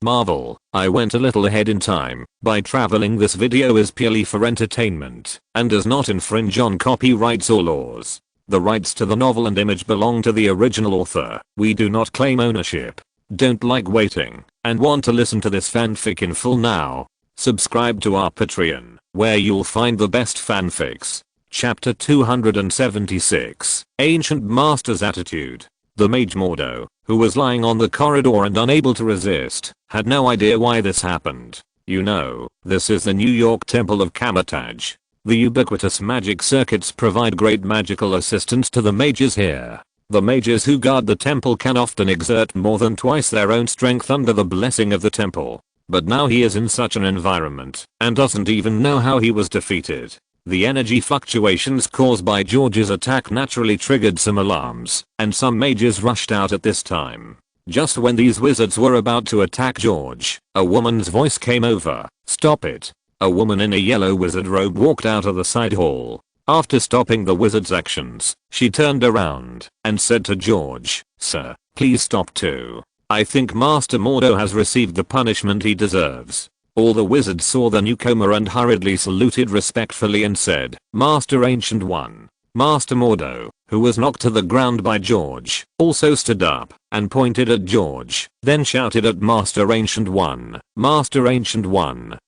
Marvel, I went a little ahead in time by traveling. This video is purely for entertainment and does not infringe on copyrights or laws. The rights to the novel and image belong to the original author. We do not claim ownership. Don't like waiting and want to listen to this fanfic in full now? Subscribe to our Patreon, where you'll find the best fanfics. Chapter 276, Ancient Master's Attitude. The mage Mordo, who was lying on the corridor and unable to resist, had no idea why this happened. You know, this is the New York Temple of Camotage. The ubiquitous magic circuits provide great magical assistance to the mages here. The mages who guard the temple can often exert more than twice their own strength under the blessing of the temple. But now he is in such an environment and doesn't even know how he was defeated. The energy fluctuations caused by George's attack naturally triggered some alarms, and some mages rushed out at this time. Just when these wizards were about to attack George, a woman's voice came over. "Stop it." A woman in a yellow wizard robe walked out of the side hall. After stopping the wizard's actions, she turned around and said to George, "Sir, please stop too. I think Master Mordo has received the punishment he deserves." All the wizards saw the newcomer and hurriedly saluted respectfully and said, "Master Ancient One." Master Mordo, who was knocked to the ground by George, also stood up and pointed at George, then shouted at Master Ancient One, "Master Ancient One,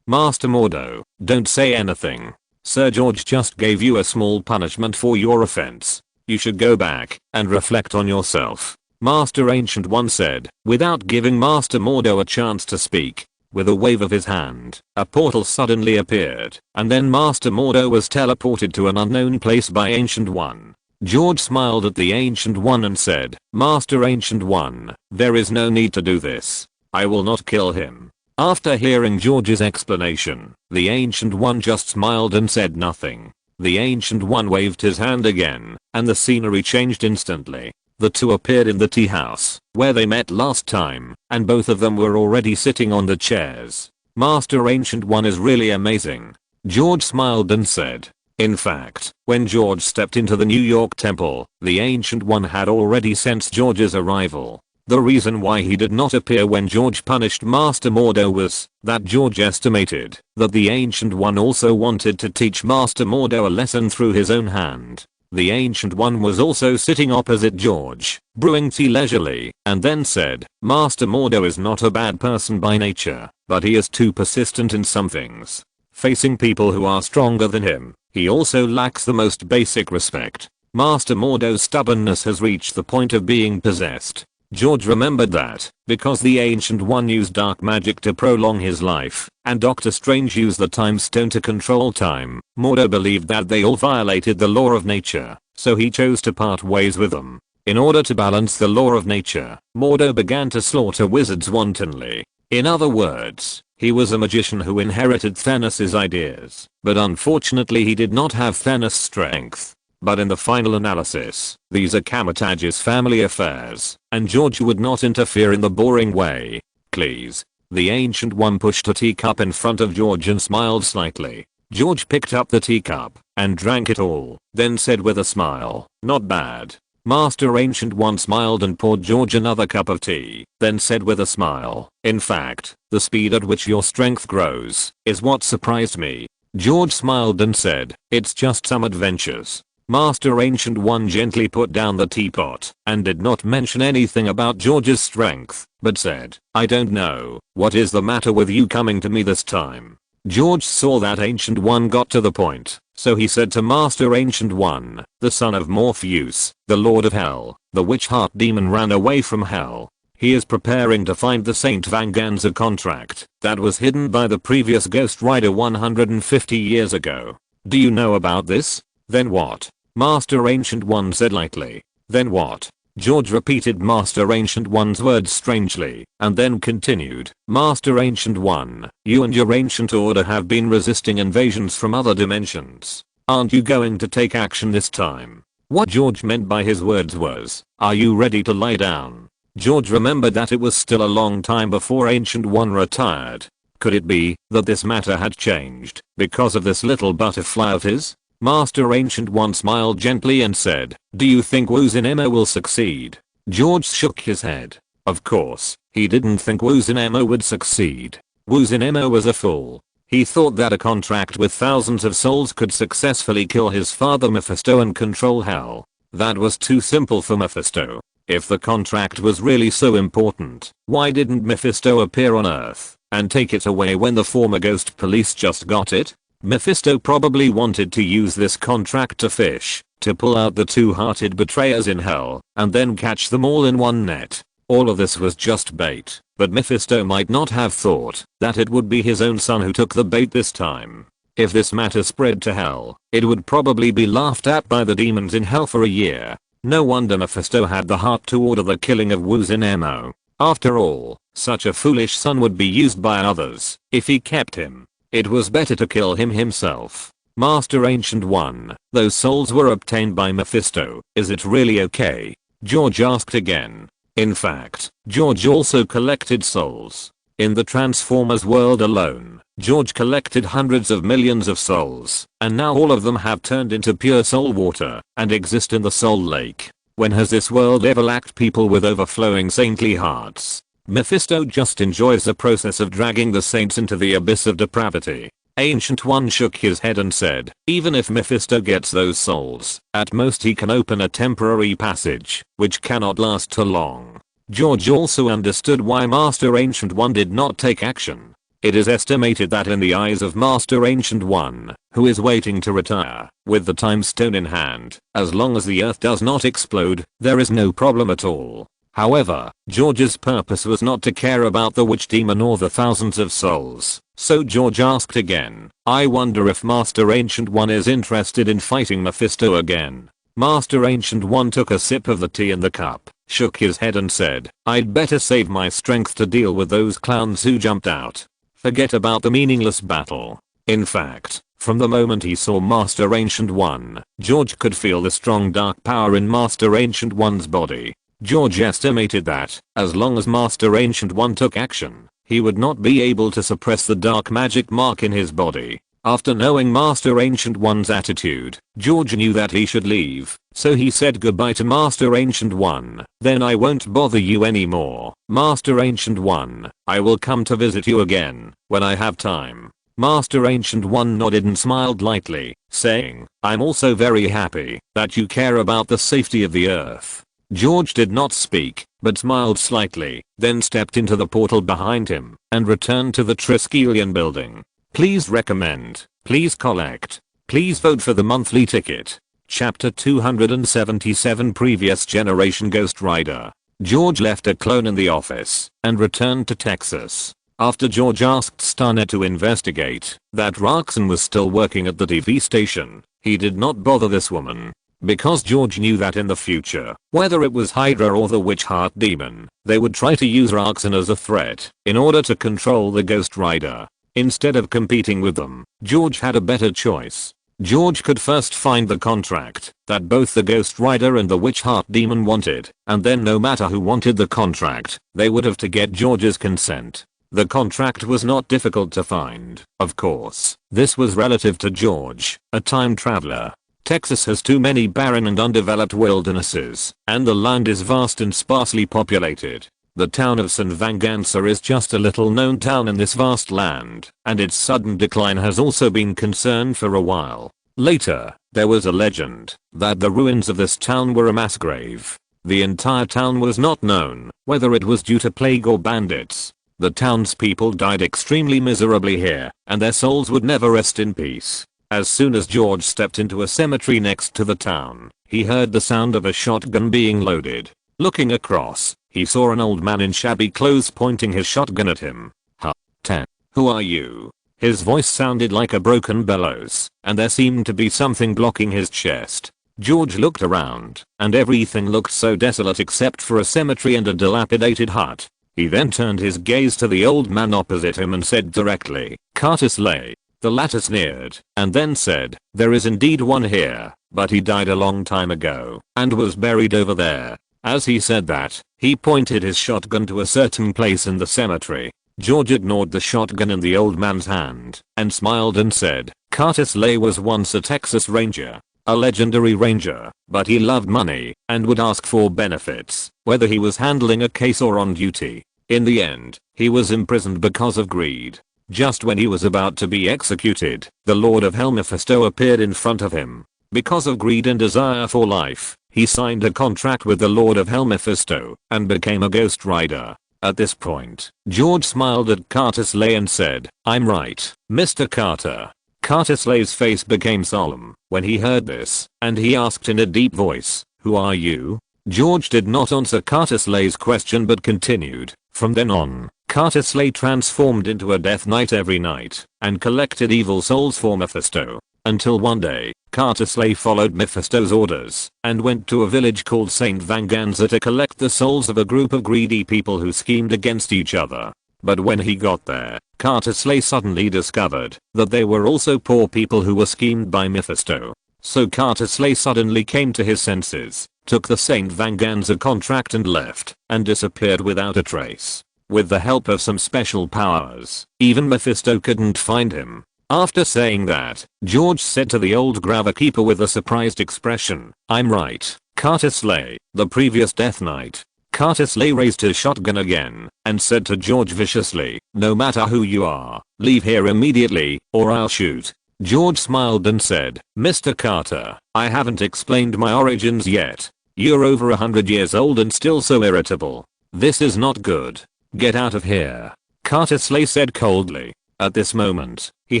Master Mordo, don't say anything. Sir George just gave you a small punishment for your offense. You should go back and reflect on yourself." Master Ancient One said, without giving Master Mordo a chance to speak. With a wave of his hand, a portal suddenly appeared, and then Master Mordo was teleported to an unknown place by Ancient One. George smiled at the Ancient One and said, "Master Ancient One, there is no need to do this. I will not kill him." After hearing George's explanation, the Ancient One just smiled and said nothing. The Ancient One waved his hand again, and the scenery changed instantly. The two appeared in the tea house, where they met last time, and both of them were already sitting on the chairs. Master Ancient One is really amazing. George smiled and said. In fact, when George stepped into the New York Temple, the Ancient One had already sensed George's arrival. The reason why he did not appear when George punished Master Mordo was that George estimated that the Ancient One also wanted to teach Master Mordo a lesson through his own hand. The Ancient One was also sitting opposite George, brewing tea leisurely, and then said, "Master Mordo is not a bad person by nature, but he is too persistent in some things. Facing people who are stronger than him, he also lacks the most basic respect. Master Mordo's stubbornness has reached the point of being possessed." George remembered that, because the Ancient One used dark magic to prolong his life, and Doctor Strange used the Time Stone to control time, Mordo believed that they all violated the law of nature, so he chose to part ways with them. In order to balance the law of nature, Mordo began to slaughter wizards wantonly. In other words, he was a magician who inherited Thanos' ideas, but unfortunately he did not have Thanos' strength. But in the final analysis, these are Camotage's family affairs, and George would not interfere in the boring way. "Please." The Ancient One pushed a teacup in front of George and smiled slightly. George picked up the teacup and drank it all, then said with a smile, "Not bad." Master Ancient One smiled and poured George another cup of tea, then said with a smile, "In fact, the speed at which your strength grows is what surprised me." George smiled and said, "It's just some adventures." Master Ancient One gently put down the teapot and did not mention anything about George's strength, but said, "I don't know, what is the matter with you coming to me this time?" George saw that Ancient One got to the point, so he said to Master Ancient One, "The son of Morpheus, the Lord of Hell, the witch heart demon ran away from hell. He is preparing to find the Saint Vanganza contract that was hidden by the previous Ghost Rider 150 years ago. Do you know about this?" "Then what?" Master Ancient One said lightly. "Then what?" George repeated Master Ancient One's words strangely, and then continued, "Master Ancient One, you and your ancient order have been resisting invasions from other dimensions. Aren't you going to take action this time?" What George meant by his words was, "Are you ready to lie down?" George remembered that it was still a long time before Ancient One retired. Could it be that this matter had changed because of this little butterfly of his? Master Ancient One smiled gently and said, "Do you think Wu Zinema will succeed?" George shook his head. "Of course, He didn't think Wuzinemo would succeed. Wuzinemo was a fool. He thought that a contract with thousands of souls could successfully kill his father Mephisto and control hell. That was too simple for Mephisto. If the contract was really so important, why didn't Mephisto appear on Earth and take it away when the former ghost police just got it? Mephisto probably wanted to use this contract to fish, to pull out the two-hearted betrayers in hell, and then catch them all in one net. All of this was just bait, but Mephisto might not have thought that it would be his own son who took the bait this time. If this matter spread to hell, it would probably be laughed at by the demons in hell for a year. No wonder Mephisto had the heart to order the killing of Wuzinemo. After all, such a foolish son would be used by others if he kept him. It was better to kill him himself. Master Ancient One, those souls were obtained by Mephisto. Is it really okay? George asked again. In fact, George also collected souls. In the Transformers world alone, George collected hundreds of millions of souls, and now all of them have turned into pure soul water and exist in the soul lake. When has this world ever lacked people with overflowing saintly hearts? Mephisto just enjoys the process of dragging the saints into the abyss of depravity. Ancient One shook his head and said, even if Mephisto gets those souls, at most he can open a temporary passage, which cannot last too long. George also understood why Master Ancient One did not take action. It is estimated that in the eyes of Master Ancient One, who is waiting to retire, with the time stone in hand, as long as the earth does not explode, there is no problem at all. However, George's purpose was not to care about the witch demon or the thousands of souls, so George asked again, I wonder if Master Ancient One is interested in fighting Mephisto again. Master Ancient One took a sip of the tea in the cup, shook his head and said, I'd better save my strength to deal with those clowns who jumped out. Forget about the meaningless battle. In fact, from the moment he saw Master Ancient One, George could feel the strong dark power in Master Ancient One's body. George estimated that, as long as Master Ancient One took action, he would not be able to suppress the dark magic mark in his body. After knowing Master Ancient One's attitude, George knew that he should leave, so he said goodbye to Master Ancient One. Then I won't bother you anymore, Master Ancient One. I will come to visit you again, when I have time. Master Ancient One nodded and smiled lightly, saying, I'm also very happy that you care about the safety of the earth. George did not speak, but smiled slightly, then stepped into the portal behind him, and returned to the Triskelion building. Please recommend, please collect, please vote for the monthly ticket. Chapter 277 Previous Generation Ghost Rider. George left a clone in the office, and returned to Texas. After George asked Starnet to investigate that Roxanne was still working at the TV station, he did not bother this woman. Because George knew that in the future, whether it was Hydra or the Witch Heart Demon, they would try to use Roxanne as a threat in order to control the Ghost Rider. Instead of competing with them, George had a better choice. George could first find the contract that both the Ghost Rider and the Witch Heart Demon wanted, and then no matter who wanted the contract, they would have to get George's consent. The contract was not difficult to find, of course. This was relative to George, a time traveler. Texas has too many barren and undeveloped wildernesses, and the land is vast and sparsely populated. The town of San Venganza is just a little known town in this vast land, and its sudden decline has also been concerned for a while. Later, there was a legend that the ruins of this town were a mass grave. The entire town was not known, whether it was due to plague or bandits. The townspeople died extremely miserably here, and their souls would never rest in peace. As soon as George stepped into a cemetery next to the town, he heard the sound of a shotgun being loaded. Looking across, he saw an old man in shabby clothes pointing his shotgun at him. Huh? 10. Who are you? His voice sounded like a broken bellows, and there seemed to be something blocking his chest. George looked around, and everything looked so desolate except for a cemetery and a dilapidated hut. He then turned his gaze to the old man opposite him and said directly, Curtis Lay. The latter sneered, and then said, there is indeed one here, but he died a long time ago, and was buried over there. As he said that, he pointed his shotgun to a certain place in the cemetery. George ignored the shotgun in the old man's hand, and smiled and said, Curtis Lay was once a Texas Ranger, a legendary ranger, but he loved money, and would ask for benefits, whether he was handling a case or on duty. In the end, he was imprisoned because of greed. Just when he was about to be executed, the Lord of Hell Mephisto appeared in front of him. Because of greed and desire for life, he signed a contract with the Lord of Hell Mephisto and became a Ghost Rider. At this point, George smiled at Carter Slay and said, "I'm right, Mr. Carter." Carter Slay's face became solemn when he heard this, and he asked in a deep voice, "Who are you?" George did not answer Carter Slay's question but continued. From then on, Carter Slay transformed into a Death Knight every night and collected evil souls for Mephisto. Until one day, Carter Slay followed Mephisto's orders and went to a village called St. Vanganza to collect the souls of a group of greedy people who schemed against each other. But when he got there, Carter Slay suddenly discovered that they were also poor people who were schemed by Mephisto. So Carter Slay suddenly came to his senses, took the St. Vanganza contract and left, and disappeared without a trace. With the help of some special powers, even Mephisto couldn't find him. After saying that, George said to the old Gravekeeper with a surprised expression, "I'm right, Carter Slay, the previous Death Knight." Carter Slay raised his shotgun again and said to George viciously, "No matter who you are, leave here immediately or I'll shoot." George smiled and said, "Mr. Carter, I haven't explained my origins yet. You're over 100 years old and still so irritable. This is not good. Get out of here," Carter Slay said coldly. At this moment, he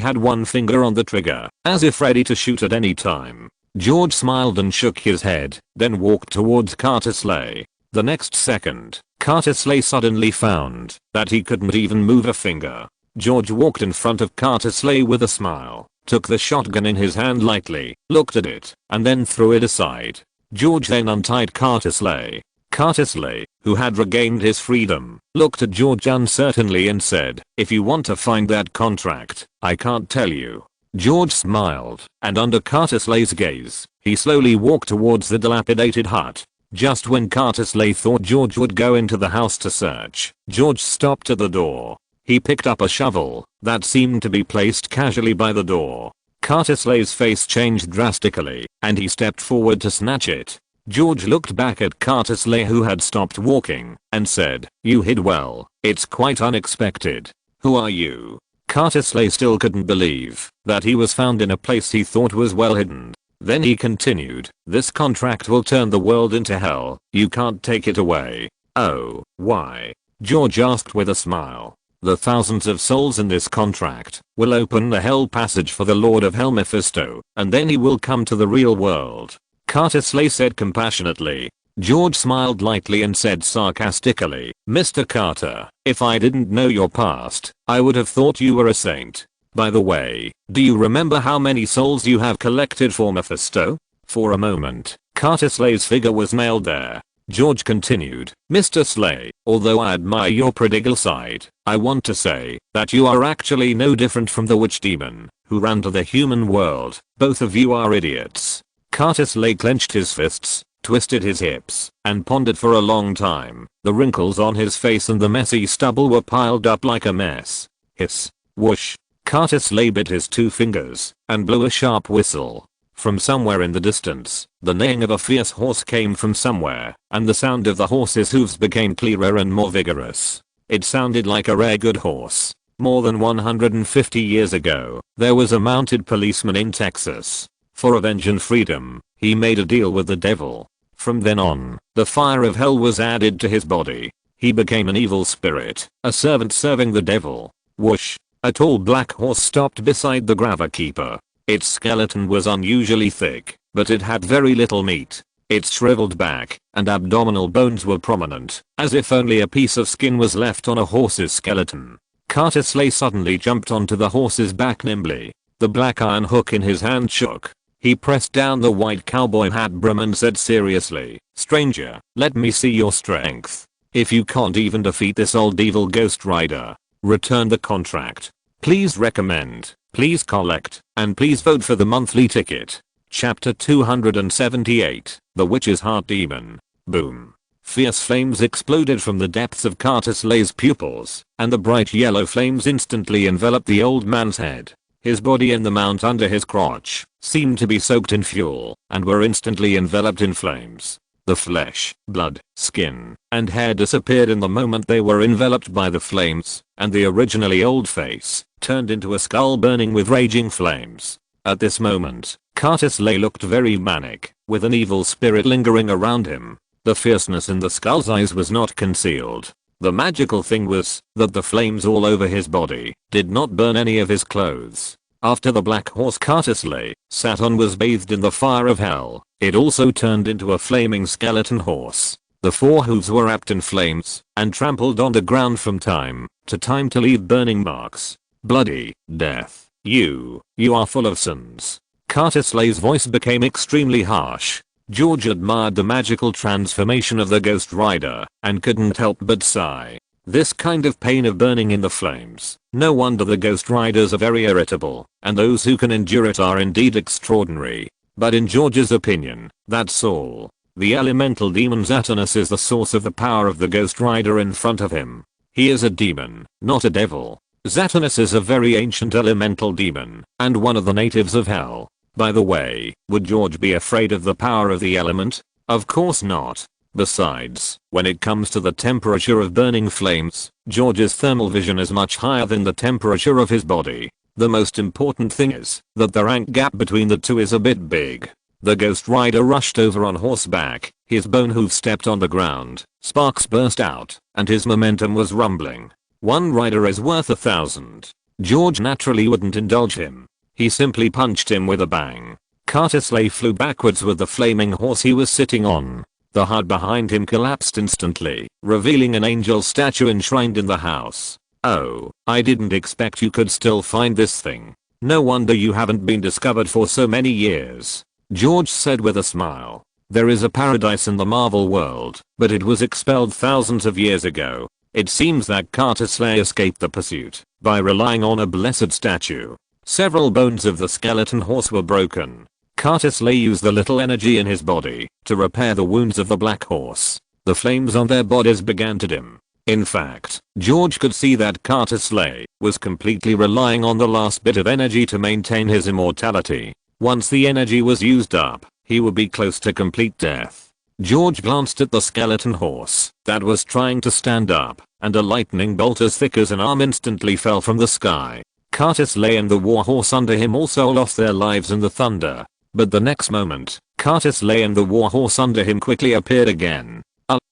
had one finger on the trigger, as if ready to shoot at any time. George smiled and shook his head, then walked towards Carter Slay. The next second, Carter Slay suddenly found that he couldn't even move a finger. George walked in front of Carter Slay with a smile, took the shotgun in his hand lightly, looked at it, and then threw it aside. George then untied Carter Slay. Carter Slay, who had regained his freedom, looked at George uncertainly and said, "If you want to find that contract, I can't tell you." George smiled, and under Carter Slay's gaze, he slowly walked towards the dilapidated hut. Just when Carter Slay thought George would go into the house to search, George stopped at the door. He picked up a shovel that seemed to be placed casually by the door. Carter Slay's face changed drastically, and he stepped forward to snatch it. George looked back at Carter Slay, who had stopped walking, and said, "You hid well. It's quite unexpected. Who are you?" Carter Slay still couldn't believe that he was found in a place he thought was well hidden. Then he continued, "This contract will turn the world into hell. You can't take it away." "Oh, why?" George asked with a smile. "The thousands of souls in this contract will open the hell passage for the Lord of Hell Mephisto, and then he will come to the real world," Carter Slay said compassionately. George smiled lightly and said sarcastically, "Mr. Carter, if I didn't know your past, I would have thought you were a saint. By the way, do you remember how many souls you have collected for Mephisto?" For a moment, Carter Slay's figure was nailed there. George continued, "Mr. Slay, although I admire your prodigal side, I want to say that you are actually no different from the witch demon who ran to the human world. Both of you are idiots." Carter Slay clenched his fists, twisted his hips, and pondered for a long time. The wrinkles on his face and the messy stubble were piled up like a mess. Hiss. Whoosh. Carter Slay bit his two fingers and blew a sharp whistle. From somewhere in the distance, the neighing of a fierce horse came from somewhere, and the sound of the horse's hooves became clearer and more vigorous. It sounded like a rare good horse. More than 150 years ago, there was a mounted policeman in Texas. For revenge and freedom, he made a deal with the devil. From then on, the fire of hell was added to his body. He became an evil spirit, a servant serving the devil. Whoosh. A tall black horse stopped beside the Gravekeeper. Its skeleton was unusually thick, but it had very little meat. Its shriveled back and abdominal bones were prominent, as if only a piece of skin was left on a horse's skeleton. Carter Slay suddenly jumped onto the horse's back nimbly. The black iron hook in his hand shook. He pressed down the white cowboy hat brim and said seriously, "Stranger, let me see your strength. If you can't even defeat this old evil Ghost Rider, return the contract. Please recommend, please collect, and please vote for the monthly ticket." Chapter 278, The Witch's Heart Demon. Boom. Fierce flames exploded from the depths of Carter Slay's pupils, and the bright yellow flames instantly enveloped the old man's head. His body and the mount under his crotch seemed to be soaked in fuel and were instantly enveloped in flames. The flesh, blood, skin, and hair disappeared in the moment they were enveloped by the flames, and the originally old face turned into a skull burning with raging flames. At this moment, Curtis Lay looked very manic, with an evil spirit lingering around him. The fierceness in the skull's eyes was not concealed. The magical thing was that the flames all over his body did not burn any of his clothes. After the black horse Curtis Lay sat on was bathed in the fire of hell, it also turned into a flaming skeleton horse. The four hooves were wrapped in flames and trampled on the ground from time to time to leave burning marks. Bloody death. You are full of sins. Curtis Lay's voice became extremely harsh. George admired the magical transformation of the Ghost Rider and couldn't help but sigh. This kind of pain of burning in the flames. No wonder the Ghost Riders are very irritable, and those who can endure it are indeed extraordinary. But in George's opinion, that's all. The elemental demon Zatanus is the source of the power of the Ghost Rider in front of him. He is a demon, not a devil. Zatanus is a very ancient elemental demon, and one of the natives of hell. By the way, would George be afraid of the power of the element? Of course not. Besides, when it comes to the temperature of burning flames, George's thermal vision is much higher than the temperature of his body. The most important thing is that the rank gap between the two is a bit big. The Ghost Rider rushed over on horseback, his bone hoof stepped on the ground, sparks burst out, and his momentum was rumbling. One rider is worth 1,000. George naturally wouldn't indulge him. He simply punched him with a bang. Curtis Lay flew backwards with the flaming horse he was sitting on. The hut behind him collapsed instantly, revealing an angel statue enshrined in the house. Oh, I didn't expect you could still find this thing. No wonder you haven't been discovered for so many years. George said with a smile. There is a paradise in the Marvel world, but it was expelled thousands of years ago. It seems that Curtis Lay escaped the pursuit by relying on a blessed statue. Several bones of the skeleton horse were broken. Curtis Lay used the little energy in his body to repair the wounds of the black horse. The flames on their bodies began to dim. In fact, George could see that Curtis Lay was completely relying on the last bit of energy to maintain his immortality. Once the energy was used up, he would be close to complete death. George glanced at the skeleton horse that was trying to stand up, and a lightning bolt as thick as an arm instantly fell from the sky. Curtis Lay and the warhorse under him also lost their lives in the thunder. But the next moment, Curtis Lay and the warhorse under him quickly appeared again.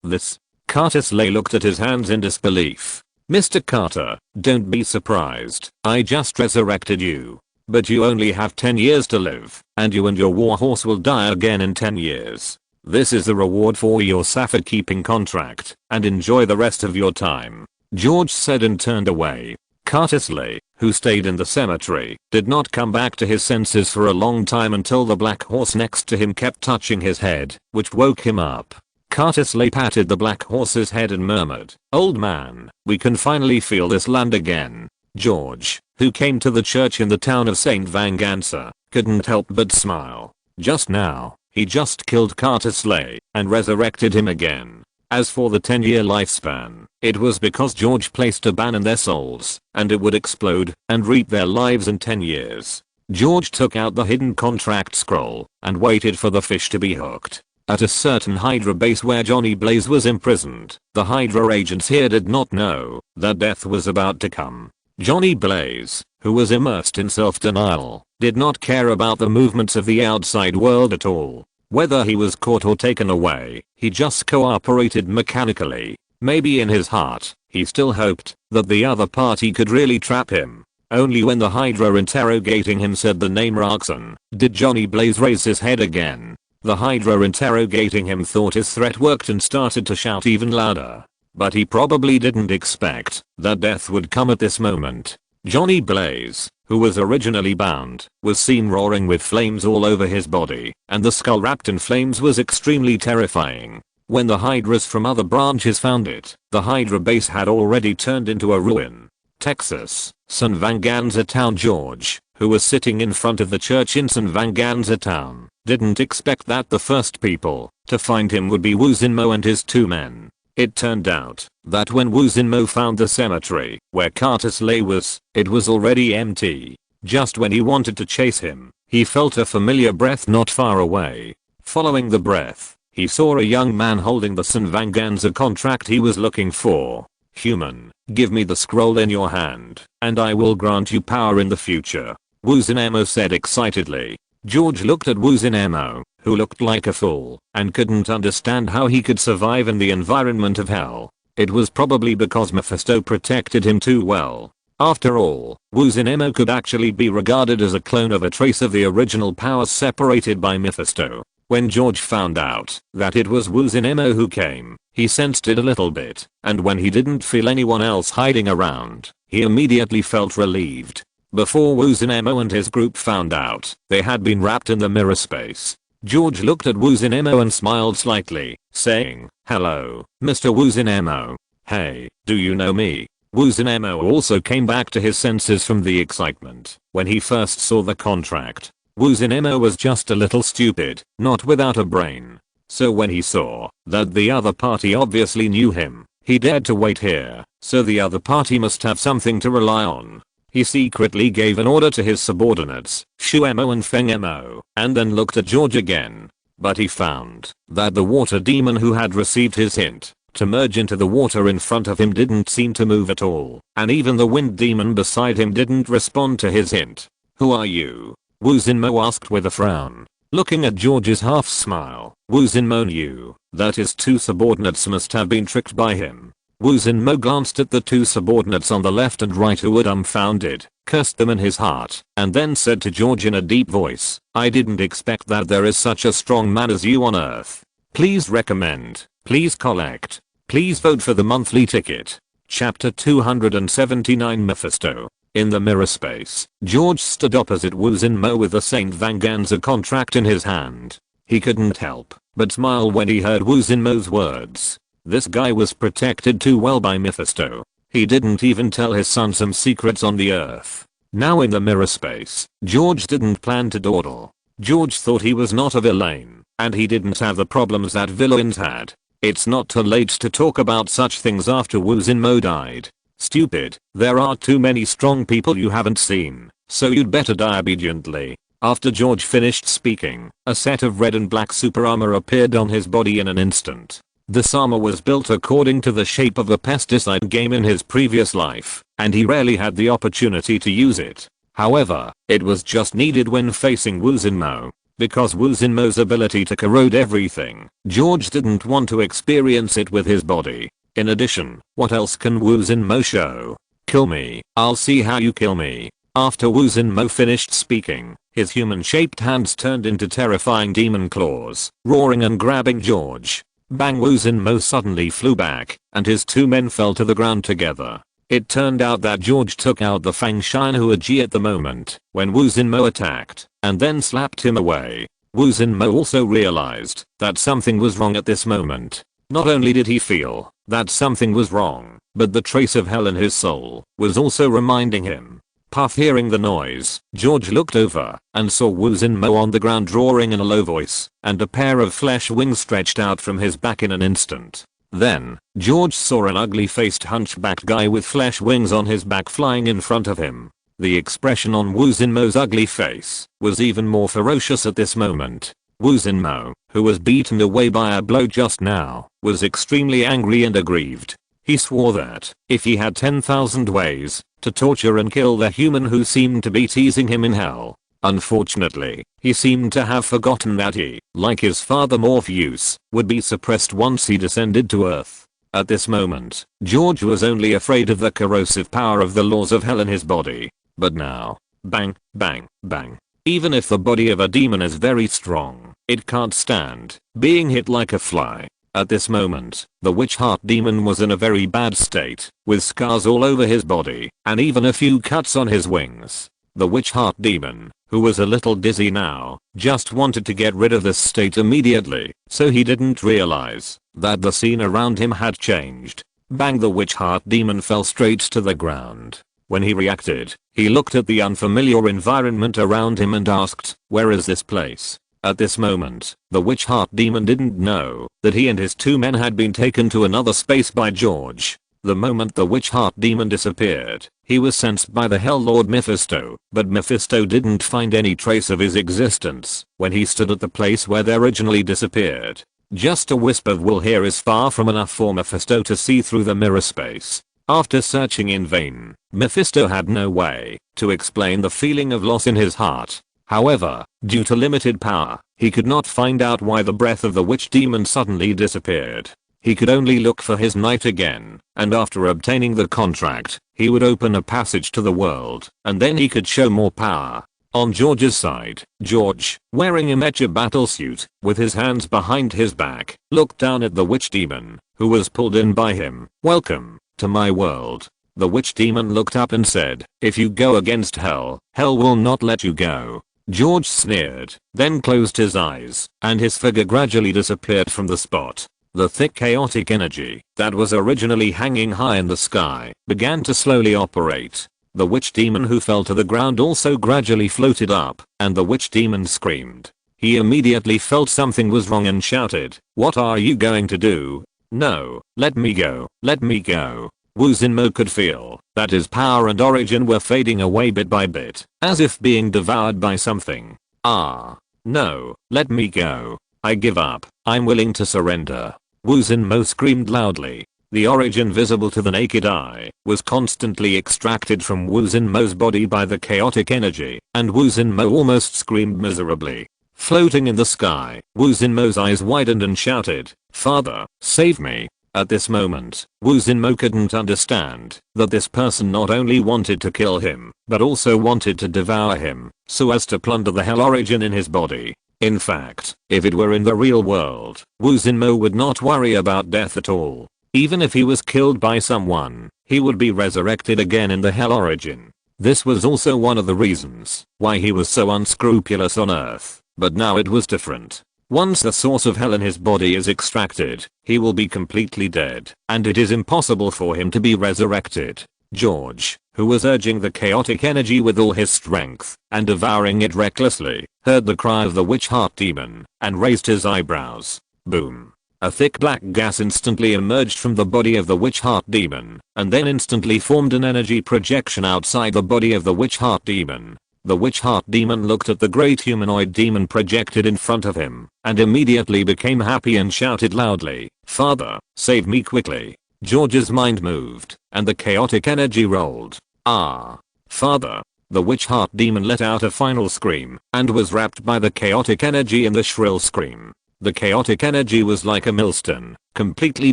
This? Curtis Lay looked at his hands in disbelief. Mr. Carter, don't be surprised. I just resurrected you. But you only have 10 years to live, and you and your warhorse will die again in 10 years. This is the reward for your safekeeping contract, and enjoy the rest of your time. George said and turned away. Curtis Lay, who stayed in the cemetery, did not come back to his senses for a long time until the black horse next to him kept touching his head, which woke him up. Curtis Lay patted the black horse's head and murmured, "Old man, we can finally feel this land again." George, who came to the church in the town of St. Vanganza, couldn't help but smile. Just now, he just killed Curtis Lay and resurrected him again. As for the 10-year lifespan, it was because George placed a ban in their souls, and it would explode and reap their lives in 10 years. George took out the hidden contract scroll and waited for the fish to be hooked. At a certain Hydra base where Johnny Blaze was imprisoned, the Hydra agents here did not know that death was about to come. Johnny Blaze, who was immersed in self-denial, did not care about the movements of the outside world at all. Whether he was caught or taken away, he just cooperated mechanically. Maybe in his heart, he still hoped that the other party could really trap him. Only when the Hydra interrogating him said the name Roxanne, did Johnny Blaze raise his head again. The Hydra interrogating him thought his threat worked and started to shout even louder. But he probably didn't expect that death would come at this moment. Johnny Blaze, who was originally bound, was seen roaring with flames all over his body, and the skull wrapped in flames was extremely terrifying. When the Hydras from other branches found it, the Hydra base had already turned into a ruin. Texas, St. Vanganza town. George, who was sitting in front of the church in St. Vanganza town, didn't expect that the first people to find him would be Wu Zinmo and his two men. It turned out that when Wu Zinmo found the cemetery where Curtis Lay was, it was already empty. Just when he wanted to chase him, he felt a familiar breath not far away. Following the breath, he saw a young man holding the Sanvanganza contract he was looking for. "Human, give me the scroll in your hand, and I will grant you power in the future," Wuzunemo said excitedly. George looked at Wuzunemo, who looked like a fool, and couldn't understand how he could survive in the environment of hell. It was probably because Mephisto protected him too well. After all, Wuzunemo could actually be regarded as a clone of a trace of the original powers separated by Mephisto. When George found out that it was Wuzunemo who came, he sensed it a little bit, and when he didn't feel anyone else hiding around, he immediately felt relieved. Before Wuzunemo and his group found out, they had been wrapped in the mirror space. George looked at Wuzunemo and smiled slightly, saying, "Hello, Mr. Wuzunemo. Hey, do you know me?" Wuzunemo also came back to his senses from the excitement when he first saw the contract. Wuzunemo was just a little stupid, not without a brain. So when he saw that the other party obviously knew him, he dared to wait here, so the other party must have something to rely on. He secretly gave an order to his subordinates, Shuemo and Fengemo, and then looked at George again. But he found that the water demon who had received his hint to merge into the water in front of him didn't seem to move at all, and even the wind demon beside him didn't respond to his hint. "Who are you?" Wuzunemo asked with a frown. Looking at George's half smile, Wuzunemo knew that his two subordinates must have been tricked by him. Wuzunemo glanced at the two subordinates on the left and right who were dumbfounded, cursed them in his heart, and then said to George in a deep voice, "I didn't expect that there is such a strong man as you on Earth. Please recommend, please collect, please vote for the monthly ticket." Chapter 279 Mephisto. In the mirror space, George stood opposite Wuzunemo with the Saint Vanganza contract in his hand. He couldn't help but smile when he heard Wuzunemo's words. This guy was protected too well by Mephisto. He didn't even tell his son some secrets on the Earth. Now in the mirror space, George didn't plan to dawdle. George thought he was not a villain, and he didn't have the problems that villains had. It's not too late to talk about such things after Wuzunemo died. Stupid, there are too many strong people you haven't seen, so you'd better die obediently. After George finished speaking, a set of red and black super armor appeared on his body in an instant. This armor was built according to the shape of a pesticide game in his previous life, and he rarely had the opportunity to use it. However, it was just needed when facing Wuzunemo. Because Wuzunemo's ability to corrode everything, George didn't want to experience it with his body. In addition, what else can Wuzunemo show? "Kill me, I'll see how you kill me." After Wuzunemo finished speaking, his human-shaped hands turned into terrifying demon claws, roaring and grabbing George. Bang! Wuzunemo suddenly flew back, and his two men fell to the ground together. It turned out that George took out the Fang Shan Huaji at the moment when Wuzunemo attacked, and then slapped him away. Wuzunemo also realized that something was wrong at this moment. Not only did he feel that something was wrong, but the trace of hell in his soul was also reminding him. Puff! Hearing the noise, George looked over and saw Wuzunemo on the ground roaring in a low voice, and a pair of flesh wings stretched out from his back in an instant. Then, George saw an ugly-faced hunchback guy with flesh wings on his back flying in front of him. The expression on Wuzunemo's ugly face was even more ferocious at this moment. Wuzunemo, who was beaten away by a blow just now, was extremely angry and aggrieved. He swore that if he had 10,000 ways to torture and kill the human who seemed to be teasing him in hell. Unfortunately, he seemed to have forgotten that he, like his father Morpheus, would be suppressed once he descended to Earth. At this moment, George was only afraid of the corrosive power of the laws of hell in his body. But now, bang, bang, bang. Even if the body of a demon is very strong, it can't stand being hit like a fly. At this moment, the witch heart demon was in a very bad state, with scars all over his body, and even a few cuts on his wings. The witch heart demon, who was a little dizzy now, just wanted to get rid of this state immediately, so he didn't realize that the scene around him had changed. Bang! The witch heart demon fell straight to the ground. When he reacted, he looked at the unfamiliar environment around him and asked, "Where is this place?" At this moment, the witch heart demon didn't know that he and his two men had been taken to another space by George. The moment the witch heart demon disappeared, he was sensed by the Hell Lord Mephisto, but Mephisto didn't find any trace of his existence when he stood at the place where they originally disappeared. Just a wisp of wool here is far from enough for Mephisto to see through the mirror space. After searching in vain, Mephisto had no way to explain the feeling of loss in his heart. However, due to limited power, he could not find out why the breath of the witch demon suddenly disappeared. He could only look for his knight again, and after obtaining the contract, he would open a passage to the world, and then he could show more power. On George's side, George, wearing a mecha battlesuit, with his hands behind his back, looked down at the witch demon, who was pulled in by him. "Welcome to my world." The witch demon looked up and said, "If you go against hell, hell will not let you go." George sneered, then closed his eyes, and his figure gradually disappeared from the spot. The thick chaotic energy that was originally hanging high in the sky began to slowly operate. The witch demon who fell to the ground also gradually floated up, and the witch demon screamed. He immediately felt something was wrong and shouted, "What are you going to do? No, let me go, let me go." Wu Xinmo could feel that his power and origin were fading away bit by bit, as if being devoured by something. "Ah. No, let me go. I give up. I'm willing to surrender." Wu Xinmo screamed loudly. The origin visible to the naked eye was constantly extracted from Wu Xinmo's body by the chaotic energy, and Wu Xinmo almost screamed miserably. Floating in the sky, Wu Xinmo's eyes widened and shouted, "Father, save me." At this moment, Wu Xinmo couldn't understand that this person not only wanted to kill him, but also wanted to devour him, so as to plunder the hell origin in his body. In fact, if it were in the real world, Wu Xinmo would not worry about death at all. Even if he was killed by someone, he would be resurrected again in the hell origin. This was also one of the reasons why he was so unscrupulous on Earth, but now it was different. Once the source of hell in his body is extracted, he will be completely dead, and it is impossible for him to be resurrected. George, who was urging the chaotic energy with all his strength and devouring it recklessly, heard the cry of the witch heart demon and raised his eyebrows. Boom. A thick black gas instantly emerged from the body of the witch heart demon, and then instantly formed an energy projection outside the body of the witch heart demon. The witch heart demon looked at the great humanoid demon projected in front of him, and immediately became happy and shouted loudly, "Father, save me quickly." George's mind moved, and the chaotic energy rolled. "Ah. Father." The witch heart demon let out a final scream, and was wrapped by the chaotic energy in the shrill scream. The chaotic energy was like a millstone, completely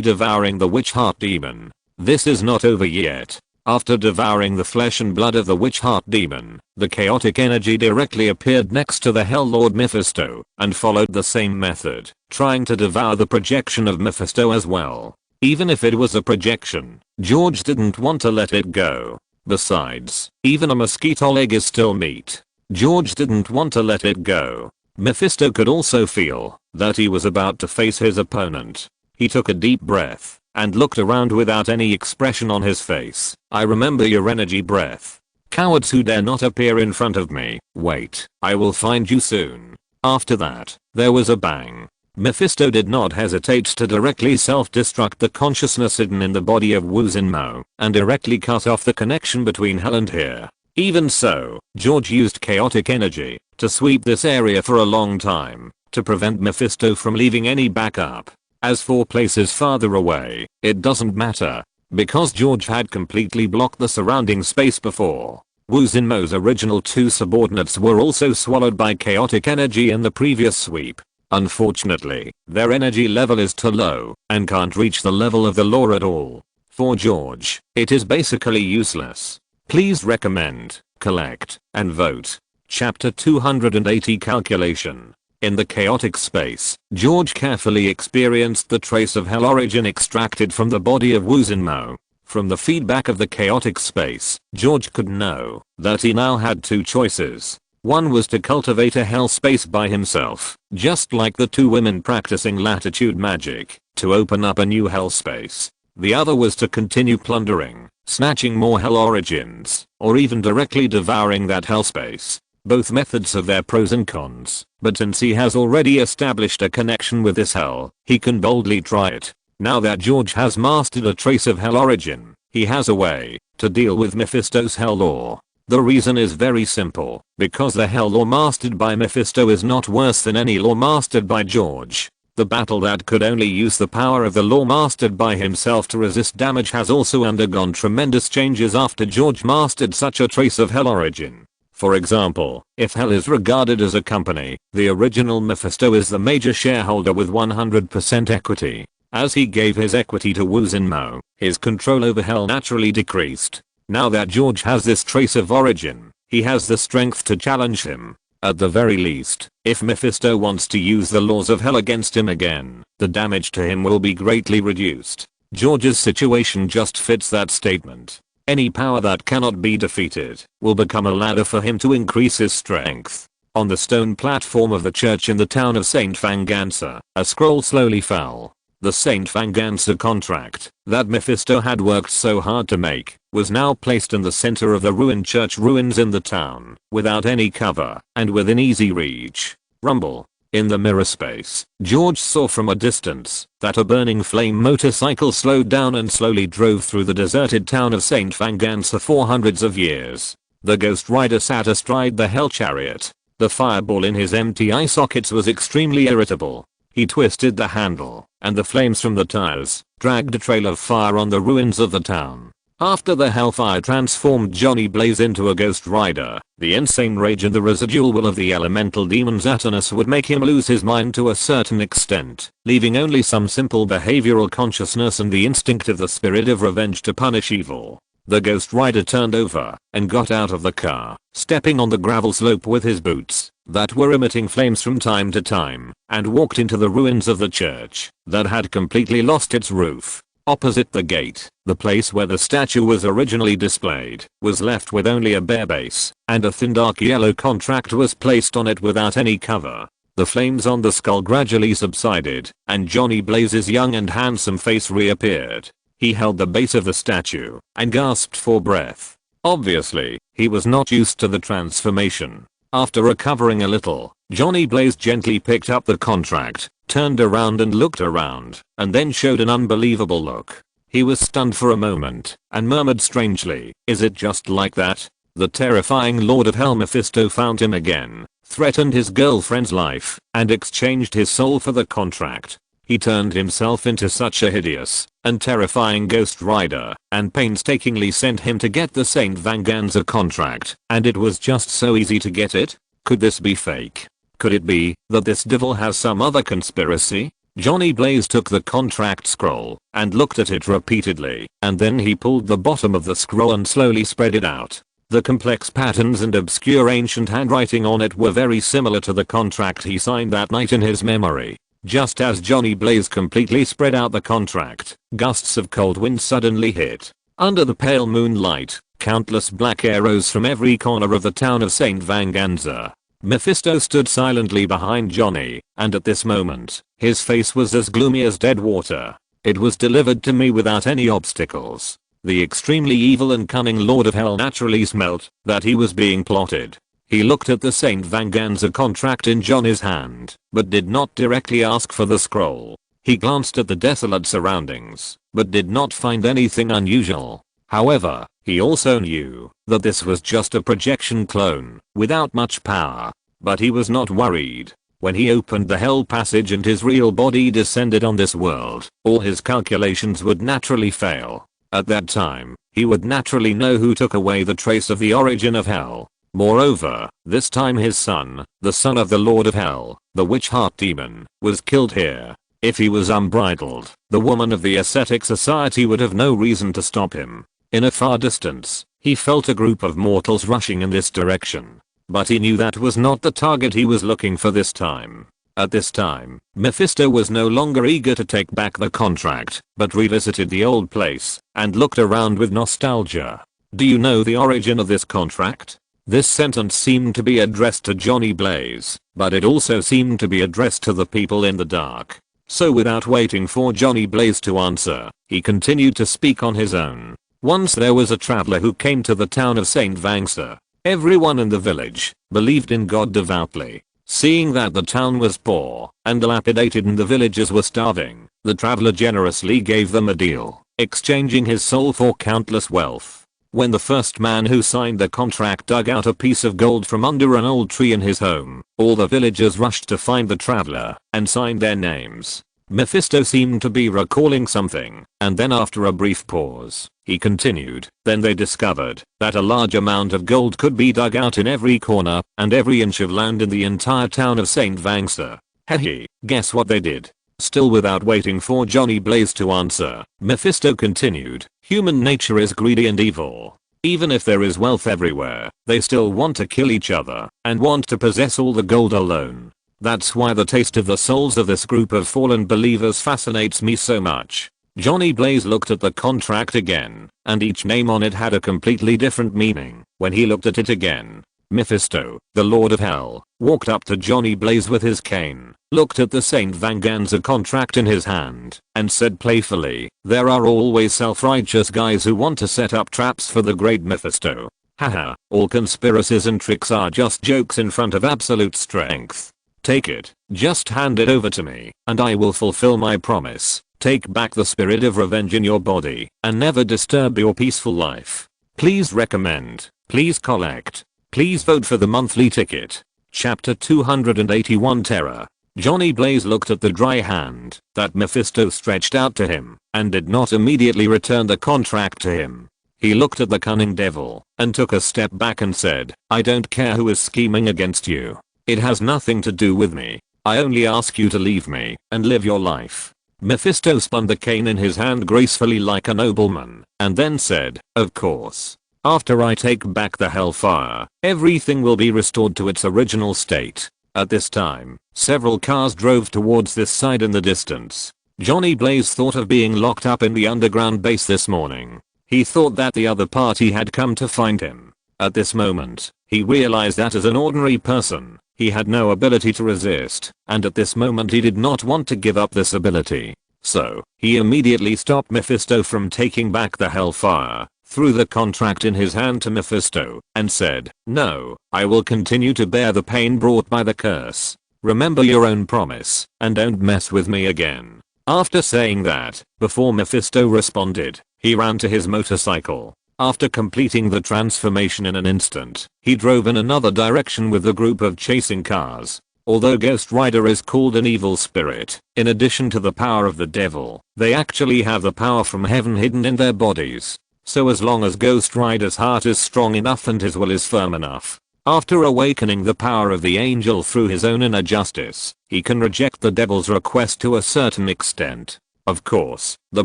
devouring the witch heart demon. This is not over yet. After devouring the flesh and blood of the witch heart demon, the chaotic energy directly appeared next to the Hell Lord Mephisto, and followed the same method, trying to devour the projection of Mephisto as well. Even if it was a projection, George didn't want to let it go. Besides, even a mosquito leg is still meat. George didn't want to let it go. Mephisto could also feel that he was about to face his opponent. He took a deep breath and looked around without any expression on his face. "I remember your energy breath. Cowards who dare not appear in front of me, wait, I will find you soon." After that, there was a bang. Mephisto did not hesitate to directly self-destruct the consciousness hidden in the body of Wu Xinmo, and directly cut off the connection between Hell and Heir. Even so, George used chaotic energy to sweep this area for a long time, to prevent Mephisto from leaving any backup. As for places farther away, it doesn't matter, because George had completely blocked the surrounding space before. Wu Xinmo's original two subordinates were also swallowed by chaotic energy in the previous sweep. Unfortunately, their energy level is too low and can't reach the level of the law at all. For George, it is basically useless. Please recommend, collect, and vote. Chapter 280 Calculation. In the chaotic space, George carefully experienced the trace of hell origin extracted from the body of Wu Xinmo. From the feedback of the chaotic space, George could know that he now had two choices. One was to cultivate a hell space by himself, just like the two women practicing latitude magic, to open up a new hell space. The other was to continue plundering, snatching more hell origins, or even directly devouring that hell space. Both methods have their pros and cons, but since he has already established a connection with this hell, he can boldly try it. Now that George has mastered a trace of hell origin, he has a way to deal with Mephisto's hell law. The reason is very simple, because the hell law mastered by Mephisto is not worse than any law mastered by George. The battle that could only use the power of the law mastered by himself to resist damage has also undergone tremendous changes after George mastered such a trace of Hell origin. For example, if Hell is regarded as a company, the original Mephisto is the major shareholder with 100% equity. As he gave his equity to Wu Zhenmou, his control over Hell naturally decreased. Now that George has this trace of origin, he has the strength to challenge him. At the very least, if Mephisto wants to use the laws of Hell against him again, the damage to him will be greatly reduced. George's situation just fits that statement. Any power that cannot be defeated will become a ladder for him to increase his strength. On the stone platform of the church in the town of Saint Fangansa, a scroll slowly fell. The Saint Fangansa contract that Mephisto had worked so hard to make was now placed in the center of the ruined church ruins in the town, without any cover and within easy reach. Rumble. In the mirror space, George saw from a distance that a burning flame motorcycle slowed down and slowly drove through the deserted town of Saint Fangansa for hundreds of years. The Ghost Rider sat astride the Hell Chariot. The fireball in his empty eye sockets was extremely irritable. He twisted the handle, and the flames from the tires dragged a trail of fire on the ruins of the town. After the hellfire transformed Johnny Blaze into a Ghost Rider, the insane rage and the residual will of the elemental demon Zatanus would make him lose his mind to a certain extent, leaving only some simple behavioral consciousness and the instinct of the spirit of revenge to punish evil. The Ghost Rider turned over and got out of the car, stepping on the gravel slope with his boots that were emitting flames from time to time, and walked into the ruins of the church that had completely lost its roof. Opposite the gate, the place where the statue was originally displayed was left with only a bare base, and a thin dark yellow contract was placed on it without any cover. The flames on the skull gradually subsided, and Johnny Blaze's young and handsome face reappeared. He held the base of the statue and gasped for breath. Obviously, he was not used to the transformation. After recovering a little, Johnny Blaze gently picked up the contract, turned around and looked around, and then showed an unbelievable look. He was stunned for a moment, and murmured strangely, "Is it just like that?" The terrifying Lord of Hell Mephisto found him again, threatened his girlfriend's life, and exchanged his soul for the contract. He turned himself into such a hideous and terrifying Ghost Rider, and painstakingly sent him to get the Saint Fangansa contract, and it was just so easy to get it? Could this be fake? Could it be that this devil has some other conspiracy? Johnny Blaze took the contract scroll and looked at it repeatedly, and then he pulled the bottom of the scroll and slowly spread it out. The complex patterns and obscure ancient handwriting on it were very similar to the contract he signed that night in his memory. Just as Johnny Blaze completely spread out the contract, gusts of cold wind suddenly hit. Under the pale moonlight, countless black arrows from every corner of the town of Saint Fangansa. Mephisto stood silently behind Johnny, and at this moment, his face was as gloomy as dead water. "It was delivered to me without any obstacles." The extremely evil and cunning Lord of Hell naturally smelt that he was being plotted. He looked at the Saint Fangansa contract in Johnny's hand, but did not directly ask for the scroll. He glanced at the desolate surroundings, but did not find anything unusual. However, he also knew that this was just a projection clone, without much power. But he was not worried. When he opened the Hell Passage and his real body descended on this world, all his calculations would naturally fail. At that time, he would naturally know who took away the trace of the origin of Hell. Moreover, this time his son, the son of the Lord of Hell, the Witch Heart Demon, was killed here. If he was unbridled, the woman of the ascetic society would have no reason to stop him. In a far distance, he felt a group of mortals rushing in this direction. But he knew that was not the target he was looking for this time. At this time, Mephisto was no longer eager to take back the contract, but revisited the old place and looked around with nostalgia. "Do you know the origin of this contract?" This sentence seemed to be addressed to Johnny Blaze, but it also seemed to be addressed to the people in the dark. So without waiting for Johnny Blaze to answer, he continued to speak on his own. "Once there was a traveler who came to the town of Saint Fangansa. Everyone in the village believed in God devoutly. Seeing that the town was poor and dilapidated and the villagers were starving, the traveler generously gave them a deal, exchanging his soul for countless wealth. When the first man who signed the contract dug out a piece of gold from under an old tree in his home, all the villagers rushed to find the traveler and signed their names. Mephisto seemed to be recalling something, and then after a brief pause, he continued, then they discovered that a large amount of gold could be dug out in every corner and every inch of land in the entire town of St. Vangster. Hehe, guess what they did? Still without waiting for Johnny Blaze to answer, Mephisto continued, human nature is greedy and evil. Even if there is wealth everywhere, they still want to kill each other and want to possess all the gold alone. That's why the taste of the souls of this group of fallen believers fascinates me so much. Johnny Blaze looked at the contract again, and each name on it had a completely different meaning. When he looked at it again, Mephisto, the Lord of Hell, walked up to Johnny Blaze with his cane, looked at the St. Vanganza contract in his hand, and said playfully, there are always self-righteous guys who want to set up traps for the great Mephisto. Haha, all conspiracies and tricks are just jokes in front of absolute strength. Take it, just hand it over to me, and I will fulfill my promise. Take back the spirit of revenge in your body, and never disturb your peaceful life. Please recommend, please collect, please vote for the monthly ticket. Chapter 281 Terror. Johnny Blaze looked at the dry hand that Mephisto stretched out to him, and did not immediately return the contract to him. He looked at the cunning devil, and took a step back and said, I don't care who is scheming against you. It has nothing to do with me. I only ask you to leave me and live your life. Mephisto spun the cane in his hand gracefully like a nobleman, and then said, of course. After I take back the hellfire, everything will be restored to its original state. At this time, several cars drove towards this side in the distance. Johnny Blaze thought of being locked up in the underground base this morning. He thought that the other party had come to find him. At this moment, he realized that as an ordinary person, he had no ability to resist, and at this moment he did not want to give up this ability. So, he immediately stopped Mephisto from taking back the hellfire, threw the contract in his hand to Mephisto, and said, no, I will continue to bear the pain brought by the curse. Remember your own promise, and don't mess with me again. After saying that, before Mephisto responded, he ran to his motorcycle. After completing the transformation in an instant, he drove in another direction with a group of chasing cars. Although Ghost Rider is called an evil spirit, in addition to the power of the devil, they actually have the power from heaven hidden in their bodies. So as long as Ghost Rider's heart is strong enough and his will is firm enough, after awakening the power of the angel through his own inner justice, he can reject the devil's request to a certain extent. Of course, the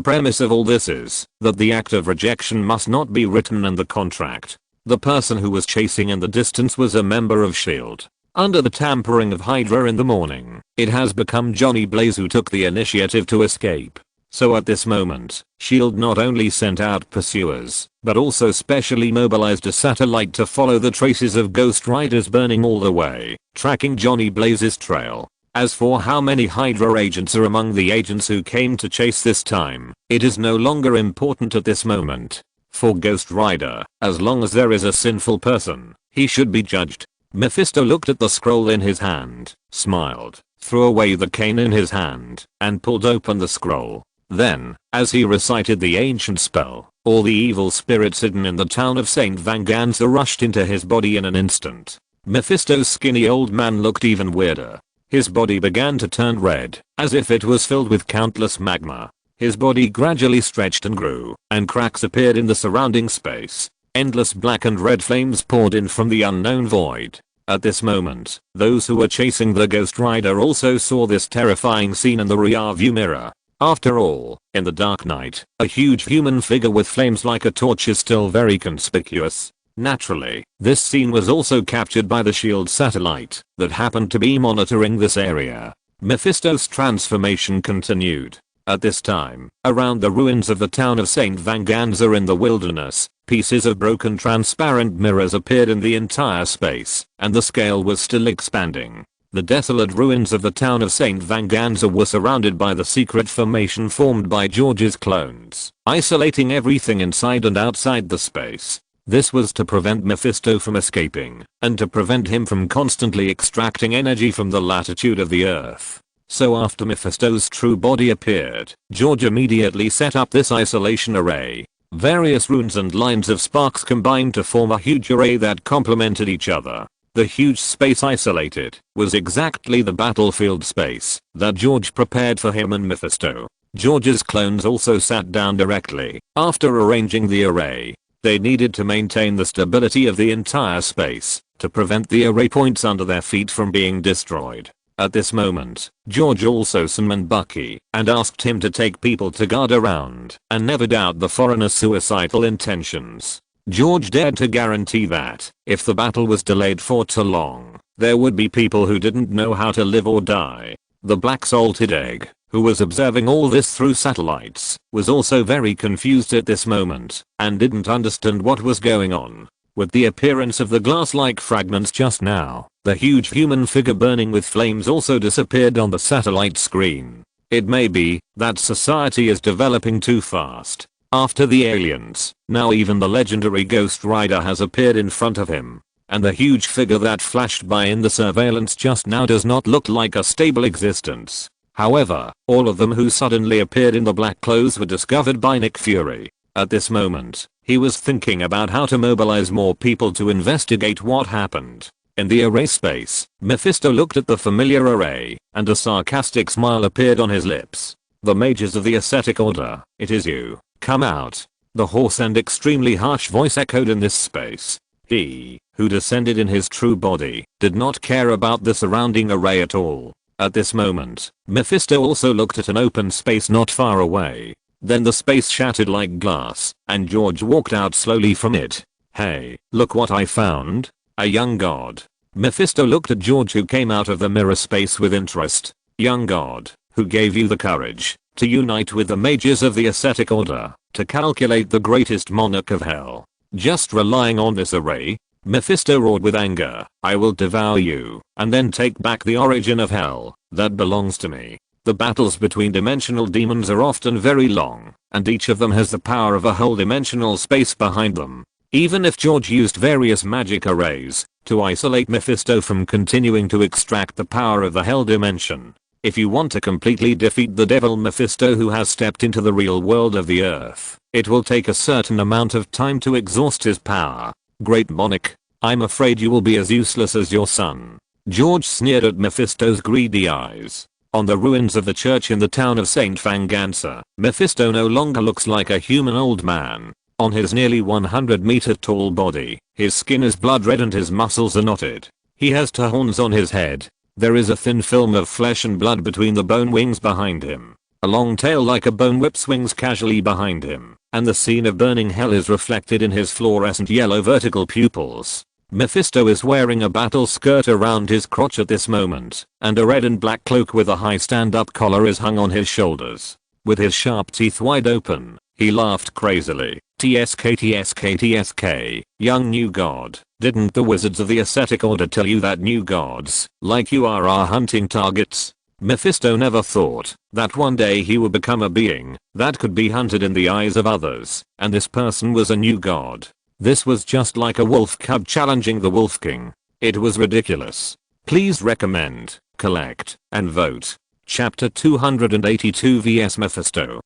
premise of all this is that the act of rejection must not be written in the contract. The person who was chasing in the distance was a member of S.H.I.E.L.D. Under the tampering of Hydra in the morning, it has become Johnny Blaze who took the initiative to escape. So at this moment, S.H.I.E.L.D. not only sent out pursuers, but also specially mobilized a satellite to follow the traces of Ghost Riders burning all the way, tracking Johnny Blaze's trail. As for how many Hydra agents are among the agents who came to chase this time, it is no longer important at this moment. For Ghost Rider, as long as there is a sinful person, he should be judged. Mephisto looked at the scroll in his hand, smiled, threw away the cane in his hand, and pulled open the scroll. Then, as he recited the ancient spell, all the evil spirits hidden in the town of St. Vanganza rushed into his body in an instant. Mephisto's skinny old man looked even weirder. His body began to turn red, as if it was filled with countless magma. His body gradually stretched and grew, and cracks appeared in the surrounding space. Endless black and red flames poured in from the unknown void. At this moment, those who were chasing the Ghost Rider also saw this terrifying scene in the rearview mirror. After all, in the dark night, a huge human figure with flames like a torch is still very conspicuous. Naturally, this scene was also captured by the S.H.I.E.L.D. satellite that happened to be monitoring this area. Mephisto's transformation continued. At this time, around the ruins of the town of St. Vanganza in the wilderness, pieces of broken transparent mirrors appeared in the entire space, and the scale was still expanding. The desolate ruins of the town of St. Vanganza were surrounded by the secret formation formed by George's clones, isolating everything inside and outside the space. This was to prevent Mephisto from escaping, and to prevent him from constantly extracting energy from the latitude of the earth. So after Mephisto's true body appeared, George immediately set up this isolation array. Various runes and lines of sparks combined to form a huge array that complemented each other. The huge space isolated was exactly the battlefield space that George prepared for him and Mephisto. George's clones also sat down directly after arranging the array. They needed to maintain the stability of the entire space to prevent the array points under their feet from being destroyed. At this moment, George also summoned Bucky and asked him to take people to guard around and never doubt the foreigner's suicidal intentions. George dared to guarantee that if the battle was delayed for too long, there would be people who didn't know how to live or die. The black salted egg, who was observing all this through satellites, was also very confused at this moment and didn't understand what was going on. With the appearance of the glass-like fragments just now, the huge human figure burning with flames also disappeared on the satellite screen. It may be that society is developing too fast. After the aliens, now even the legendary Ghost Rider has appeared in front of him. And the huge figure that flashed by in the surveillance just now does not look like a stable existence. However, all of them who suddenly appeared in the black clothes were discovered by Nick Fury. At this moment, he was thinking about how to mobilize more people to investigate what happened. In the array space, Mephisto looked at the familiar array, and a sarcastic smile appeared on his lips. The mages of the ascetic order, it is you. Come out. The hoarse and extremely harsh voice echoed in this space. He, who descended in his true body, did not care about the surrounding array at all. At this moment, Mephisto also looked at an open space not far away. Then the space shattered like glass, and George walked out slowly from it. Hey, look what I found. A young god. Mephisto looked at George, who came out of the mirror space with interest. Young god, who gave you the courage to unite with the mages of the ascetic order to calculate the greatest monarch of hell. Just relying on this array? Mephisto roared with anger. I will devour you and then take back the origin of hell that belongs to me. The battles between dimensional demons are often very long, and each of them has the power of a whole dimensional space behind them. Even if George used various magic arrays to isolate Mephisto from continuing to extract the power of the hell dimension. If you want to completely defeat the devil Mephisto who has stepped into the real world of the earth, it will take a certain amount of time to exhaust his power. Great monarch, I'm afraid you will be as useless as your son. George sneered at Mephisto's greedy eyes. On the ruins of the church in the town of St. Fangansa, Mephisto no longer looks like a human old man. On his nearly 100-meter tall body, his skin is blood red and his muscles are knotted. He has two horns on his head. There is a thin film of flesh and blood between the bone wings behind him. A long tail like a bone whip swings casually behind him, and the scene of burning hell is reflected in his fluorescent yellow vertical pupils. Mephisto is wearing a battle skirt around his crotch at this moment, and a red and black cloak with a high stand-up collar is hung on his shoulders. With his sharp teeth wide open, he laughed crazily. TSK TSK TSK, young new god, didn't the wizards of the ascetic order tell you that new gods, like you are our hunting targets? Mephisto never thought that one day he would become a being that could be hunted in the eyes of others, and this person was a new god. This was just like a wolf cub challenging the wolf king. It was ridiculous. Please recommend, collect, and vote. Chapter 282 vs Mephisto.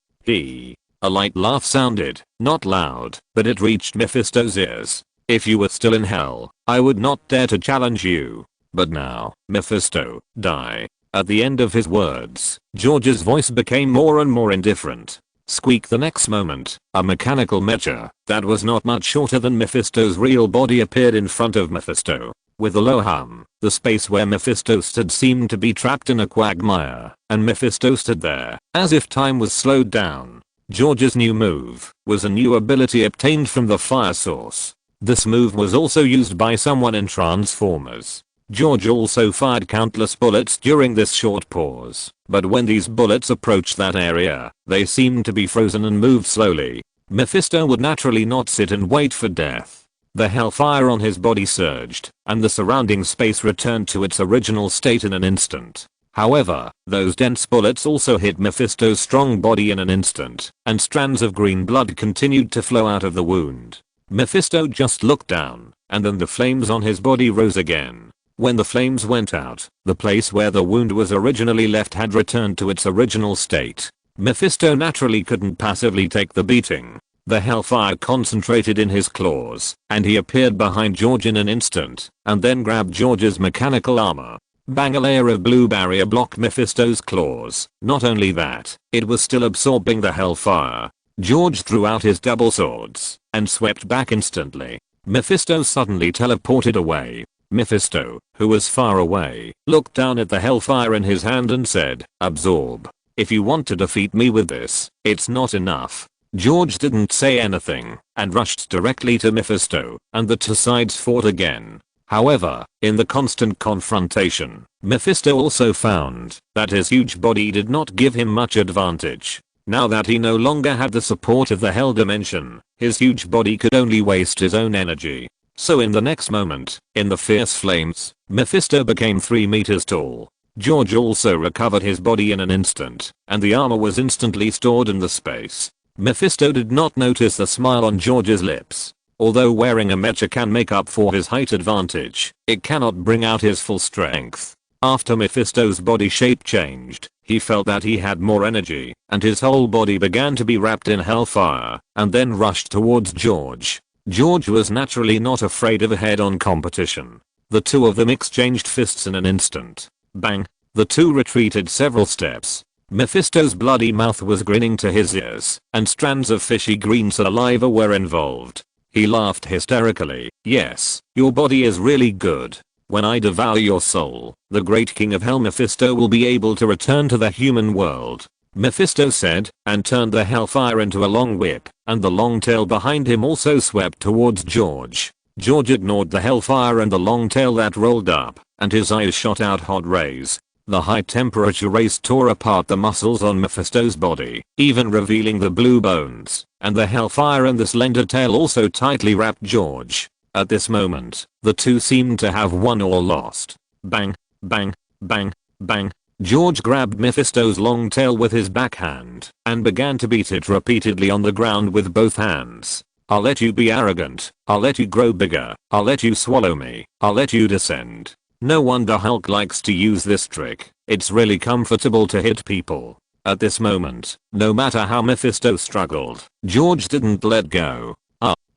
A light laugh sounded, not loud, but it reached Mephisto's ears. If you were still in hell, I would not dare to challenge you. But now, Mephisto, die. At the end of his words, George's voice became more and more indifferent. Squeak. The next moment, a mechanical mecha that was not much shorter than Mephisto's real body appeared in front of Mephisto. With a low hum, the space where Mephisto stood seemed to be trapped in a quagmire, and Mephisto stood there, as if time was slowed down. George's new move was a new ability obtained from the fire source. This move was also used by someone in Transformers. George also fired countless bullets during this short pause, but when these bullets approached that area, they seemed to be frozen and moved slowly. Mephisto would naturally not sit and wait for death. The hellfire on his body surged, and the surrounding space returned to its original state in an instant. However, those dense bullets also hit Mephisto's strong body in an instant, and strands of green blood continued to flow out of the wound. Mephisto just looked down, and then the flames on his body rose again. When the flames went out, the place where the wound was originally left had returned to its original state. Mephisto naturally couldn't passively take the beating. The hellfire concentrated in his claws, and he appeared behind George in an instant, and then grabbed George's mechanical armor. Bang! A layer of blue barrier blocked Mephisto's claws. Not only that, it was still absorbing the hellfire. George threw out his double swords, and swept back instantly. Mephisto suddenly teleported away. Mephisto, who was far away, looked down at the hellfire in his hand and said, "Absorb. If you want to defeat me with this, it's not enough." George didn't say anything, and rushed directly to Mephisto, and the two sides fought again. However, in the constant confrontation, Mephisto also found that his huge body did not give him much advantage. Now that he no longer had the support of the Hell Dimension, his huge body could only waste his own energy. So in the next moment, in the fierce flames, Mephisto became 3 meters tall. George also recovered his body in an instant, and the armor was instantly stored in the space. Mephisto did not notice the smile on George's lips. Although wearing a mecha can make up for his height advantage, it cannot bring out his full strength. After Mephisto's body shape changed, he felt that he had more energy, and his whole body began to be wrapped in hellfire, and then rushed towards George. George was naturally not afraid of a head-on competition. The two of them exchanged fists in an instant. Bang! The two retreated several steps. Mephisto's bloody mouth was grinning to his ears, and strands of fishy green saliva were involved. He laughed hysterically. "Yes, your body is really good. When I devour your soul, the great king of hell Mephisto will be able to return to the human world," Mephisto said, and turned the hellfire into a long whip, and the long tail behind him also swept towards George. George ignored the hellfire and the long tail that rolled up, and his eyes shot out hot rays. The high temperature rays tore apart the muscles on Mephisto's body, even revealing the blue bones, and the hellfire and the slender tail also tightly wrapped George. At this moment, the two seemed to have won or lost. Bang, bang, bang, bang. George grabbed Mephisto's long tail with his backhand, and began to beat it repeatedly on the ground with both hands. "I'll let you be arrogant, I'll let you grow bigger, I'll let you swallow me, I'll let you descend." No wonder Hulk likes to use this trick. It's really comfortable to hit people. At this moment, no matter how Mephisto struggled, George didn't let go.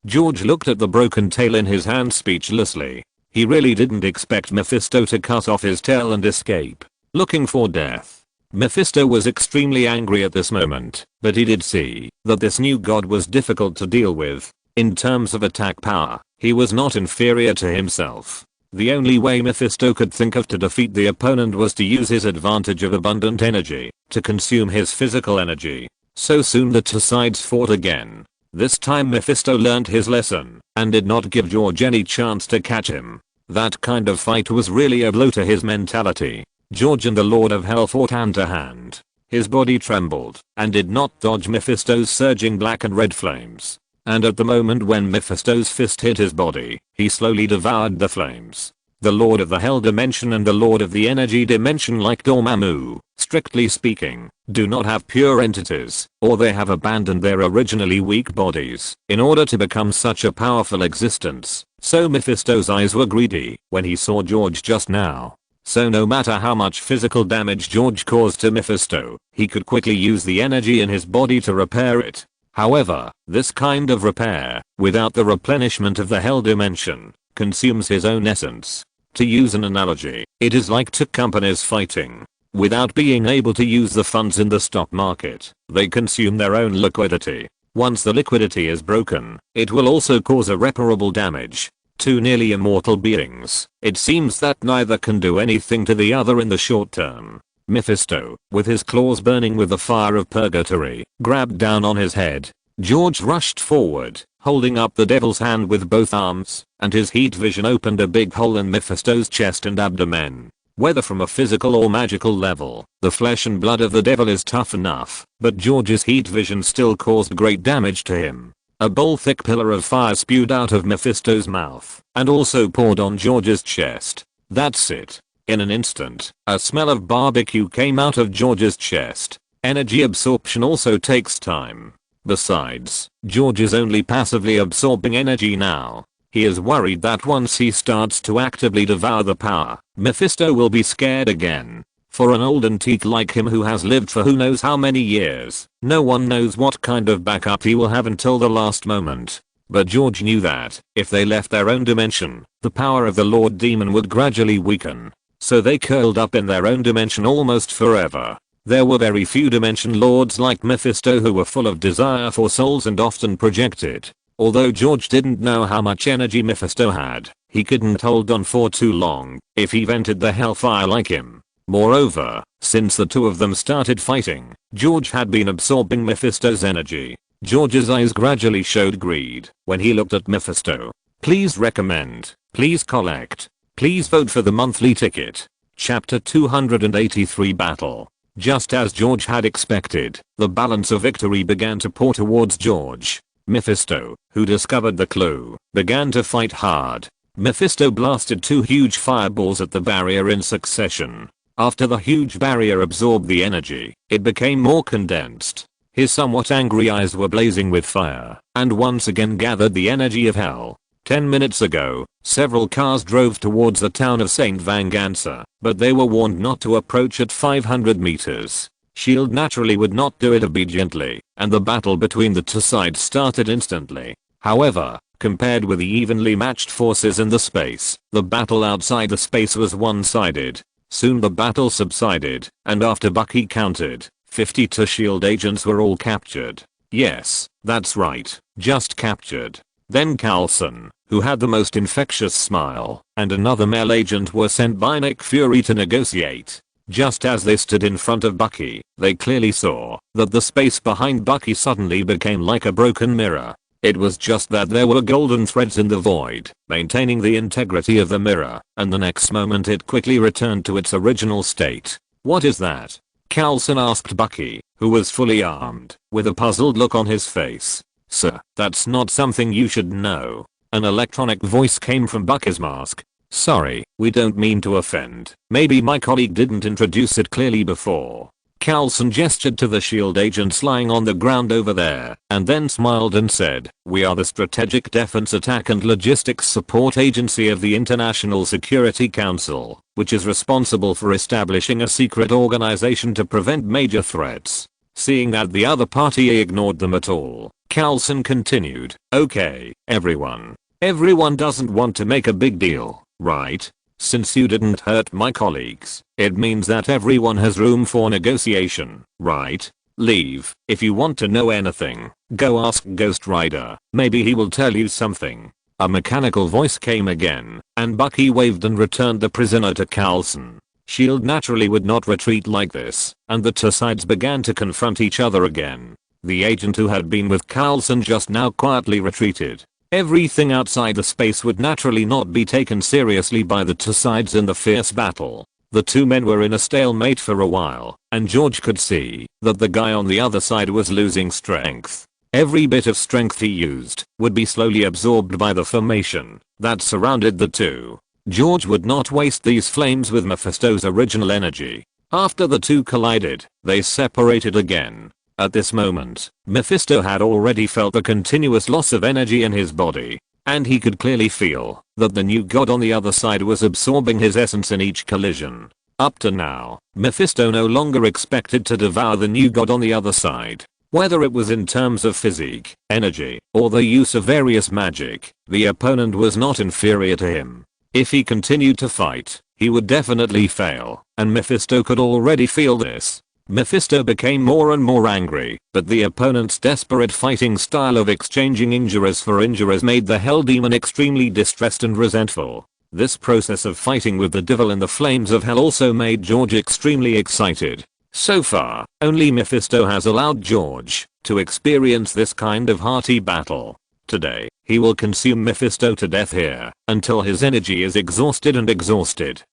George looked at the broken tail in his hand speechlessly. He really didn't expect Mephisto to cut off his tail and escape, looking for death. Mephisto was extremely angry at this moment, but he did see that this new god was difficult to deal with. In terms of attack power, he was not inferior to himself. The only way Mephisto could think of to defeat the opponent was to use his advantage of abundant energy to consume his physical energy. So soon the two sides fought again. This time Mephisto learned his lesson and did not give George any chance to catch him. That kind of fight was really a blow to his mentality. George and the Lord of Hell fought hand to hand. His body trembled and did not dodge Mephisto's surging black and red flames. And at the moment when Mephisto's fist hit his body, he slowly devoured the flames. The Lord of the Hell Dimension and the Lord of the Energy Dimension, like Dormammu, strictly speaking, do not have pure entities, or they have abandoned their originally weak bodies in order to become such a powerful existence. So Mephisto's eyes were greedy when he saw George just now. So no matter how much physical damage George caused to Mephisto, he could quickly use the energy in his body to repair it. However, this kind of repair, without the replenishment of the Hell Dimension, consumes his own essence. To use an analogy, it is like two companies fighting. Without being able to use the funds in the stock market, they consume their own liquidity. Once the liquidity is broken, it will also cause irreparable damage. Two nearly immortal beings, it seems that neither can do anything to the other in the short term. Mephisto, with his claws burning with the fire of purgatory, grabbed down on his head. George rushed forward, holding up the devil's hand with both arms, and his heat vision opened a big hole in Mephisto's chest and abdomen. Whether from a physical or magical level, the flesh and blood of the devil is tough enough, but George's heat vision still caused great damage to him. A bowl-thick pillar of fire spewed out of Mephisto's mouth, and also poured on George's chest. That's it. In an instant, a smell of barbecue came out of George's chest. Energy absorption also takes time. Besides, George is only passively absorbing energy now. He is worried that once he starts to actively devour the power, Mephisto will be scared again. For an old antique like him who has lived for who knows how many years, no one knows what kind of backup he will have until the last moment. But George knew that, if they left their own dimension, the power of the Lord Demon would gradually weaken. So they curled up in their own dimension almost forever. There were very few dimension lords like Mephisto who were full of desire for souls and often projected. Although George didn't know how much energy Mephisto had, he couldn't hold on for too long if he vented the hellfire like him. Moreover, since the two of them started fighting, George had been absorbing Mephisto's energy. George's eyes gradually showed greed when he looked at Mephisto. Please recommend. Please collect. Please vote for the monthly ticket. Chapter 283 Battle. Just as George had expected, the balance of victory began to pour towards George. Mephisto, who discovered the clue, began to fight hard. Mephisto blasted 2 huge fireballs at the barrier in succession. After the huge barrier absorbed the energy, it became more condensed. His somewhat angry eyes were blazing with fire, and once again gathered the energy of hell. 10 minutes ago, several cars drove towards the town of St. Venganza, but they were warned not to approach at 500 meters. Shield naturally would not do it obediently, and the battle between the two sides started instantly. However, compared with the evenly matched forces in the space, the battle outside the space was one-sided. Soon the battle subsided, and after Bucky counted, 52 SHIELD agents were all captured. Yes, that's right, just captured. Then Coulson, who had the most infectious smile, and another male agent were sent by Nick Fury to negotiate. Just as they stood in front of Bucky, they clearly saw that the space behind Bucky suddenly became like a broken mirror. It was just that there were golden threads in the void, maintaining the integrity of the mirror, and the next moment it quickly returned to its original state. What is that? Coulson asked Bucky, who was fully armed, with a puzzled look on his face. Sir, that's not something you should know. An electronic voice came from Bucky's mask. Sorry, we don't mean to offend. Maybe my colleague didn't introduce it clearly before. Coulson gestured to the SHIELD agents lying on the ground over there, and then smiled and said, "We are the Strategic Defense Attack and Logistics Support Agency of the International Security Council, which is responsible for establishing a secret organization to prevent major threats." Seeing that the other party ignored them at all, Coulson continued, "Okay, everyone. Everyone doesn't want to make a big deal, right? Since you didn't hurt my colleagues, it means that everyone has room for negotiation, right? Leave. If you want to know anything, go ask Ghost Rider. Maybe he will tell you something." A mechanical voice came again, and Bucky waved and returned the prisoner to Coulson. SHIELD naturally would not retreat like this, and the two sides began to confront each other again. The agent who had been with Coulson just now quietly retreated. Everything outside the space would naturally not be taken seriously by the two sides in the fierce battle. The two men were in a stalemate for a while, and George could see that the guy on the other side was losing strength. Every bit of strength he used would be slowly absorbed by the formation that surrounded the two. George would not waste these flames with Mephisto's original energy. After the two collided, they separated again. At this moment, Mephisto had already felt the continuous loss of energy in his body, and he could clearly feel that the new god on the other side was absorbing his essence in each collision. Up to now, Mephisto no longer expected to devour the new god on the other side. Whether it was in terms of physique, energy, or the use of various magic, the opponent was not inferior to him. If he continued to fight, he would definitely fail, and Mephisto could already feel this. Mephisto became more and more angry, but the opponent's desperate fighting style of exchanging injuries for injuries made the Hell Demon extremely distressed and resentful. This process of fighting with the devil in the flames of hell also made George extremely excited. So far, only Mephisto has allowed George to experience this kind of hearty battle. Today, he will consume Mephisto to death here, until his energy is exhausted,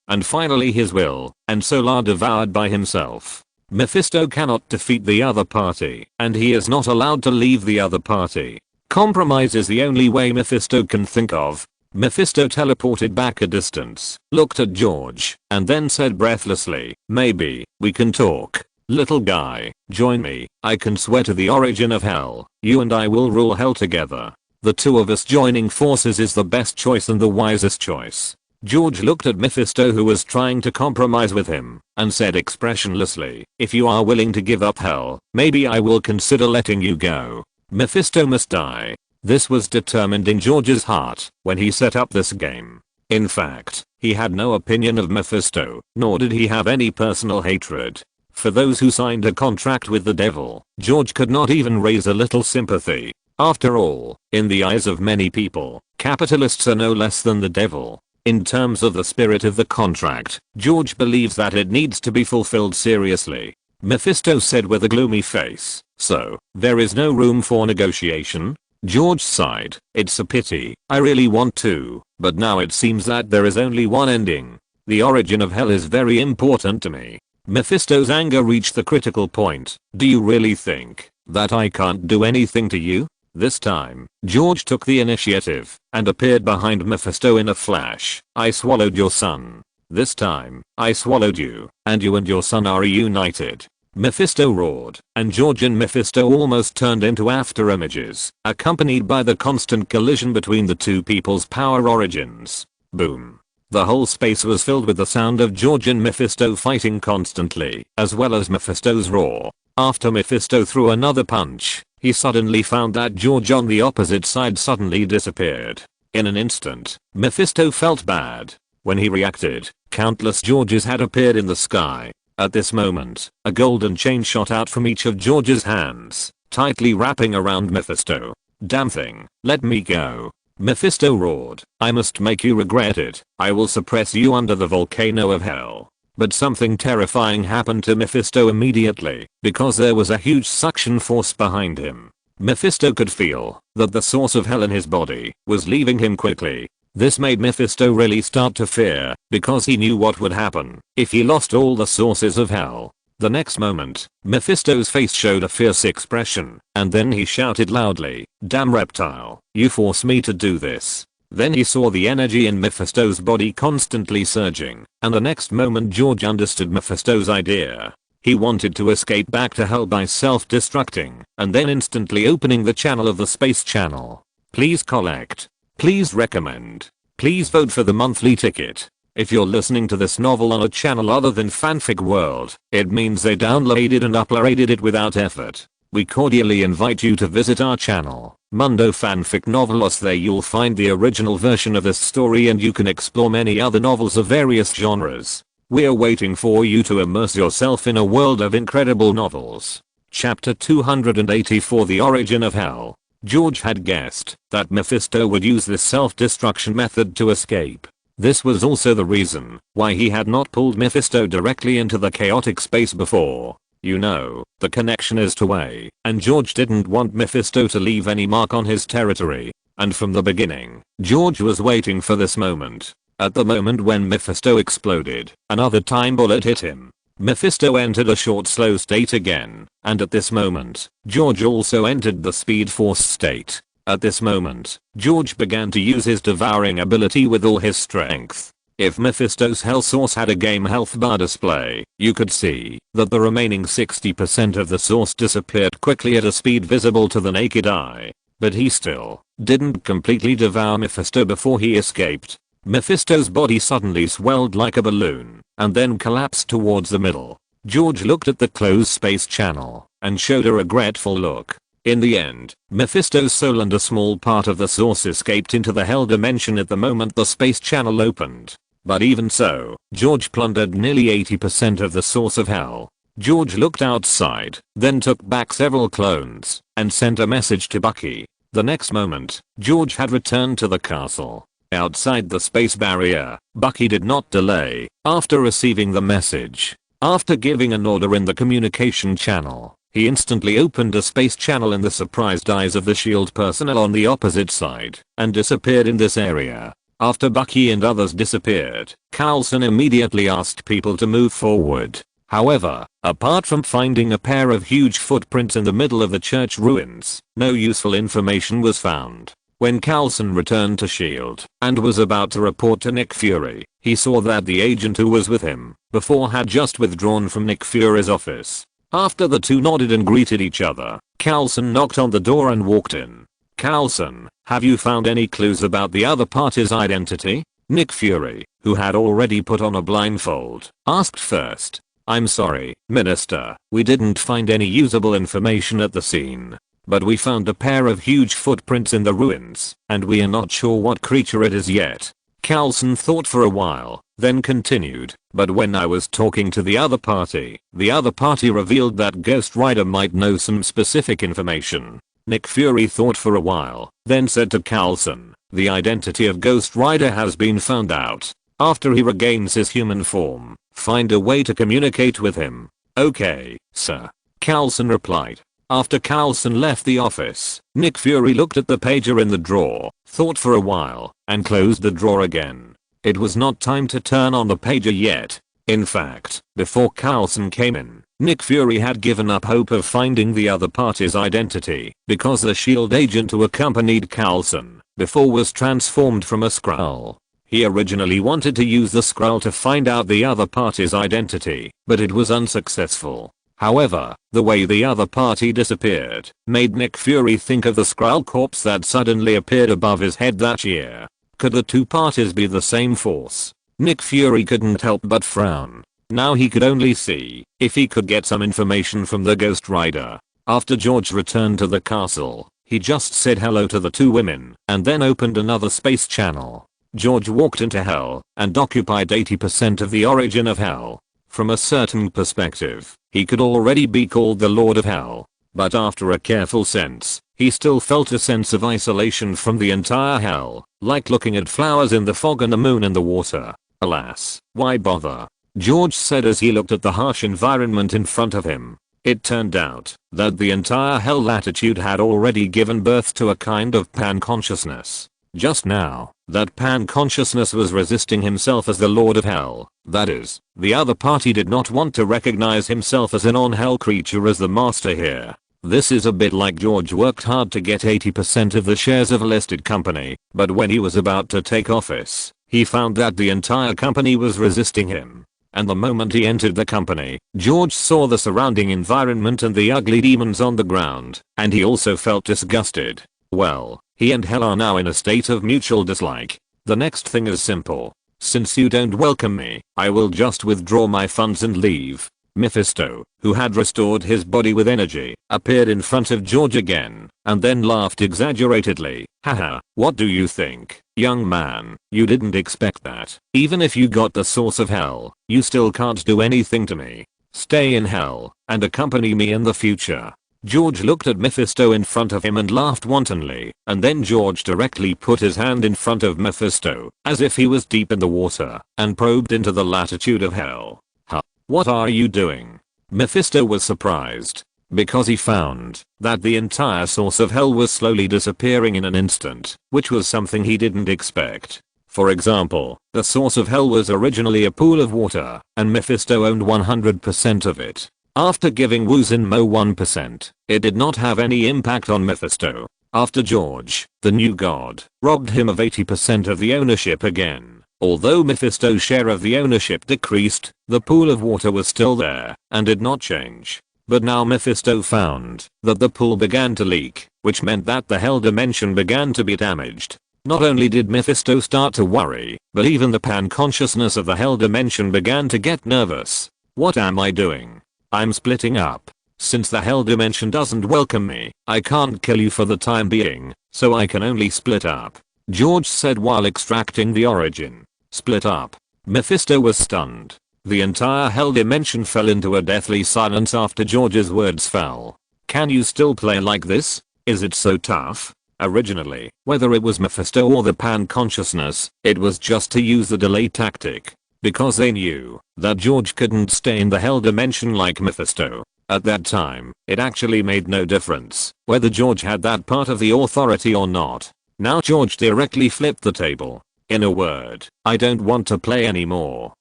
and finally his will and soul are devoured by himself. Mephisto cannot defeat the other party, and he is not allowed to leave the other party. Compromise is the only way Mephisto can think of. Mephisto teleported back a distance, looked at George, and then said breathlessly, "Maybe we can talk. Little guy, join me. I can swear to the origin of hell, you and I will rule hell together. The two of us joining forces is the best choice and the wisest choice." George looked at Mephisto, who was trying to compromise with him, and said expressionlessly, "If you are willing to give up hell, maybe I will consider letting you go. Mephisto must die." This was determined in George's heart when he set up this game. In fact, he had no opinion of Mephisto, nor did he have any personal hatred for those who signed a contract with the devil. George could not even raise a little sympathy. After all, in the eyes of many people, capitalists are no less than the devil. In terms of the spirit of the contract, George believes that it needs to be fulfilled seriously. Mephisto said with a gloomy face, "So, there is no room for negotiation?" George sighed. "It's a pity, I really want to, but now it seems that there is only one ending. The origin of hell is very important to me." Mephisto's anger reached the critical point. "Do you really think that I can't do anything to you?" This time, George took the initiative and appeared behind Mephisto in a flash. "I swallowed your son. This time, I swallowed you, and your son are reunited." Mephisto roared, and George and Mephisto almost turned into after images, accompanied by the constant collision between the two people's power origins. Boom. The whole space was filled with the sound of George and Mephisto fighting constantly, as well as Mephisto's roar. After Mephisto threw another punch, he suddenly found that George on the opposite side suddenly disappeared. In an instant, Mephisto felt bad. When he reacted, countless Georges had appeared in the sky. At this moment, a golden chain shot out from each of George's hands, tightly wrapping around Mephisto. "Damn thing, let me go." Mephisto roared, "I must make you regret it. I will suppress you under the volcano of hell." But something terrifying happened to Mephisto immediately, because there was a huge suction force behind him. Mephisto could feel that the source of hell in his body was leaving him quickly. This made Mephisto really start to fear, because he knew what would happen if he lost all the sources of hell. The next moment, Mephisto's face showed a fierce expression, and then he shouted loudly, "Damn reptile, you force me to do this." Then he saw the energy in Mephisto's body constantly surging, and the next moment George understood Mephisto's idea. He wanted to escape back to hell by self-destructing, and then instantly opening the channel of the space channel. Please collect. Please recommend. Please vote for the monthly ticket. If you're listening to this novel on a channel other than Fanfic World, it means they downloaded and uploaded it without effort. We cordially invite you to visit our channel, Mundo Fanfic Novelos. There you'll find the original version of this story, and you can explore many other novels of various genres. We're waiting for you to immerse yourself in a world of incredible novels. Chapter 284, The Origin of Hell. George had guessed that Mephisto would use this self-destruction method to escape. This was also the reason why he had not pulled Mephisto directly into the chaotic space before. You know, the connection is two-way, and George didn't want Mephisto to leave any mark on his territory. And from the beginning, George was waiting for this moment. At the moment when Mephisto exploded, another time bullet hit him. Mephisto entered a short slow state again, and at this moment, George also entered the speed force state. At this moment, George began to use his devouring ability with all his strength. If Mephisto's hell source had a game health bar display, you could see that the remaining 60% of the source disappeared quickly at a speed visible to the naked eye. But he still didn't completely devour Mephisto before he escaped. Mephisto's body suddenly swelled like a balloon, and then collapsed towards the middle. George looked at the closed space channel, and showed a regretful look. In the end, Mephisto's soul and a small part of the source escaped into the hell dimension at the moment the space channel opened. But even so, George plundered nearly 80% of the source of hell. George looked outside, then took back several clones, and sent a message to Bucky. The next moment, George had returned to the castle. Outside the space barrier, Bucky did not delay. After receiving the message, after giving an order in the communication channel, he instantly opened a space channel in the surprised eyes of the SHIELD personnel on the opposite side, and disappeared in this area. After Bucky and others disappeared, Coulson immediately asked people to move forward. However, apart from finding a pair of huge footprints in the middle of the church ruins, no useful information was found. When Coulson returned to SHIELD and was about to report to Nick Fury, he saw that the agent who was with him before had just withdrawn from Nick Fury's office. After the two nodded and greeted each other, Coulson knocked on the door and walked in. "Coulson, have you found any clues about the other party's identity?" Nick Fury, who had already put on a blindfold, asked first. I'm sorry, Minister, we didn't find any usable information at the scene. But we found a pair of huge footprints in the ruins, and we are not sure what creature it is yet. Coulson thought for a while, then continued, but when I was talking to the other party revealed that Ghost Rider might know some specific information. Nick Fury thought for a while, then said to Coulson, the identity of Ghost Rider has been found out. After he regains his human form, find a way to communicate with him. Okay, sir. Coulson replied. After Coulson left the office, Nick Fury looked at the pager in the drawer, thought for a while, and closed the drawer again. It was not time to turn on the pager yet. In fact, before Coulson came in, Nick Fury had given up hope of finding the other party's identity because the SHIELD agent who accompanied Coulson before was transformed from a Skrull. He originally wanted to use the Skrull to find out the other party's identity, but it was unsuccessful. However, the way the other party disappeared made Nick Fury think of the Skrull corpse that suddenly appeared above his head that year. Could the two parties be the same force? Nick Fury couldn't help but frown. Now he could only see if he could get some information from the Ghost Rider. After George returned to the castle, he just said hello to the two women and then opened another space channel. George walked into Hell and occupied 80% of the origin of Hell. From a certain perspective, he could already be called the Lord of Hell, but after a careful sense, he still felt a sense of isolation from the entire Hell, like looking at flowers in the fog and the moon in the water. Alas, why bother? George said as he looked at the harsh environment in front of him. It turned out that the entire Hell latitude had already given birth to a kind of pan-consciousness. Just now, that pan-consciousness was resisting himself as the Lord of Hell. That is, the other party did not want to recognize himself as a non-Hell creature as the master here. This is a bit like George worked hard to get 80% of the shares of a listed company, but when he was about to take office, he found that the entire company was resisting him. And the moment he entered the company, George saw the surrounding environment and the ugly demons on the ground, and he also felt disgusted. Well, he and Hell are now in a state of mutual dislike. The next thing is simple. Since you don't welcome me, I will just withdraw my funds and leave. Mephisto, who had restored his body with energy, appeared in front of George again, and then laughed exaggeratedly. Haha, what do you think, young man? You didn't expect that. Even if you got the source of Hell, you still can't do anything to me. Stay in Hell, and accompany me in the future. George looked at Mephisto in front of him and laughed wantonly, and then George directly put his hand in front of Mephisto, as if he was deep in the water, and probed into the latitude of Hell. Huh? What are you doing? Mephisto was surprised, because he found that the entire source of Hell was slowly disappearing in an instant, which was something he didn't expect. For example, the source of Hell was originally a pool of water, and Mephisto owned 100% of it. After giving Wu Zhenmo 1%, it did not have any impact on Mephisto. After George, the new god, robbed him of 80% of the ownership again. Although Mephisto's share of the ownership decreased, the pool of water was still there, and did not change. But now Mephisto found that the pool began to leak, which meant that the Hell dimension began to be damaged. Not only did Mephisto start to worry, but even the pan-consciousness of the Hell dimension began to get nervous. What am I doing? I'm splitting up. Since the Hell dimension doesn't welcome me, I can't kill you for the time being, so I can only split up. George said while extracting the origin. Split up. Mephisto was stunned. The entire Hell dimension fell into a deathly silence after George's words fell. Can you still play like this? Is it so tough? Originally, whether it was Mephisto or the pan-consciousness, it was just to use the delay tactic. Because they knew that George couldn't stay in the Hell dimension like Mephisto. At that time, it actually made no difference whether George had that part of the authority or not. Now George directly flipped the table. In a word, I don't want to play anymore.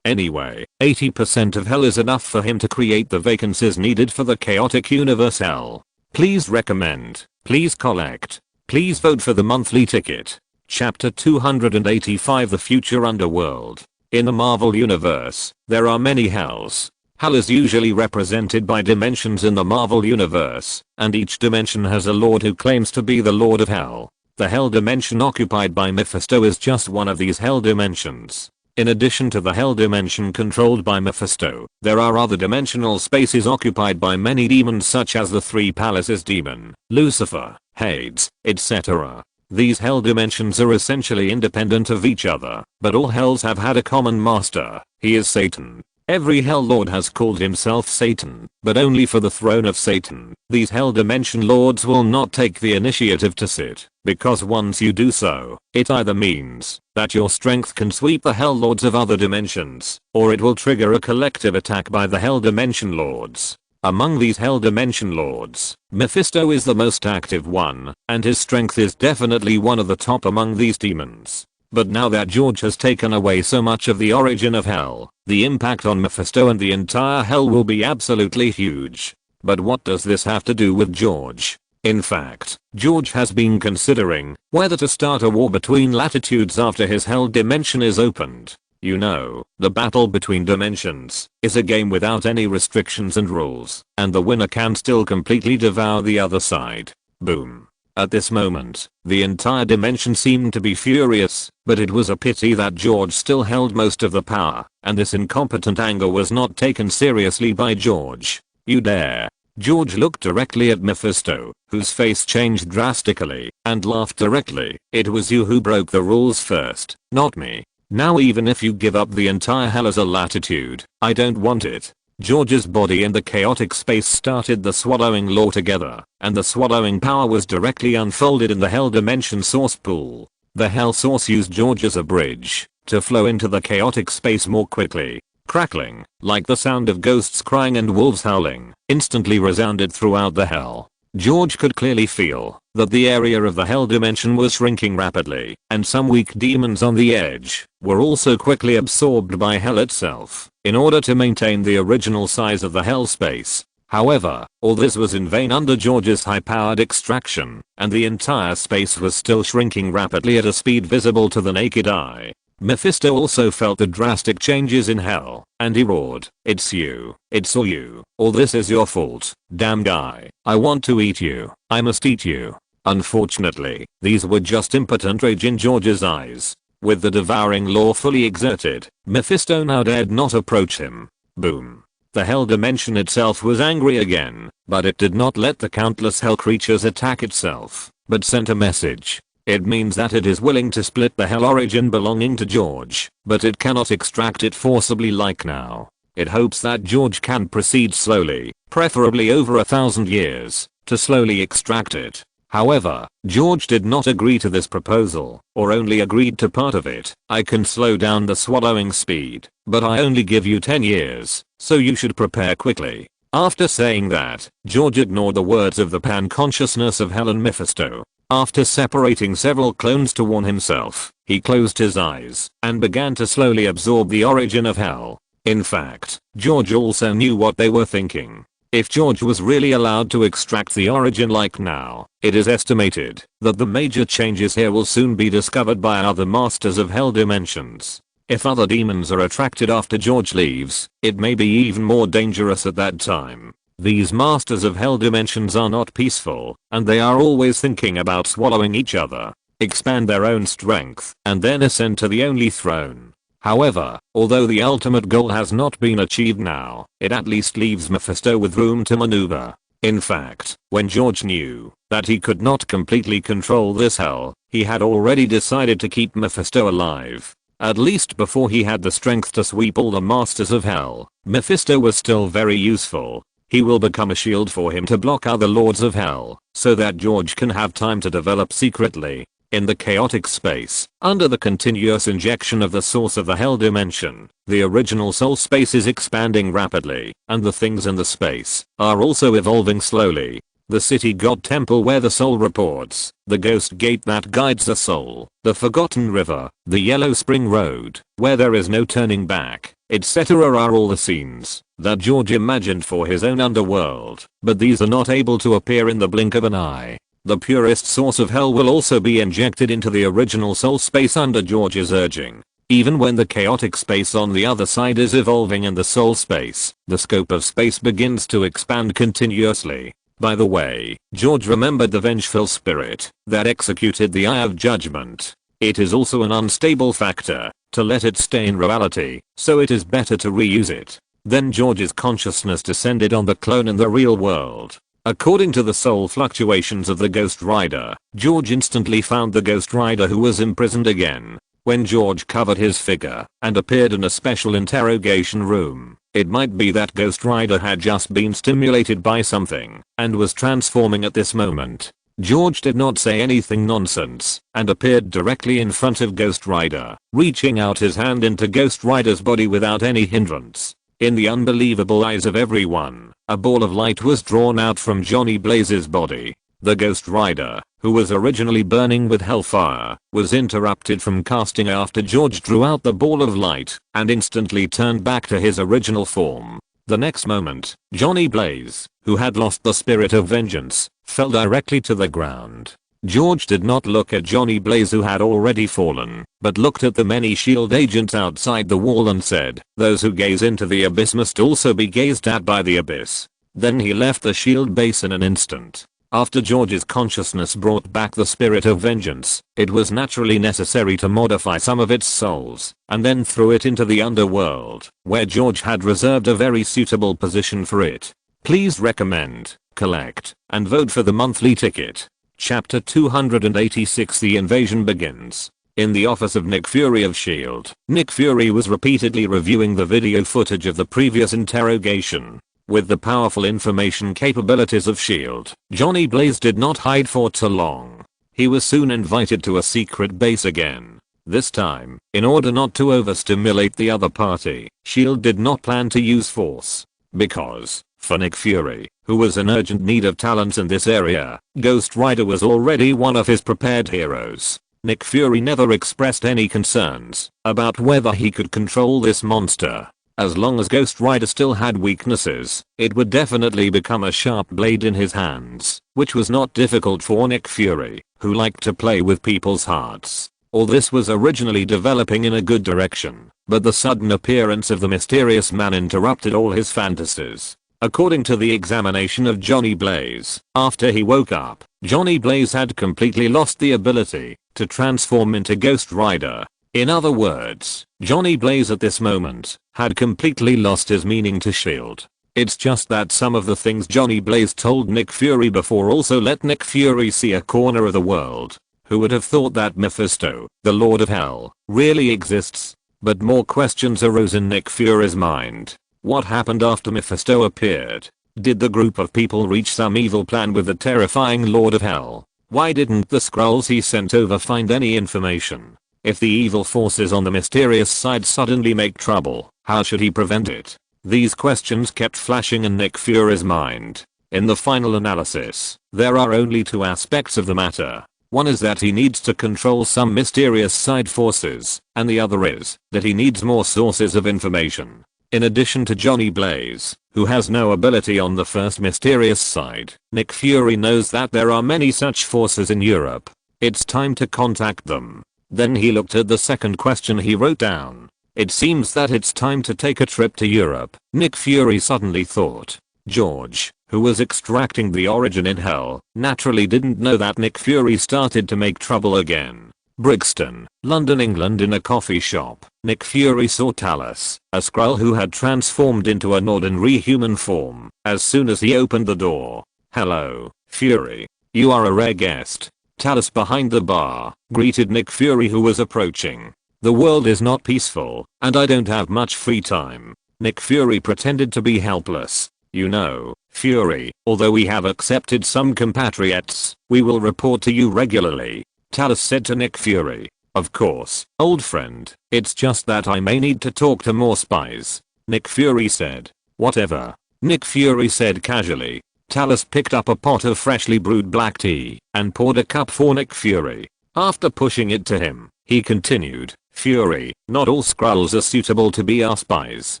Anyway, 80% of Hell is enough for him to create the vacancies needed for the chaotic universe Hell. Please recommend. Please collect. Please vote for the monthly ticket. Chapter 285 The Future Underworld. In the Marvel Universe, there are many Hells. Hell is usually represented by dimensions in the Marvel Universe, and each dimension has a lord who claims to be the Lord of Hell. The hell dimension occupied by Mephisto is just one of these hell dimensions. In addition to the hell dimension controlled by Mephisto, there are other dimensional spaces occupied by many demons such as the Three Palaces demon, Lucifer, Hades, etc. These hell dimensions are essentially independent of each other, but all hells have had a common master. He is Satan. Every hell lord has called himself Satan, but only for the throne of Satan. These hell dimension lords will not take the initiative to sit, because once you do so, it either means that your strength can sweep the hell lords of other dimensions, or it will trigger a collective attack by the hell dimension lords. Among these hell dimension lords, Mephisto is the most active one, and his strength is definitely one of the top among these demons. But now that George has taken away so much of the origin of hell, the impact on Mephisto and the entire hell will be absolutely huge. But what does this have to do with George? In fact, George has been considering whether to start a war between latitudes after his hell dimension is opened. You know, the battle between dimensions is a game without any restrictions and rules, and the winner can still completely devour the other side. Boom. At this moment, the entire dimension seemed to be furious, but it was a pity that George still held most of the power, and this incompetent anger was not taken seriously by George. You dare? George looked directly at Mephisto, whose face changed drastically, and laughed directly. It was you who broke the rules first, not me. Now even if you give up the entire hell as a latitude, I don't want it. George's body and the chaotic space started the swallowing law together, and the swallowing power was directly unfolded in the hell dimension source pool. The hell source used George as a bridge to flow into the chaotic space more quickly. Crackling, like the sound of ghosts crying and wolves howling, instantly resounded throughout the hell. George could clearly feel that the area of the hell dimension was shrinking rapidly, and some weak demons on the edge were also quickly absorbed by hell itself, in order to maintain the original size of the hell space. However, all this was in vain under George's high-powered extraction, and the entire space was still shrinking rapidly at a speed visible to the naked eye. Mephisto also felt the drastic changes in hell, and he roared, "It's you. It's all you. All this is your fault. Damn guy. I want to eat you. I must eat you." Unfortunately, these were just impotent rage in George's eyes. With the devouring law fully exerted, Mephisto now dared not approach him. Boom. The hell dimension itself was angry again, but it did not let the countless hell creatures attack itself, but sent a message. It means that it is willing to split the hell origin belonging to George, but it cannot extract it forcibly like now. It hopes that George can proceed slowly, preferably over 1,000 years, to slowly extract it. However, George did not agree to this proposal, or only agreed to part of it. "I can slow down the swallowing speed, but I only give you 10 years, so you should prepare quickly." After saying that, George ignored the words of the pan-consciousness of hell and Mephisto. After separating several clones to warn himself, he closed his eyes and began to slowly absorb the origin of hell. In fact, George also knew what they were thinking. If George was really allowed to extract the origin like now, it is estimated that the major changes here will soon be discovered by other masters of hell dimensions. If other demons are attracted after George leaves, it may be even more dangerous at that time. These masters of hell dimensions are not peaceful, and they are always thinking about swallowing each other, expand their own strength, and then ascend to the only throne. However, although the ultimate goal has not been achieved now, it at least leaves Mephisto with room to maneuver. In fact, when George knew that he could not completely control this hell, he had already decided to keep Mephisto alive. At least before he had the strength to sweep all the masters of hell, Mephisto was still very useful. He will become a shield for him to block other lords of hell, so that George can have time to develop secretly. In the chaotic space, under the continuous injection of the source of the hell dimension, the original soul space is expanding rapidly, and the things in the space are also evolving slowly. The city god temple where the soul reports, the ghost gate that guides the soul, the forgotten river, the yellow spring road, where there is no turning back, etc. are all the scenes that George imagined for his own underworld, but these are not able to appear in the blink of an eye. The purest source of hell will also be injected into the original soul space under George's urging. Even when the chaotic space on the other side is evolving in the soul space, the scope of space begins to expand continuously. By the way, George remembered the vengeful spirit that executed the Eye of Judgment. It is also an unstable factor to let it stay in reality, so it is better to reuse it. Then George's consciousness descended on the clone in the real world. According to the soul fluctuations of the Ghost Rider, George instantly found the Ghost Rider who was imprisoned again. When George covered his figure and appeared in a special interrogation room, it might be that Ghost Rider had just been stimulated by something and was transforming at this moment. George did not say anything nonsense and appeared directly in front of Ghost Rider, reaching out his hand into Ghost Rider's body without any hindrance. In the unbelievable eyes of everyone, a ball of light was drawn out from Johnny Blaze's body. The Ghost Rider, who was originally burning with hellfire, was interrupted from casting after George drew out the ball of light and instantly turned back to his original form. The next moment, Johnny Blaze, who had lost the spirit of vengeance, fell directly to the ground. George did not look at Johnny Blaze who had already fallen, but looked at the many SHIELD agents outside the wall and said, "Those who gaze into the abyss must also be gazed at by the abyss." Then he left the SHIELD base in an instant. After George's consciousness brought back the spirit of vengeance, it was naturally necessary to modify some of its souls, and then throw it into the underworld, where George had reserved a very suitable position for it. Please recommend, collect, and vote for the monthly ticket. Chapter 286 The Invasion Begins. In the office of Nick Fury of S.H.I.E.L.D., Nick Fury was repeatedly reviewing the video footage of the previous interrogation. With the powerful information capabilities of S.H.I.E.L.D., Johnny Blaze did not hide for too long. He was soon invited to a secret base again. This time, in order not to overstimulate the other party, S.H.I.E.L.D. did not plan to use force. Because, for Nick Fury, who was in urgent need of talents in this area, Ghost Rider was already one of his prepared heroes. Nick Fury never expressed any concerns about whether he could control this monster. As long as Ghost Rider still had weaknesses, it would definitely become a sharp blade in his hands, which was not difficult for Nick Fury, who liked to play with people's hearts. All this was originally developing in a good direction, but the sudden appearance of the mysterious man interrupted all his fantasies. According to the examination of Johnny Blaze, after he woke up, Johnny Blaze had completely lost the ability to transform into Ghost Rider. In other words, Johnny Blaze at this moment had completely lost his meaning to S.H.I.E.L.D. It's just that some of the things Johnny Blaze told Nick Fury before also let Nick Fury see a corner of the world. Who would have thought that Mephisto, the Lord of Hell, really exists? But more questions arose in Nick Fury's mind. What happened after Mephisto appeared? Did the group of people reach some evil plan with the terrifying Lord of Hell? Why didn't the Skrulls he sent over find any information? If the evil forces on the mysterious side suddenly make trouble, how should he prevent it? These questions kept flashing in Nick Fury's mind. In the final analysis, there are only two aspects of the matter. One is that he needs to control some mysterious side forces, and the other is that he needs more sources of information. In addition to Johnny Blaze, who has no ability on the first mysterious side, Nick Fury knows that there are many such forces in Europe. It's time to contact them. Then he looked at the second question he wrote down. It seems that it's time to take a trip to Europe. Nick Fury suddenly thought. George, who was extracting the origin in Hell, naturally didn't know that Nick Fury started to make trouble again. Brixton, London, England. In a coffee shop, Nick Fury saw Talus, a Skrull who had transformed into an ordinary human form, as soon as he opened the door. "Hello, Fury. You are a rare guest." Talus behind the bar greeted Nick Fury, who was approaching. "The world is not peaceful, and I don't have much free time." Nick Fury pretended to be helpless. "You know, Fury, although we have accepted some compatriots, we will report to you regularly," Talus said to Nick Fury. "Of course, old friend, it's just that I may need to talk to more spies," Nick Fury said. "Whatever," Nick Fury said casually. Talus picked up a pot of freshly brewed black tea and poured a cup for Nick Fury. After pushing it to him, he continued, "Fury, not all Skrulls are suitable to be our spies.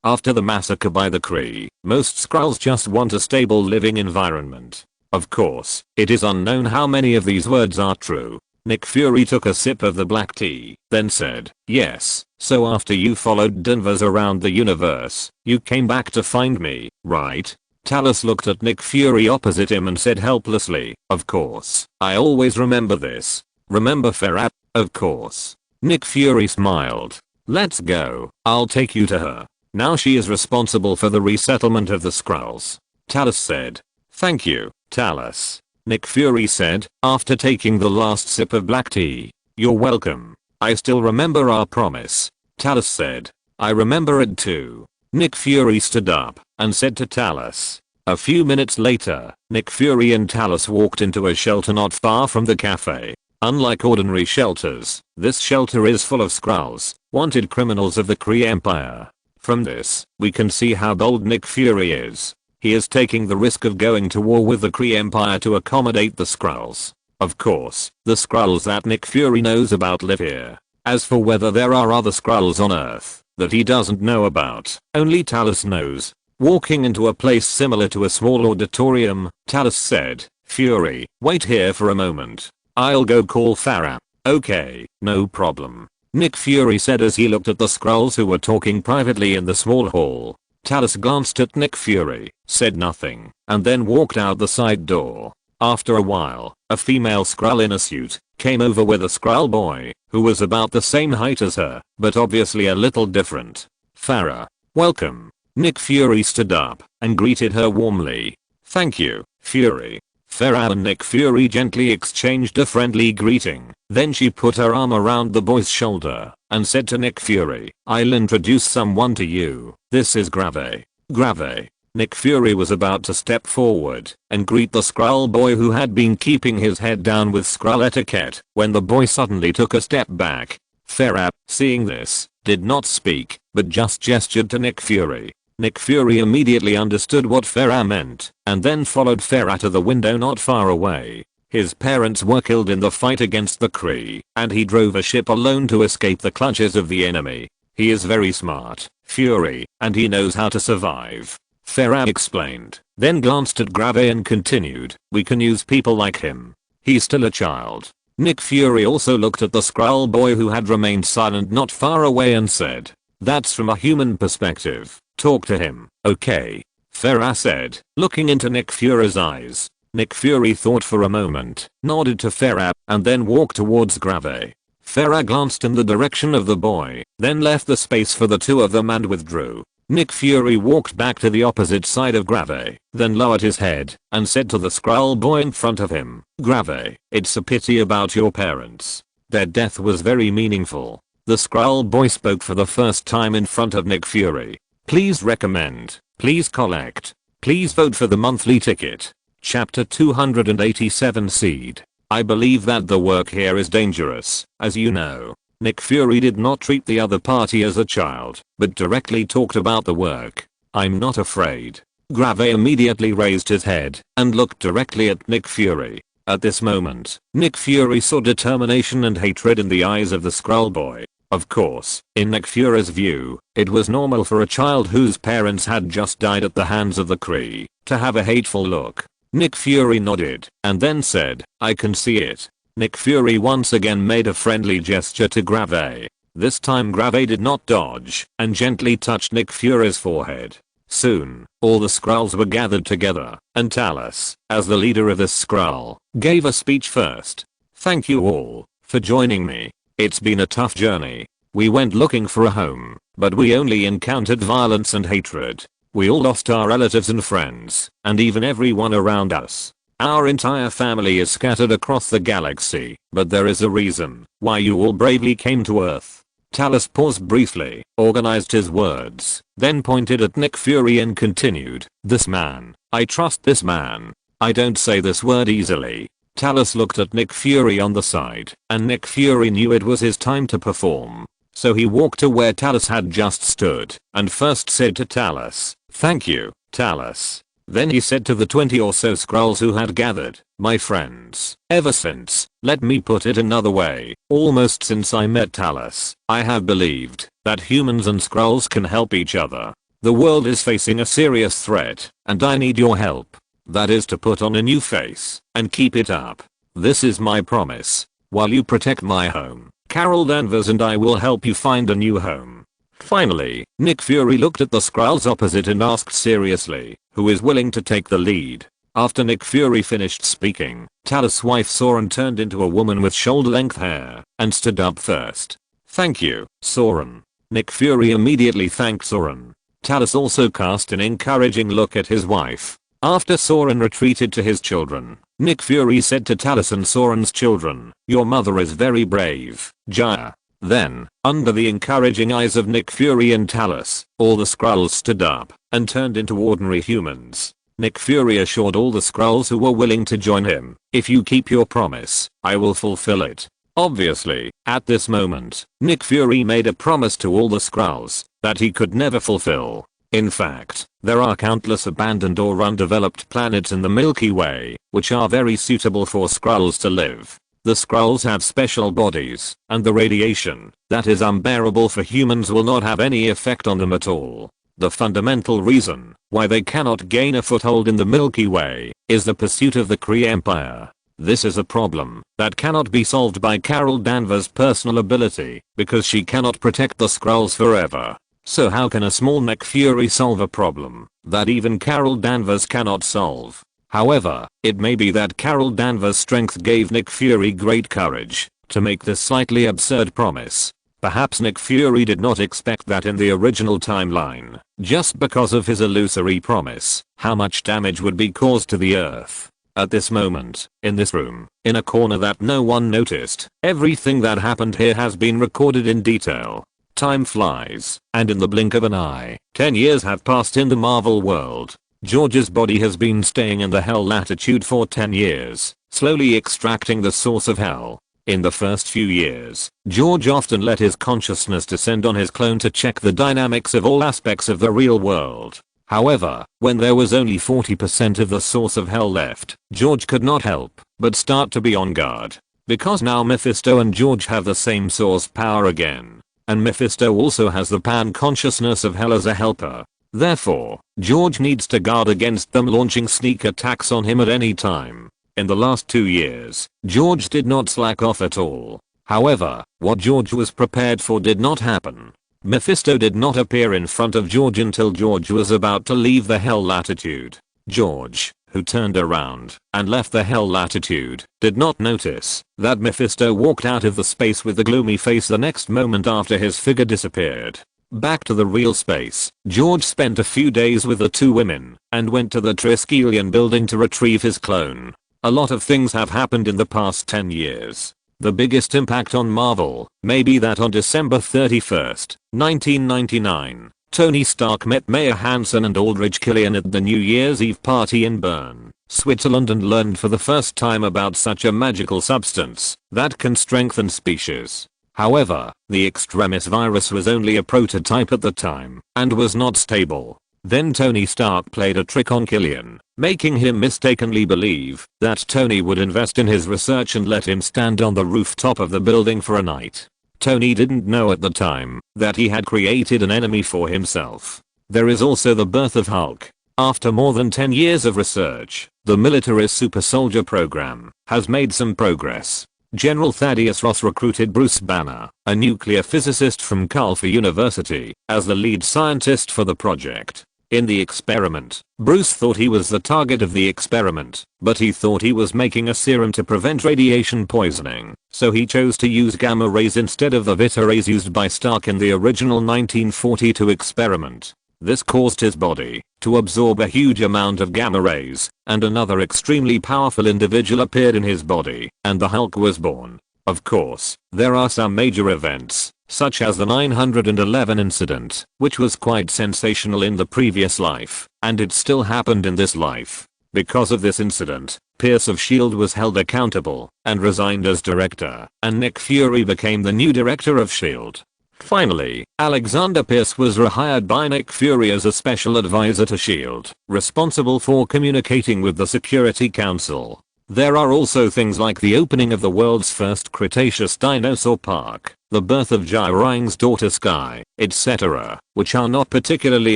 After the massacre by the Kree, most Skrulls just want a stable living environment. Of course, it is unknown how many of these words are true." Nick Fury took a sip of the black tea, then said, "Yes, so after you followed Danvers around the universe, you came back to find me, right?" Talos looked at Nick Fury opposite him and said helplessly, "Of course, I always remember this. Remember Ferrat? Of course." Nick Fury smiled. "Let's go. I'll take you to her. Now she is responsible for the resettlement of the Skrulls." Talos said. "Thank you, Talos." Nick Fury said, after taking the last sip of black tea. "You're welcome. I still remember our promise." Talos said. "I remember it too." Nick Fury stood up and said to Talos. A few minutes later, Nick Fury and Talos walked into a shelter not far from the cafe. Unlike ordinary shelters, this shelter is full of Skrulls, wanted criminals of the Kree Empire. From this, we can see how bold Nick Fury is. He is taking the risk of going to war with the Kree Empire to accommodate the Skrulls. Of course, the Skrulls that Nick Fury knows about live here. As for whether there are other Skrulls on Earth that he doesn't know about, only Talos knows. Walking into a place similar to a small auditorium, Talos said, "Fury, wait here for a moment. I'll go call Farah." "Okay, no problem," Nick Fury said as he looked at the Skrulls who were talking privately in the small hall. Talos glanced at Nick Fury, said nothing, and then walked out the side door. After a while, a female Skrull in a suit came over with a Skrull boy, who was about the same height as her, but obviously a little different. "Farah, welcome." Nick Fury stood up and greeted her warmly. "Thank you, Fury." Farah and Nick Fury gently exchanged a friendly greeting. Then she put her arm around the boy's shoulder and said to Nick Fury, "I'll introduce someone to you. This is Grave." Grave. Nick Fury was about to step forward and greet the Skrull boy who had been keeping his head down with Skrull etiquette when the boy suddenly took a step back. Farah, seeing this, did not speak, but just gestured to Nick Fury. Nick Fury immediately understood what Farah meant, and then followed Farah to the window not far away. His parents were killed in the fight against the Kree, and he drove a ship alone to escape the clutches of the enemy. He is very smart, Fury, and he knows how to survive. Farah explained, then glanced at Grave and continued, "We can use people like him. He's still a child." Nick Fury also looked at the Skrull boy who had remained silent not far away and said, "That's from a human perspective. Talk to him, okay?" Farah said, looking into Nick Fury's eyes. Nick Fury thought for a moment, nodded to Farah, and then walked towards Grave. Farah glanced in the direction of the boy, then left the space for the two of them and withdrew. Nick Fury walked back to the opposite side of Grave, then lowered his head, and said to the Skrull boy in front of him, "Grave, it's a pity about your parents. Their death was very meaningful." The Skrull boy spoke for the first time in front of Nick Fury. "Please recommend, please collect, please vote for the monthly ticket." Chapter 287 Seed. I believe that the work here is dangerous, as you know. Nick Fury did not treat the other party as a child, but directly talked about the work. "I'm not afraid." Grave immediately raised his head and looked directly at Nick Fury. At this moment, Nick Fury saw determination and hatred in the eyes of the Skrull boy. Of course, in Nick Fury's view, it was normal for a child whose parents had just died at the hands of the Kree to have a hateful look. Nick Fury nodded and then said, "I can see it." Nick Fury once again made a friendly gesture to Grave. This time Grave did not dodge and gently touched Nick Fury's forehead. Soon, all the Skrulls were gathered together, and Talos, as the leader of the Skrull, gave a speech first. "Thank you all for joining me. It's been a tough journey. We went looking for a home, but we only encountered violence and hatred. We all lost our relatives and friends, and even everyone around us. Our entire family is scattered across the galaxy, but there is a reason why you all bravely came to Earth." Talos paused briefly, organized his words, then pointed at Nick Fury and continued, "This man, I trust this man. I don't say this word easily." Talos looked at Nick Fury on the side, and Nick Fury knew it was his time to perform. So he walked to where Talos had just stood, and first said to Talos, "Thank you, Talos." Then he said to the 20 or so Skrulls who had gathered, "My friends, ever since, let me put it another way, almost since I met Talos, I have believed that humans and Skrulls can help each other. The world is facing a serious threat, and I need your help. That is to put on a new face, and keep it up. This is my promise. While you protect my home, Carol Danvers and I will help you find a new home." Finally, Nick Fury looked at the Skrulls opposite and asked seriously, who is willing to take the lead. After Nick Fury finished speaking, Talos' wife Soren turned into a woman with shoulder-length hair and stood up first. "Thank you, Soren." Nick Fury immediately thanked Soren. Talos also cast an encouraging look at his wife. After Soren retreated to his children, Nick Fury said to Talos and Soren's children, "Your mother is very brave, Jaya." Then, under the encouraging eyes of Nick Fury and Talos, all the Skrulls stood up and turned into ordinary humans. Nick Fury assured all the Skrulls who were willing to join him, "If you keep your promise, I will fulfill it." Obviously, at this moment, Nick Fury made a promise to all the Skrulls that he could never fulfill. In fact, there are countless abandoned or undeveloped planets in the Milky Way, which are very suitable for Skrulls to live. The Skrulls have special bodies, and the radiation that is unbearable for humans will not have any effect on them at all. The fundamental reason why they cannot gain a foothold in the Milky Way is the pursuit of the Kree Empire. This is a problem that cannot be solved by Carol Danvers' personal ability because she cannot protect the Skrulls forever. So how can a small Nick Fury solve a problem that even Carol Danvers cannot solve? However, it may be that Carol Danvers' strength gave Nick Fury great courage to make this slightly absurd promise. Perhaps Nick Fury did not expect that in the original timeline, just because of his illusory promise, how much damage would be caused to the Earth. At this moment, in this room, in a corner that no one noticed, everything that happened here has been recorded in detail. Time flies, and in the blink of an eye, 10 years have passed in the Marvel world. George's body has been staying in the Hell latitude for 10 years, slowly extracting the source of Hell. In the first few years, George often let his consciousness descend on his clone to check the dynamics of all aspects of the real world. However, when there was only 40% of the source of Hell left, George could not help but start to be on guard. Because now Mephisto and George have the same source power again. And Mephisto also has the pan-consciousness of Hell as a helper. Therefore, George needs to guard against them launching sneak attacks on him at any time. In the last 2 years, George did not slack off at all. However, what George was prepared for did not happen. Mephisto did not appear in front of George until George was about to leave the Hell latitude. George, who turned around and left the Hell latitude, did not notice that Mephisto walked out of the space with a gloomy face the next moment after his figure disappeared. Back to the real space, George spent a few days with the two women and went to the Triskelion building to retrieve his clone. A lot of things have happened in the past 10 years. The biggest impact on Marvel may be that on December 31st, 1999, Tony Stark met Mayor Hansen and Aldrich Killian at the New Year's Eve party in Bern, Switzerland, and learned for the first time about such a magical substance that can strengthen species. However, the Extremis virus was only a prototype at the time and was not stable. Then Tony Stark played a trick on Killian, making him mistakenly believe that Tony would invest in his research and let him stand on the rooftop of the building for a night. Tony didn't know at the time that he had created an enemy for himself. There is also the birth of Hulk. After more than 10 years of research, the military's super soldier program has made some progress. General Thaddeus Ross recruited Bruce Banner, a nuclear physicist from Calfa University, as the lead scientist for the project. In the experiment, Bruce thought he was the target of the experiment, but he thought he was making a serum to prevent radiation poisoning, so he chose to use gamma rays instead of the Vita rays used by Stark in the original 1942 experiment. This caused his body to absorb a huge amount of gamma rays, and another extremely powerful individual appeared in his body, and the Hulk was born. Of course, there are some major events, such as the 911 incident, which was quite sensational in the previous life, and it still happened in this life. Because of this incident, Pierce of S.H.I.E.L.D. was held accountable and resigned as director, and Nick Fury became the new director of S.H.I.E.L.D. Finally, Alexander Pierce was rehired by Nick Fury as a special advisor to S.H.I.E.L.D., responsible for communicating with the Security Council. There are also things like the opening of the world's first Cretaceous dinosaur park, the birth of Jai Rang's daughter Sky, etc., which are not particularly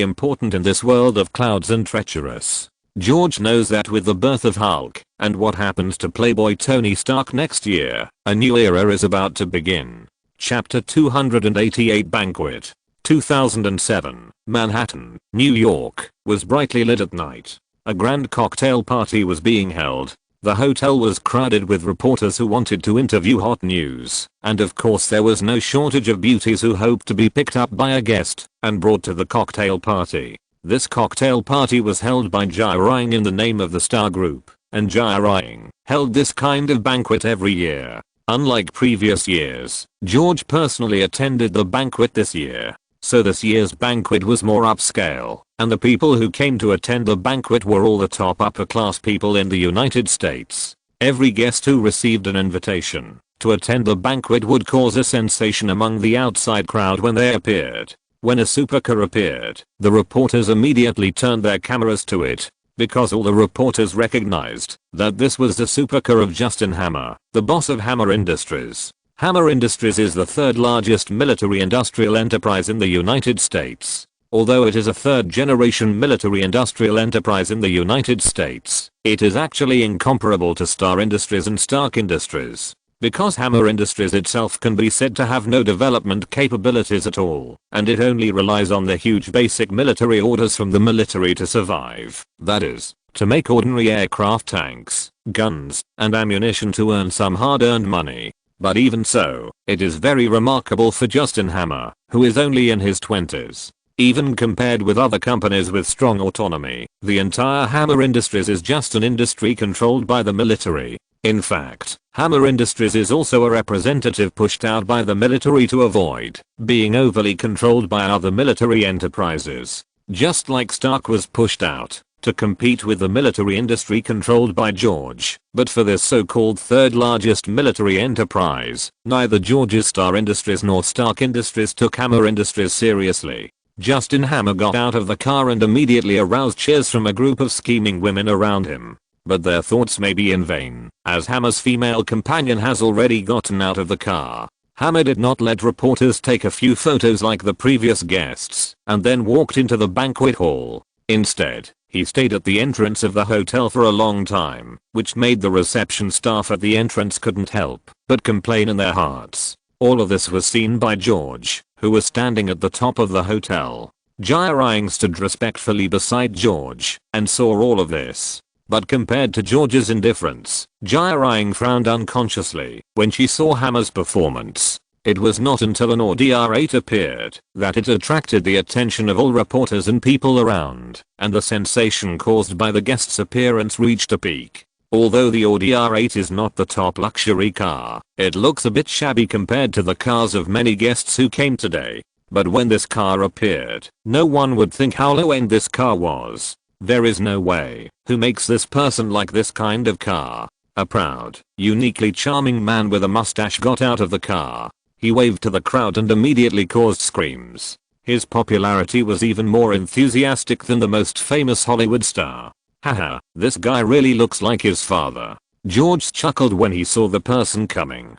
important in this world of clouds and treacherous. George knows that with the birth of Hulk, and what happens to Playboy Tony Stark next year, a new era is about to begin. Chapter 288 Banquet. 2007, Manhattan, New York, was brightly lit at night. A grand cocktail party was being held. The hotel was crowded with reporters who wanted to interview hot news, and of course there was no shortage of beauties who hoped to be picked up by a guest and brought to the cocktail party. This cocktail party was held by Heir in the name of the star group, and Heir held this kind of banquet every year. Unlike previous years, George personally attended the banquet this year. So this year's banquet was more upscale, and the people who came to attend the banquet were all the top upper class people in the United States. Every guest who received an invitation to attend the banquet would cause a sensation among the outside crowd when they appeared. When a supercar appeared, the reporters immediately turned their cameras to it, because all the reporters recognized that this was the supercar of Justin Hammer, the boss of Hammer Industries. Hammer Industries is the third largest military industrial enterprise in the United States. Although it is a third-generation military industrial enterprise in the United States, it is actually incomparable to Star Industries and Stark Industries, because Hammer Industries itself can be said to have no development capabilities at all, and it only relies on the huge basic military orders from the military to survive. That is, to make ordinary aircraft, tanks, guns, and ammunition to earn some hard-earned money. But even so, it is very remarkable for Justin Hammer, who is only in his 20s. Even compared with other companies with strong autonomy, the entire Hammer Industries is just an industry controlled by the military. In fact, Hammer Industries is also a representative pushed out by the military to avoid being overly controlled by other military enterprises. Just like Stark was pushed out to compete with the military industry controlled by George. But for this so-called third largest military enterprise, neither George's Star Industries nor Stark Industries took Hammer Industries seriously. Justin Hammer got out of the car and immediately aroused cheers from a group of scheming women around him. But their thoughts may be in vain, as Hammer's female companion has already gotten out of the car. Hammer did not let reporters take a few photos like the previous guests, and then walked into the banquet hall. Instead, he stayed at the entrance of the hotel for a long time, which made the reception staff at the entrance couldn't help but complain in their hearts. All of this was seen by George, who was standing at the top of the hotel. Heir stood respectfully beside George and saw all of this. But compared to George's indifference, Heir frowned unconsciously when she saw Hammer's performance. It was not until an Orwell appeared that it attracted the attention of all reporters and people around, and the sensation caused by the guest's appearance reached a peak. Although the Orwell is not the top luxury car, it looks a bit shabby compared to the cars of many guests who came today. But when this car appeared, no one would think how low-end this car was. There is no way. Who makes this person like this kind of car? A proud, uniquely charming man with a mustache got out of the car. He waved to the crowd and immediately caused screams. His popularity was even more enthusiastic than the most famous Hollywood star. Haha, this guy really looks like his father. George chuckled when he saw the person coming.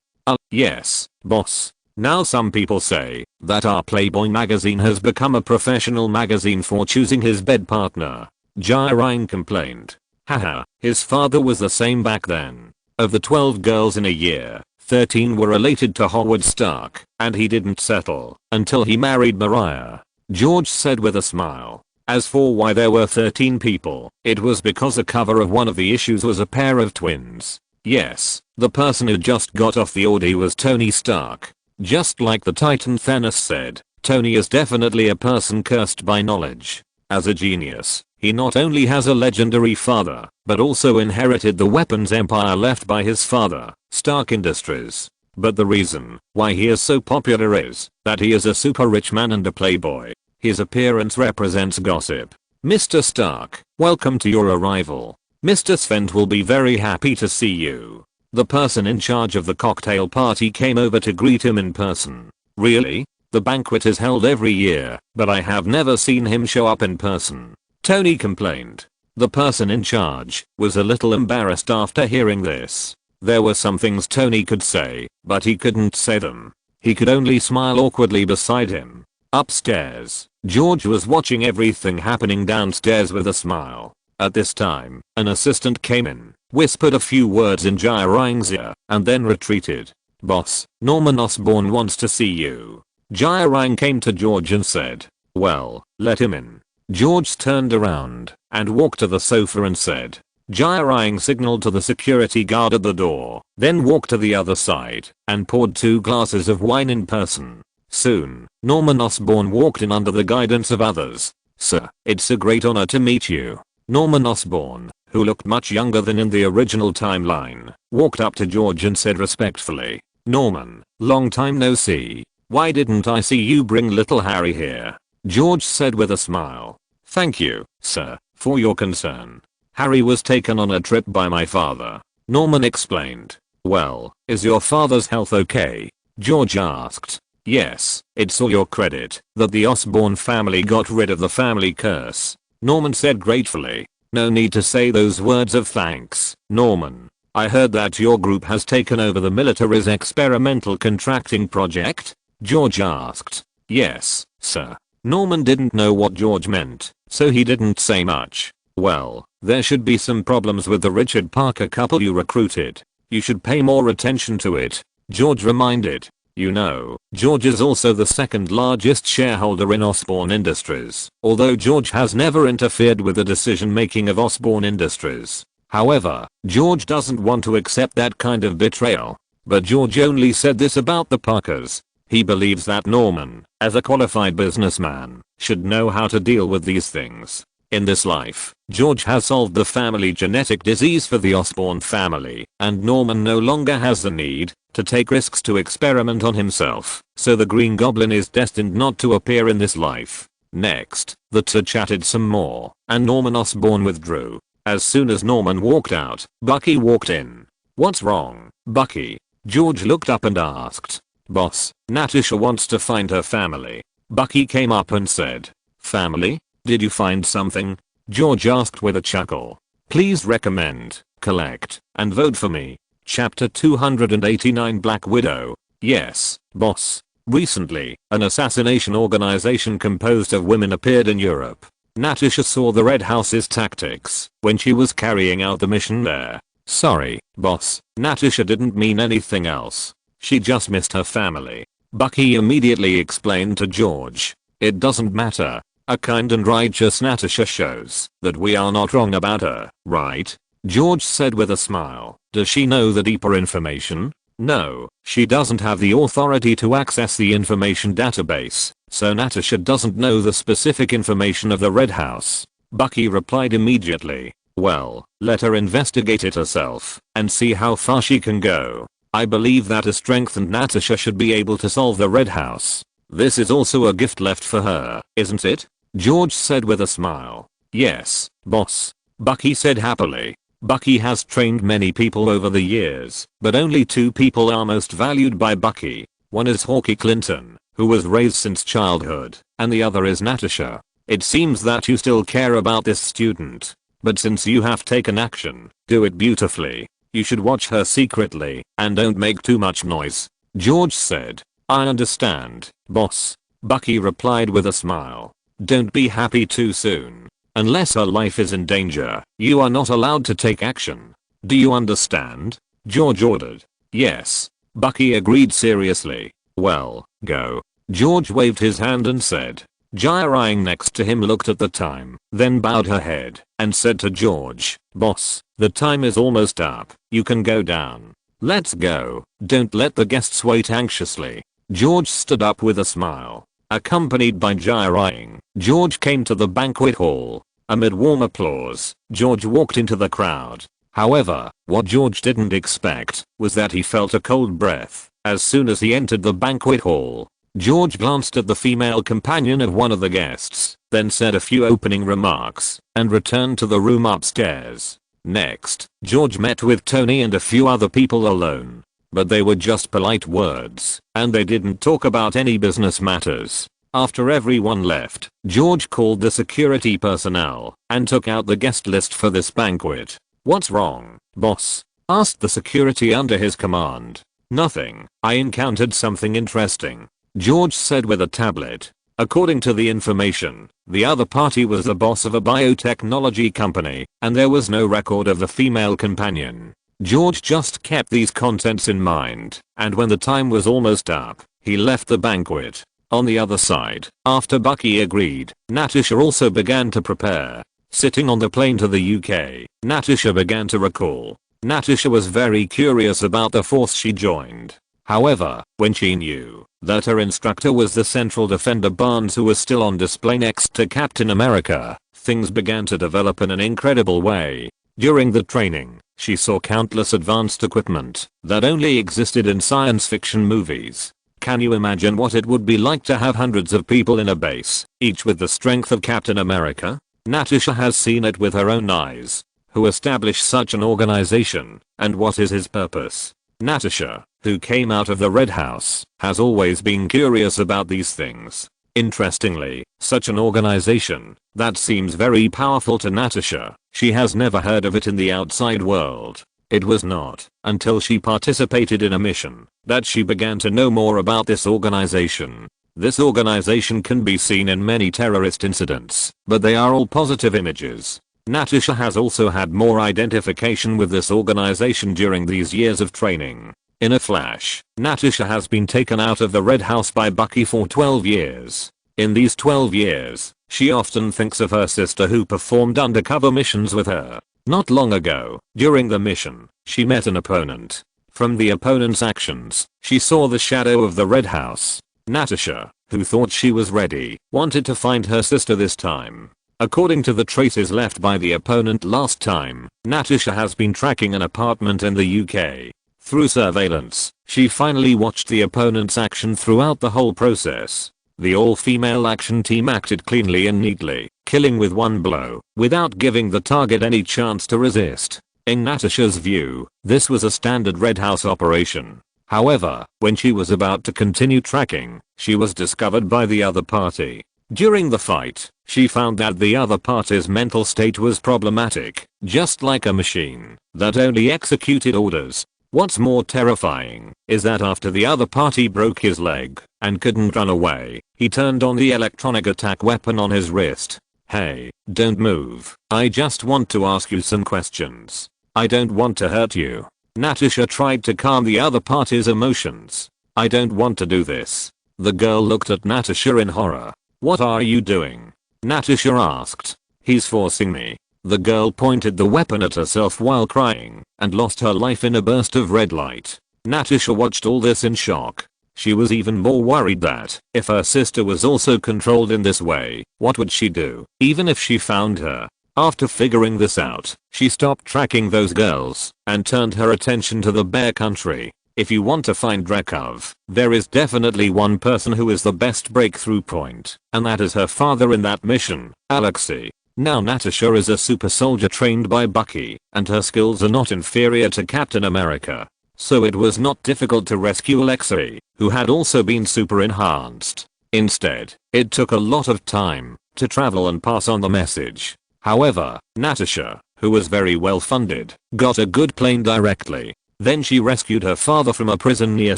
Yes, boss. Now some people say that our Playboy magazine has become a professional magazine for choosing his bed partner. Heir complained. Haha, his father was the same back then. Of the 12 girls in a year, 13 were related to Howard Stark, and he didn't settle until he married Mariah. George said with a smile. As for why there were 13 people, it was because the cover of one of the issues was a pair of twins. Yes, the person who just got off the Audi was Tony Stark. Just like the Titan Thanos said, Tony is definitely a person cursed by knowledge. As a genius, he not only has a legendary father, but also inherited the weapons empire left by his father, Stark Industries. But the reason why he is so popular is that he is a super rich man and a playboy. His appearance represents gossip. Mr. Stark, welcome to your arrival. Mr. Svent will be very happy to see you. The person in charge of the cocktail party came over to greet him in person. Really? The banquet is held every year, but I have never seen him show up in person. Tony complained. The person in charge was a little embarrassed after hearing this. There were some things Tony could say, but he couldn't say them. He could only smile awkwardly beside him. Upstairs, George was watching everything happening downstairs with a smile. At this time, an assistant came in, whispered a few words in Heir's ear, and then retreated. Boss, Norman Osborn wants to see you. Jairang came to George and said, "Well, let him in." George turned around and walked to the sofa and said. Jairang signaled to the security guard at the door, then walked to the other side and poured 2 glasses of wine in person. Soon, Norman Osborn walked in under the guidance of others. "Sir, it's a great honor to meet you." Norman Osborn, who looked much younger than in the original timeline, walked up to George and said respectfully, "Norman, long time no see. Why didn't I see you bring little Harry here?" George said with a smile, "Thank you, sir, for your concern. Harry was taken on a trip by my father." Norman explained. "Well, is your father's health okay?" George asked. "Yes, it's all your credit that the Osborn family got rid of the family curse," Norman said gratefully. "No need to say those words of thanks, Norman. I heard that your group has taken over the military's experimental contracting project?" George asked. "Yes, sir." Norman didn't know what George meant, so he didn't say much. "Well, there should be some problems with the Richard Parker couple you recruited. You should pay more attention to it," George reminded. "You know, George is also the second largest shareholder in Osborn Industries, although George has never interfered with the decision making of Osborn Industries. However, George doesn't want to accept that kind of betrayal. But George only said this about the Parkers. He believes that Norman, as a qualified businessman, should know how to deal with these things. In this life, George has solved the family genetic disease for the Osborn family, and Norman no longer has the need to take risks to experiment on himself, so the Green Goblin is destined not to appear in this life." Next, the two chatted some more, and Norman Osborn withdrew. As soon as Norman walked out, Bucky walked in. "What's wrong, Bucky?" George looked up and asked. "Boss, Natasha wants to find her family." Bucky came up and said, "Family? Did you find something?" George asked with a chuckle. "Please recommend, collect, and vote for me." Chapter 289 Black Widow. "Yes, boss. Recently, an assassination organization composed of women appeared in Europe. Natasha saw the Red House's tactics when she was carrying out the mission there. Sorry, boss, Natasha didn't mean anything else. She just missed her family." Bucky immediately explained to George. "It doesn't matter. A kind and righteous Natasha shows that we are not wrong about her, right?" George said with a smile. "Does she know the deeper information?" "No, she doesn't have the authority to access the information database, so Natasha doesn't know the specific information of the Red House." Bucky replied immediately. "Well, let her investigate it herself and see how far she can go. I believe that a strengthened Natasha should be able to solve the Red House. This is also a gift left for her, isn't it?" George said with a smile. "Yes, boss," Bucky said happily. Bucky has trained many people over the years, but only 2 people are most valued by Bucky. One is Hawkeye Clinton, who was raised since childhood, and the other is Natasha. It seems that you still care about this student, but since you have taken action, do it beautifully. You should watch her secretly and don't make too much noise," George said. "I understand, boss," Bucky replied with a smile. "Don't be happy too soon. Unless her life is in danger, you are not allowed to take action. Do you understand?" George ordered. "Yes," Bucky agreed seriously. "Well, go." George waved his hand and said. Jairang next to him looked at the time, then bowed her head and said to George, "Boss, the time is almost up. You can go down. Let's go. Don't let the guests wait anxiously." George stood up with a smile. Accompanied by Jairang, George came to the banquet hall. Amid warm applause, George walked into the crowd. However, what George didn't expect was that he felt a cold breath as soon as he entered the banquet hall. George glanced at the female companion of one of the guests, then said a few opening remarks, and returned to the room upstairs. Next, George met with Tony and a few other people alone. But they were just polite words, and they didn't talk about any business matters. After everyone left, George called the security personnel and took out the guest list for this banquet. "What's wrong, boss?" asked the security under his command. "Nothing. I encountered something interesting," George said with a tablet. According to the information, the other party was the boss of a biotechnology company, and there was no record of the female companion. George just kept these contents in mind, and when the time was almost up, he left the banquet. On the other side, after Bucky agreed, Natasha also began to prepare. Sitting on the plane to the UK, Natasha began to recall. Natasha was very curious about the force she joined. However, when she knew that her instructor was the Central Defender Barnes who was still on display next to Captain America, things began to develop in an incredible way. During the training, she saw countless advanced equipment that only existed in science fiction movies. Can you imagine what it would be like to have hundreds of people in a base, each with the strength of Captain America? Natasha has seen it with her own eyes. Who established such an organization, and what is his purpose? Natasha, who came out of the Red House, has always been curious about these things. Interestingly, such an organization that seems very powerful to Natasha, she has never heard of it in the outside world. It was not until she participated in a mission that she began to know more about this organization. This organization can be seen in many terrorist incidents, but they are all positive images. Natasha has also had more identification with this organization during these years of training. In a flash, Natasha has been taken out of the Red House by Bucky for 12 years. In these 12 years, she often thinks of her sister who performed undercover missions with her. Not long ago, during the mission, she met an opponent. From the opponent's actions, she saw the shadow of the Red House. Natasha, who thought she was ready, wanted to find her sister this time. According to the traces left by the opponent last time, Natasha has been tracking an apartment in the UK. Through surveillance, she finally watched the opponent's action throughout the whole process. The all-female action team acted cleanly and neatly, killing with one blow, without giving the target any chance to resist. In Natasha's view, this was a standard Red House operation. However, when she was about to continue tracking, she was discovered by the other party. During the fight, she found that the other party's mental state was problematic, just like a machine that only executed orders. What's more terrifying is that after the other party broke his leg and couldn't run away, he turned on the electronic attack weapon on his wrist. Hey, don't move. I just want to ask you some questions. I don't want to hurt you. Natasha tried to calm the other party's emotions. I don't want to do this. The girl looked at Natasha in horror. What are you doing? Natasha asked. He's forcing me. The girl pointed the weapon at herself while crying and lost her life in a burst of red light. Natasha watched all this in shock. She was even more worried that if her sister was also controlled in this way, what would she do, even if she found her? After figuring this out, she stopped tracking those girls and turned her attention to the Bear Country. If you want to find Drekov, there is definitely one person who is the best breakthrough point, and that is her father in that mission, Alexei. Now Natasha is a super soldier trained by Bucky, and her skills are not inferior to Captain America. So it was not difficult to rescue Alexei, who had also been super enhanced. Instead, it took a lot of time to travel and pass on the message. However, Natasha, who was very well funded, got a good plane directly. Then she rescued her father from a prison near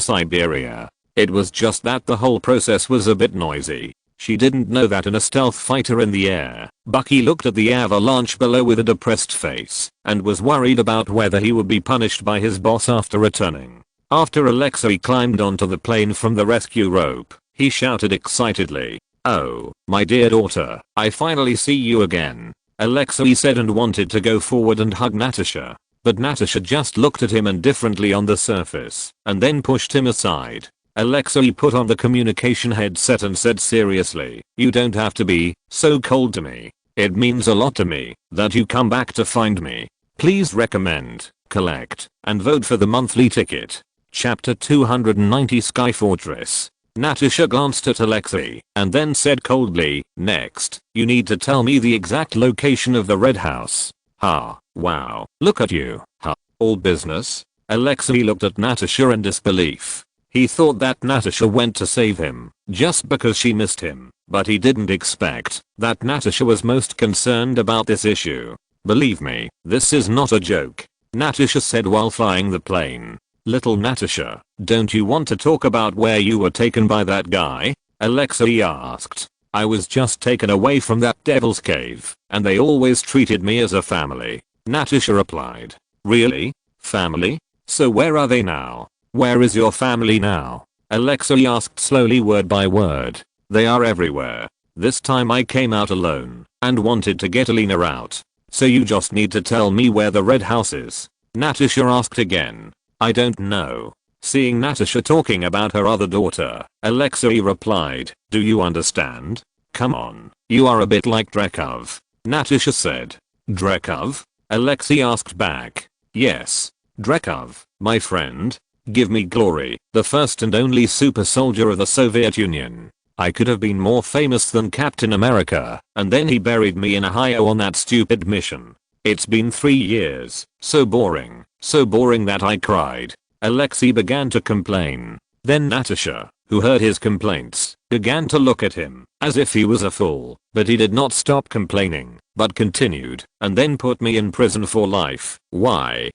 Siberia. It was just that the whole process was a bit noisy. She didn't know that in a stealth fighter in the air, Bucky looked at the avalanche below with a depressed face and was worried about whether he would be punished by his boss after returning. After Alexei climbed onto the plane from the rescue rope, he shouted excitedly, "Oh, my dear daughter, I finally see you again." Alexei said and wanted to go forward and hug Natasha, but Natasha just looked at him indifferently on the surface and then pushed him aside. Alexei put on the communication headset and said seriously, "You don't have to be so cold to me. It means a lot to me that you come back to find me. Please recommend, collect, and vote for the monthly ticket." Chapter 290 Sky Fortress. Natasha glanced at Alexei and then said coldly, "Next, you need to tell me the exact location of the Red House." "Ha, wow, look at you, huh, all business?" Alexei looked at Natasha in disbelief. He thought that Natasha went to save him just because she missed him, but he didn't expect that Natasha was most concerned about this issue. "Believe me, this is not a joke," Natasha said while flying the plane. "Little Natasha, don't you want to talk about where you were taken by that guy?" Alexei asked. "I was just taken away from that devil's cave, and they always treated me as a family," Natasha replied. "Really? Family? So where are they now? Where is your family now?" Alexei asked slowly, word by word. They are everywhere. This time I came out alone and wanted to get Alina out. So you just need to tell me where the red house is. Natasha asked again. I don't know. Seeing Natasha talking about her other daughter, Alexei replied, do you understand? Come on, you are a bit like Drekov. Natasha said. Drekov? Alexei asked back. Yes. Drekov, my friend. Give me glory, the first and only super soldier of the Soviet Union. I could have been more famous than Captain America, and then he buried me in Ohio on that stupid mission. It's been 3 years, so boring that I cried. Alexei began to complain. Then Natasha, who heard his complaints, began to look at him as if he was a fool, but he did not stop complaining, but continued, and then put me in prison for life. Why?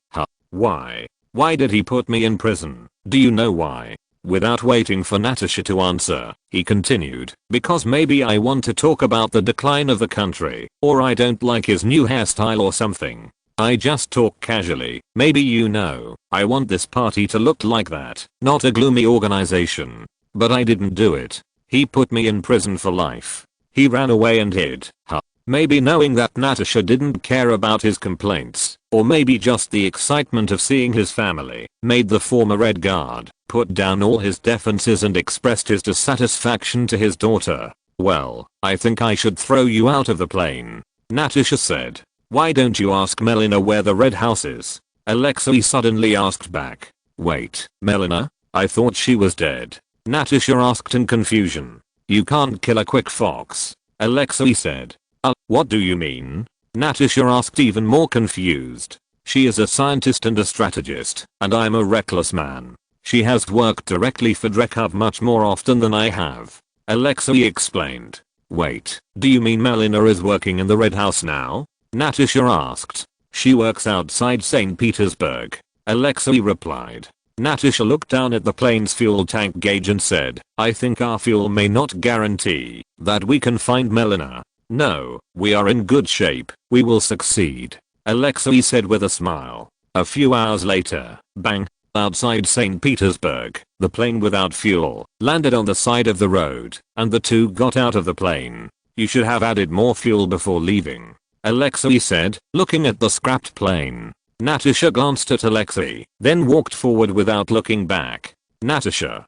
Why? Why did he put me in prison? Do you know why? Without waiting for Natasha to answer, he continued, because maybe I want to talk about the decline of the country, or I don't like his new hairstyle or something. I just talk casually. Maybe you know, I want this party to look like that, not a gloomy organization. But I didn't do it. He put me in prison for life. He ran away and hid. Maybe knowing that Natasha didn't care about his complaints, or maybe just the excitement of seeing his family, made the former Red Guard put down all his defenses and expressed his dissatisfaction to his daughter. Well, I think I should throw you out of the plane. Natasha said. Why don't you ask Melina where the red house is? Alexei suddenly asked back. Wait, Melina? I thought she was dead. Natasha asked in confusion. You can't kill a quick fox. Alexei said. What do you mean? Natasha asked, even more confused. She is a scientist and a strategist, and I'm a reckless man. She has worked directly for Drekov much more often than I have. Alexei explained. Wait, do you mean Melina is working in the Red House now? Natasha asked. She works outside St. Petersburg. Alexei replied. Natasha looked down at the plane's fuel tank gauge and said, I think our fuel may not guarantee that we can find Melina. No, we are in good shape. We will succeed. Alexei said with a smile. A few hours later, bang, outside St. Petersburg, the plane without fuel landed on the side of the road, and the two got out of the plane. You should have added more fuel before leaving. Alexei said, looking at the scrapped plane. Natasha glanced at Alexei, then walked forward without looking back. Natasha,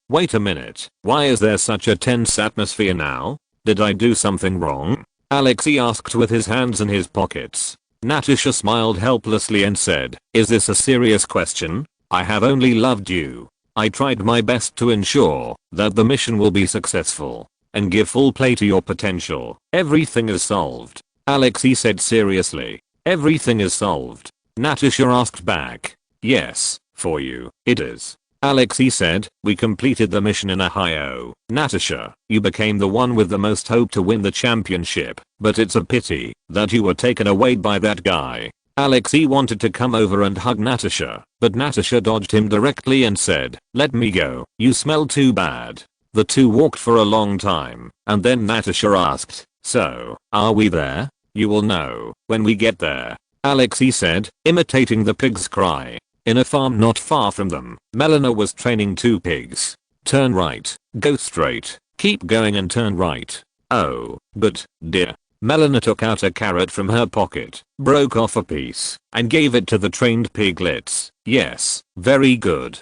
wait a minute. Why is there such a tense atmosphere now? Did I do something wrong? Alexei asked with his hands in his pockets. Natasha smiled helplessly and said, is this a serious question? I have only loved you. I tried my best to ensure that the mission will be successful and give full play to your potential. Everything is solved. Alexei said seriously. Everything is solved. Natasha asked back. Yes, for you, it is. Alexei said, we completed the mission in Ohio. Natasha, you became the one with the most hope to win the championship, but it's a pity that you were taken away by that guy. Alexei wanted to come over and hug Natasha, but Natasha dodged him directly and said, let me go, you smell too bad. The two walked for a long time, and then Natasha asked, so, are we there? You will know when we get there. Alexei said, imitating the pig's cry. In a farm not far from them, Melina was training 2 pigs. Turn right, go straight, keep going and turn right. Oh, but, dear. Melina took out a carrot from her pocket, broke off a piece, and gave it to the trained piglets. Yes, very good,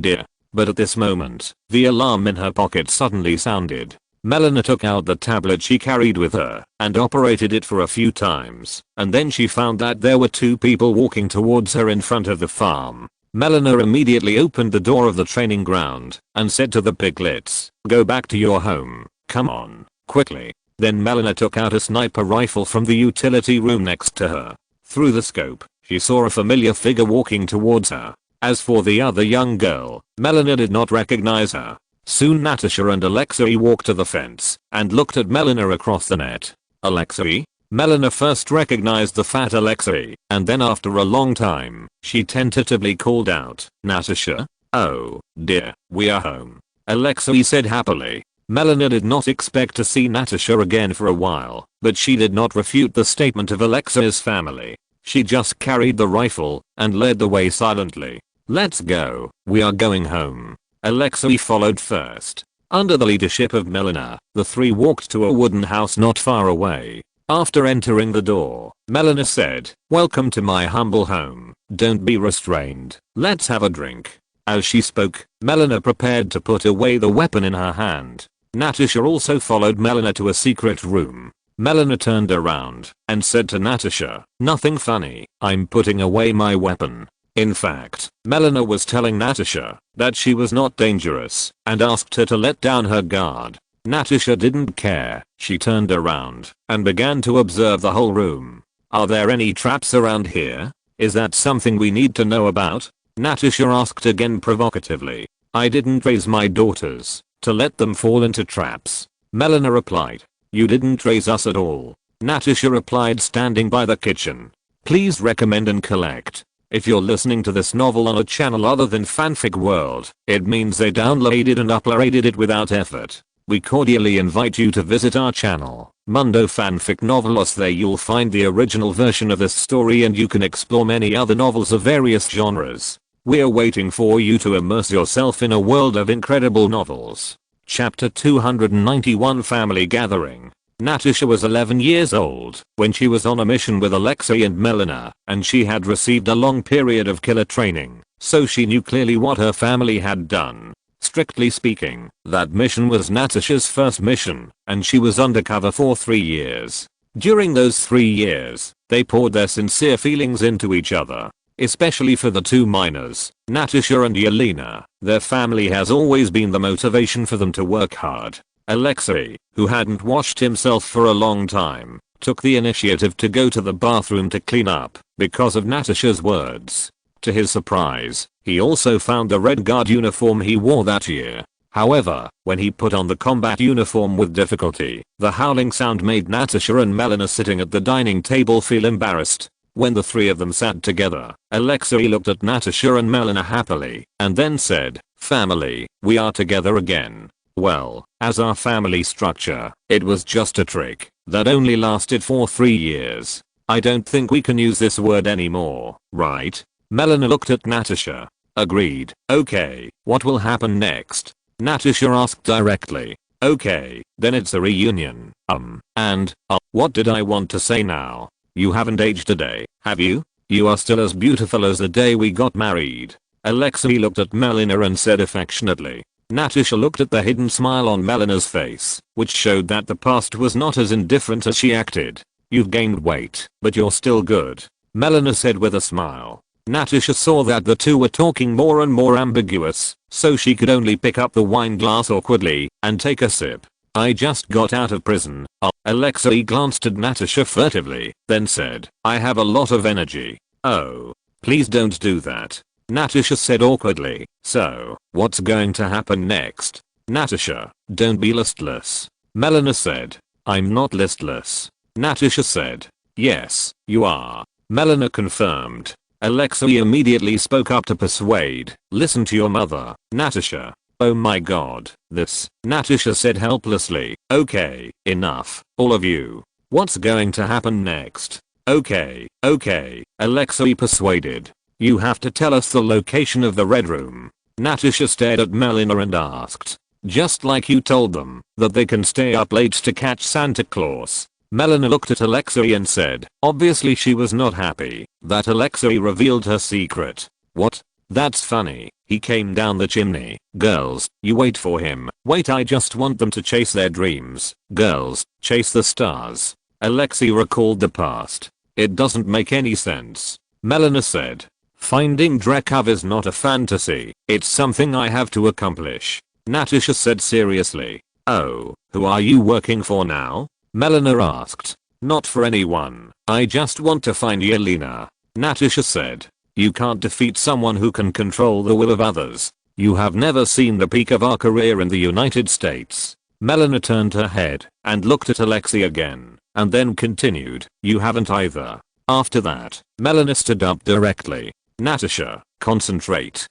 dear. But at this moment, the alarm in her pocket suddenly sounded. Melina took out the tablet she carried with her and operated it for a few times, and then she found that there were 2 people walking towards her in front of the farm. Melina immediately opened the door of the training ground and said to the piglets, go back to your home, come on, quickly. Then Melina took out a sniper rifle from the utility room next to her. Through the scope, she saw a familiar figure walking towards her. As for the other young girl, Melina did not recognize her. Soon Natasha and Alexei walked to the fence and looked at Melina across the net. Alexei? Melina first recognized the fat Alexei, and then after a long time, she tentatively called out, Natasha? Oh, dear, we are home. Alexei said happily. Melina did not expect to see Natasha again for a while, but she did not refute the statement of Alexei's family. She just carried the rifle and led the way silently. Let's go. We are going home. Alexei followed first. Under the leadership of Melina, the three walked to a wooden house not far away. After entering the door, Melina said, "Welcome to my humble home. Don't be restrained. Let's have a drink." As she spoke, Melina prepared to put away the weapon in her hand. Natasha also followed Melina to a secret room. Melina turned around and said to Natasha, "Nothing funny. I'm putting away my weapon." In fact, Melina was telling Natasha that she was not dangerous and asked her to let down her guard. Natasha didn't care. She turned around and began to observe the whole room. "Are there any traps around here? Is that something we need to know about?" Natasha asked again provocatively. "I didn't raise my daughters to let them fall into traps," Melina replied. "You didn't raise us at all," Natasha replied, standing by the kitchen. Please recommend and collect. If you're listening to this novel on a channel other than Fanfic World, it means they downloaded and uploaded it without effort. We cordially invite you to visit our channel, Mundo Fanfic Novelos. There you'll find the original version of this story and you can explore many other novels of various genres. We're waiting for you to immerse yourself in a world of incredible novels. Chapter 291 Family Gathering. Natasha was 11 years old when she was on a mission with Alexei and Melina, and she had received a long period of killer training, so she knew clearly what her family had done. Strictly speaking, that mission was Natasha's first mission, and she was undercover for 3 years. During those 3 years, they poured their sincere feelings into each other. Especially for the two minors, Natasha and Yelena, their family has always been the motivation for them to work hard. Alexei, who hadn't washed himself for a long time, took the initiative to go to the bathroom to clean up because of Natasha's words. To his surprise, he also found the red guard uniform he wore that year. However, when he put on the combat uniform with difficulty, the howling sound made Natasha and Melina sitting at the dining table feel embarrassed. When the three of them sat together, Alexei looked at Natasha and Melina happily, and then said, "Family, we are together again." Well, as our family structure, it was just a trick that only lasted for 3 years. I don't think we can use this word anymore, right? Melina looked at Natasha. Agreed. Okay, what will happen next? Natasha asked directly. Okay, then it's a reunion. What did I want to say now? You haven't aged a day, have you? You are still as beautiful as the day we got married. Alexei looked at Melina and said affectionately. Natasha looked at the hidden smile on Melina's face, which showed that the past was not as indifferent as she acted. You've gained weight, but you're still good, Melina said with a smile. Natasha saw that the two were talking more and more ambiguous, so she could only pick up the wine glass awkwardly and take a sip. I just got out of prison. Alexei glanced at Natasha furtively, then said, I have a lot of energy. Oh, please don't do that, Natasha said awkwardly. So, what's going to happen next? Natasha, don't be listless, Melina said. I'm not listless, Natasha said. Yes, you are, Melina confirmed. Alexei immediately spoke up to persuade. Listen to your mother, Natasha. Oh my god, this, Natasha said helplessly. Okay, enough, all of you. What's going to happen next? Okay, Alexei persuaded. You have to tell us the location of the red room. Natasha stared at Melina and asked. Just like you told them that they can stay up late to catch Santa Claus. Melina looked at Alexei and said, obviously she was not happy that Alexei revealed her secret. What? That's funny, he came down the chimney. Girls, you wait for him. Wait, I just want them to chase their dreams. Girls, chase the stars. Alexei recalled the past. It doesn't make any sense, Melina said. Finding Drekov is not a fantasy, it's something I have to accomplish, Natasha said seriously. Oh, who are you working for now? Melina asked. Not for anyone, I just want to find Yelena, Natasha said. You can't defeat someone who can control the will of others. You have never seen the peak of our career in the United States. Melina turned her head and looked at Alexei again, and then continued, you haven't either. After that, Melina stood up directly. Natasha, concentrate,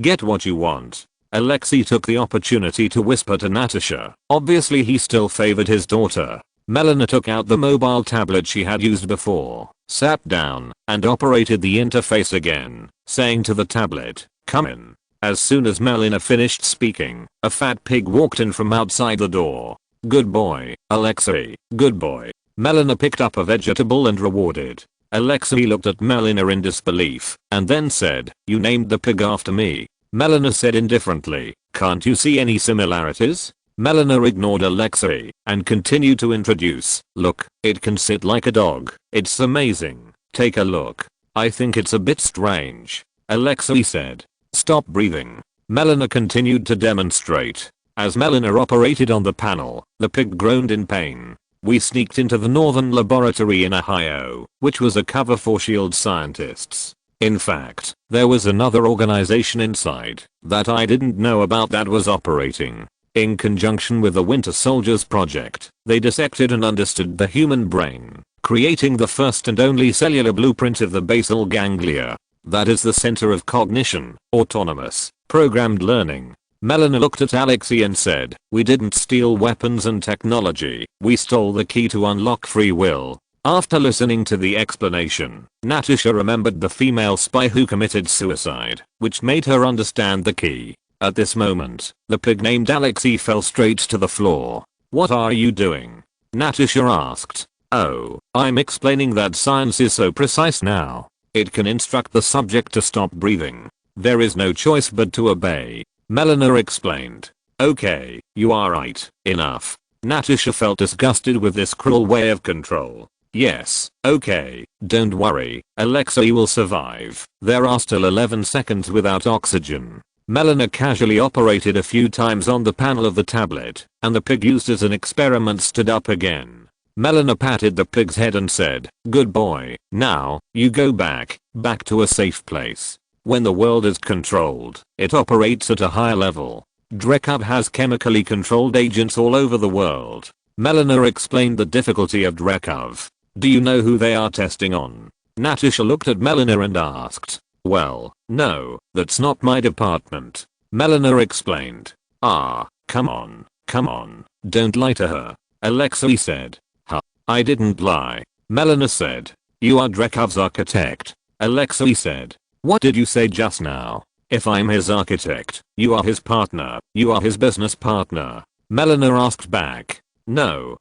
get what you want. Alexei took the opportunity to whisper to Natasha. Obviously he still favored his daughter. Melina took out the mobile tablet she had used before, sat down, and operated the interface again, saying to the tablet, "Come in." As soon as Melina finished speaking, a fat pig walked in from outside the door. "Good boy, Alexei, good boy." Melina picked up a vegetable and rewarded. Alexei looked at Melina in disbelief, and then said, "You named the pig after me." Melina said indifferently, "Can't you see any similarities?" Melina ignored Alexei and continued to introduce, "Look, it can sit like a dog. It's amazing. Take a look. I think it's a bit strange." Alexei said, "Stop breathing." Melina continued to demonstrate. As Melina operated on the panel, the pig groaned in pain. We sneaked into the northern laboratory in Ohio, which was a cover for SHIELD scientists. In fact, there was another organization inside that I didn't know about that was operating. In conjunction with the Winter Soldiers project, they dissected and understood the human brain, creating the first and only cellular blueprint of the basal ganglia. That is the center of cognition, autonomous, programmed learning. Melina looked at Alexei and said, "We didn't steal weapons and technology, we stole the key to unlock free will." After listening to the explanation, Natasha remembered the female spy who committed suicide, which made her understand the key. At this moment, the pig named Alexei fell straight to the floor. "What are you doing?" Natasha asked. "Oh, I'm explaining that science is so precise now. It can instruct the subject to stop breathing. There is no choice but to obey." Melina explained. "Okay, you are right. Enough." Natasha felt disgusted with this cruel way of control. "Yes, okay, don't worry, Alexei will survive. There are still 11 seconds without oxygen." Melina casually operated a few times on the panel of the tablet, and the pig used as an experiment stood up again. Melina patted the pig's head and said, "Good boy, now, you go back to a safe place. When the world is controlled, it operates at a higher level. Dreykov has chemically controlled agents all over the world." Melina explained the difficulty of Dreykov. "Do you know who they are testing on?" Natasha looked at Melina and asked. "Well, no, that's not my department." Melina explained. "Ah, come on, don't lie to her." Alexei said. "Huh, I didn't lie." Melina said. "You are Dreykov's architect." Alexei said. "What did you say just now?" "If I'm his architect, you are his partner, you are his business partner." Melina asked back. No,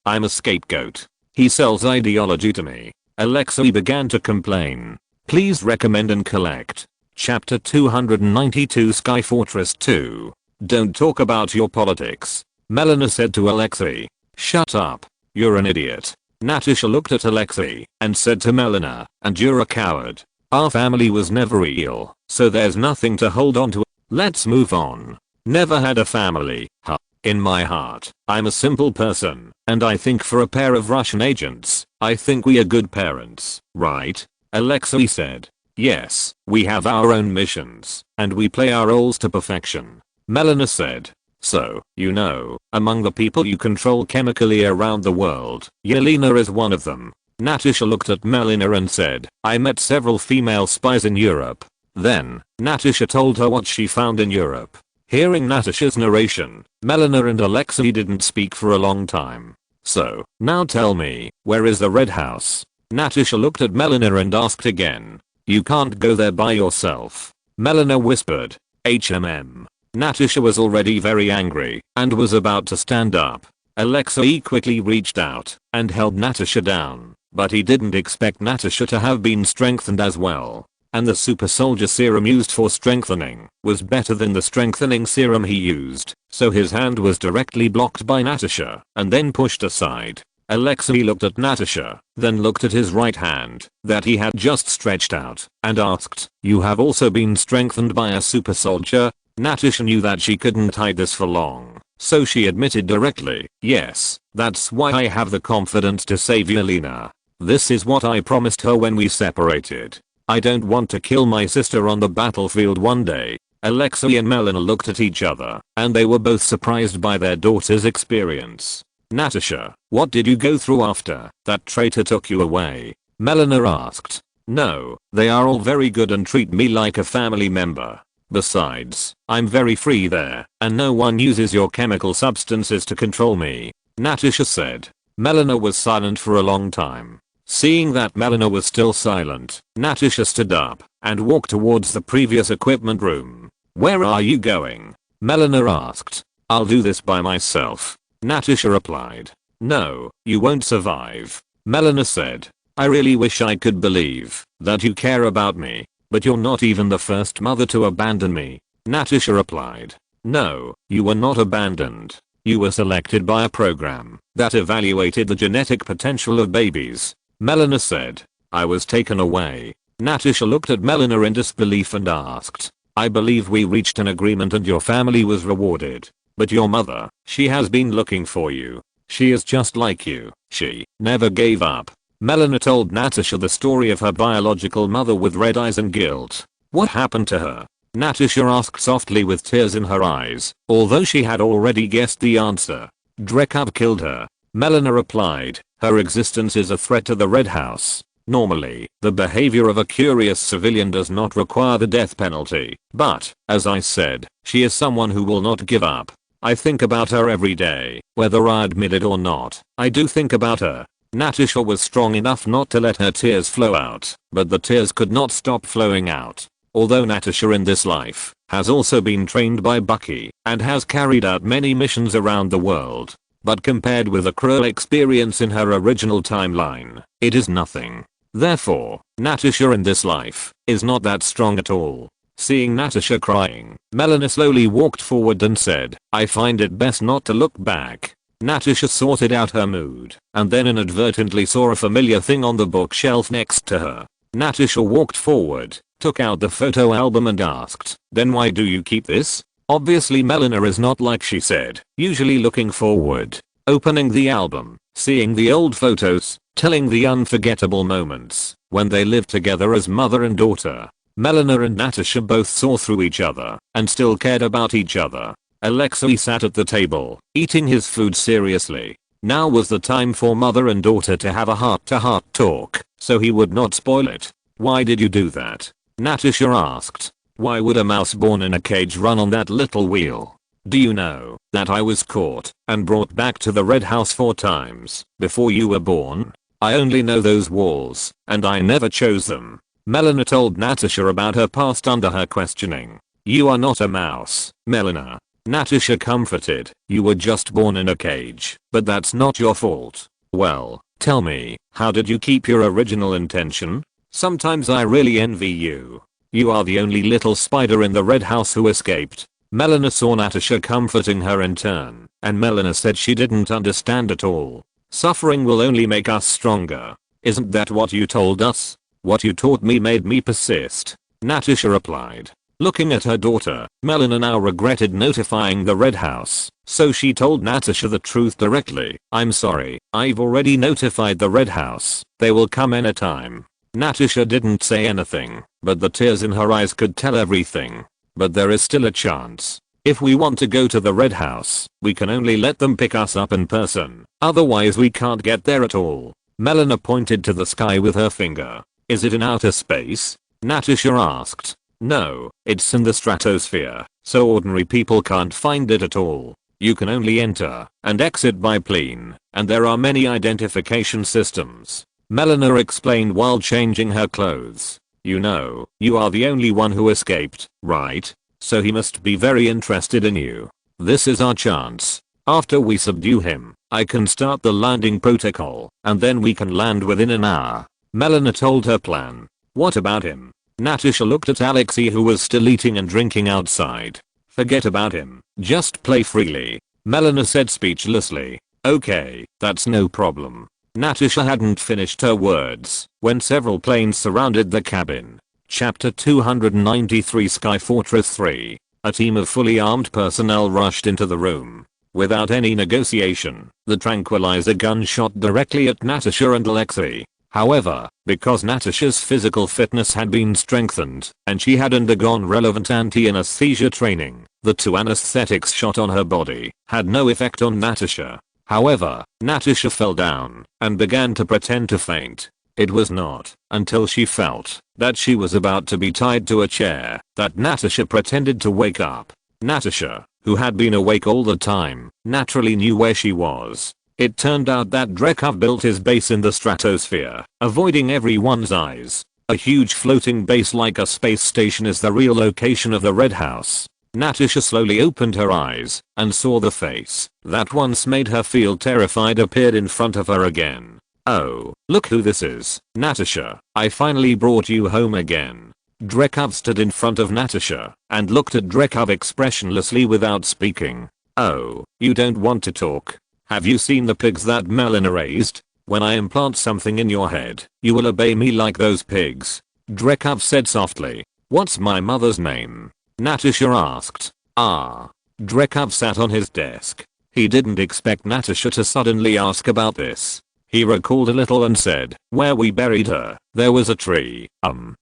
I'm a scapegoat. He sells ideology to me." Alexei began to complain. Please recommend and collect. Chapter 292 Sky Fortress 2. "Don't talk about your politics," Melina said to Alexei. "Shut up. You're an idiot." Natasha looked at Alexei and said to Melina, "And you're a coward. Our family was never real, so there's nothing to hold on to. Let's move on." "Never had a family, huh? In my heart, I'm a simple person, and I think for a pair of Russian agents, I think we are good parents, right?" Alexei said. "Yes, we have our own missions, and we play our roles to perfection." Melina said. "So, you know, among the people you control chemically around the world, Yelena is one of them." Natasha looked at Melina and said, "I met several female spies in Europe." Then, Natasha told her what she found in Europe. Hearing Natasha's narration, Melina and Alexei didn't speak for a long time. "So, now tell me, where is the Red House?" Natasha looked at Melina and asked again. "You can't go there by yourself." Melina whispered. "HMM." Natasha was already very angry and was about to stand up. Alexei quickly reached out and held Natasha down, but he didn't expect Natasha to have been strengthened as well. And the super soldier serum used for strengthening was better than the strengthening serum he used, so his hand was directly blocked by Natasha and then pushed aside. Alexei looked at Natasha, then looked at his right hand that he had just stretched out and asked, "You have also been strengthened by a super soldier?" Natasha knew that she couldn't hide this for long, so she admitted directly, "Yes, that's why I have the confidence to save Yelena. This is what I promised her when we separated. I don't want to kill my sister on the battlefield one day." Alexei and Melina looked at each other, and they were both surprised by their daughter's experience. "Natasha, what did you go through after that traitor took you away?" Melina asked. "No, they are all very good and treat me like a family member. Besides, I'm very free there, and no one uses your chemical substances to control me." Natasha said. Melina was silent for a long time. Seeing that Melina was still silent, Natasha stood up and walked towards the previous equipment room. Where are you going? Melina asked. I'll do this by myself. Natasha replied. No, you won't survive. Melina said. I really wish I could believe that you care about me, but you're not even the first mother to abandon me. Natasha replied. No, you were not abandoned. You were selected by a program that evaluated the genetic potential of babies. Melina said. I was taken away. Natasha looked at Melina in disbelief and asked. I believe we reached an agreement and your family was rewarded. But your mother, she has been looking for you. She is just like you. She never gave up. Melina told Natasha the story of her biological mother with red eyes and guilt. What happened to her? Natasha asked softly with tears in her eyes, although she had already guessed the answer. Drekov killed her. Melina replied. Her existence is a threat to the Red House. Normally, the behavior of a curious civilian does not require the death penalty, but, as I said, she is someone who will not give up. I think about her every day, whether I admit it or not. I do think about her. Natasha was strong enough not to let her tears flow out, but the tears could not stop flowing out. Although Natasha in this life has also been trained by Bucky and has carried out many missions around the world, but compared with the cruel experience in her original timeline, it is nothing. Therefore, Natasha in this life is not that strong at all. Seeing Natasha crying, Melina slowly walked forward and said, I find it best not to look back. Natasha sorted out her mood and then inadvertently saw a familiar thing on the bookshelf next to her. Natasha walked forward, took out the photo album and asked, then why do you keep this? Obviously Melina is not like she said, usually looking forward. Opening the album, seeing the old photos, telling the unforgettable moments when they lived together as mother and daughter. Melina and Natasha both saw through each other and still cared about each other. Alexei sat at the table, eating his food seriously. Now was the time for mother and daughter to have a heart-to-heart talk, so he would not spoil it. Why did you do that? Natasha asked. Why would a mouse born in a cage run on that little wheel? Do you know that I was caught and brought back to the Red House 4 times before you were born? I only know those walls, and I never chose them. Melina told Natasha about her past under her questioning. You are not a mouse, Melina. Natasha comforted. You were just born in a cage, but that's not your fault. Well, tell me, how did you keep your original intention? Sometimes I really envy you. You are the only little spider in the Red House who escaped. Melina saw Natasha comforting her in turn, and Melina said she didn't understand at all. Suffering will only make us stronger. Isn't that what you told us? What you taught me made me persist. Natasha replied. Looking at her daughter, Melina now regretted notifying the Red House, so she told Natasha the truth directly. I'm sorry, I've already notified the Red House. They will come anytime. Natasha didn't say anything, but the tears in her eyes could tell everything. But there is still a chance. If we want to go to the Red House, we can only let them pick us up in person. Otherwise we can't get there at all. Melina pointed to the sky with her finger. Is it in outer space? Natasha asked. No, it's in the stratosphere, so ordinary people can't find it at all. You can only enter and exit by plane, and there are many identification systems. Melina explained while changing her clothes. You know, you are the only one who escaped, right? So he must be very interested in you. This is our chance. After we subdue him, I can start the landing protocol, and then we can land within an hour. Melina told her plan. What about him? Natasha looked at Alexei who was still eating and drinking outside. Forget about him, just play freely. Melina said speechlessly. Okay, that's no problem. Natasha hadn't finished her words when several planes surrounded the cabin. Chapter 293 Sky Fortress 3. A team of fully armed personnel rushed into the room. Without any negotiation, the tranquilizer gun shot directly at Natasha and Alexei. However, because Natasha's physical fitness had been strengthened and she had undergone relevant anti-anesthesia training, the 2 anesthetics shot on her body had no effect on Natasha. However, Natasha fell down and began to pretend to faint. It was not until she felt that she was about to be tied to a chair that Natasha pretended to wake up. Natasha, who had been awake all the time, naturally knew where she was. It turned out that Drekov built his base in the stratosphere, avoiding everyone's eyes. A huge floating base like a space station is the real location of the Red House. Natasha slowly opened her eyes and saw the face that once made her feel terrified appeared in front of her again. Oh, look who this is, Natasha. I finally brought you home again. Drekov stood in front of Natasha and looked at Drekov expressionlessly without speaking. Oh, you don't want to talk? Have you seen the pigs that Melina raised? When I implant something in your head, you will obey me like those pigs. Drekov said softly. What's my mother's name? Natasha asked. Drekov sat on his desk. He didn't expect Natasha to suddenly ask about this. He recalled a little and said, where we buried her, there was a tree,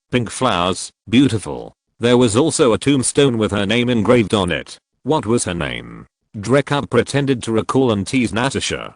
pink flowers, beautiful. There was also a tombstone with her name engraved on it. What was her name? Drekov pretended to recall and tease Natasha.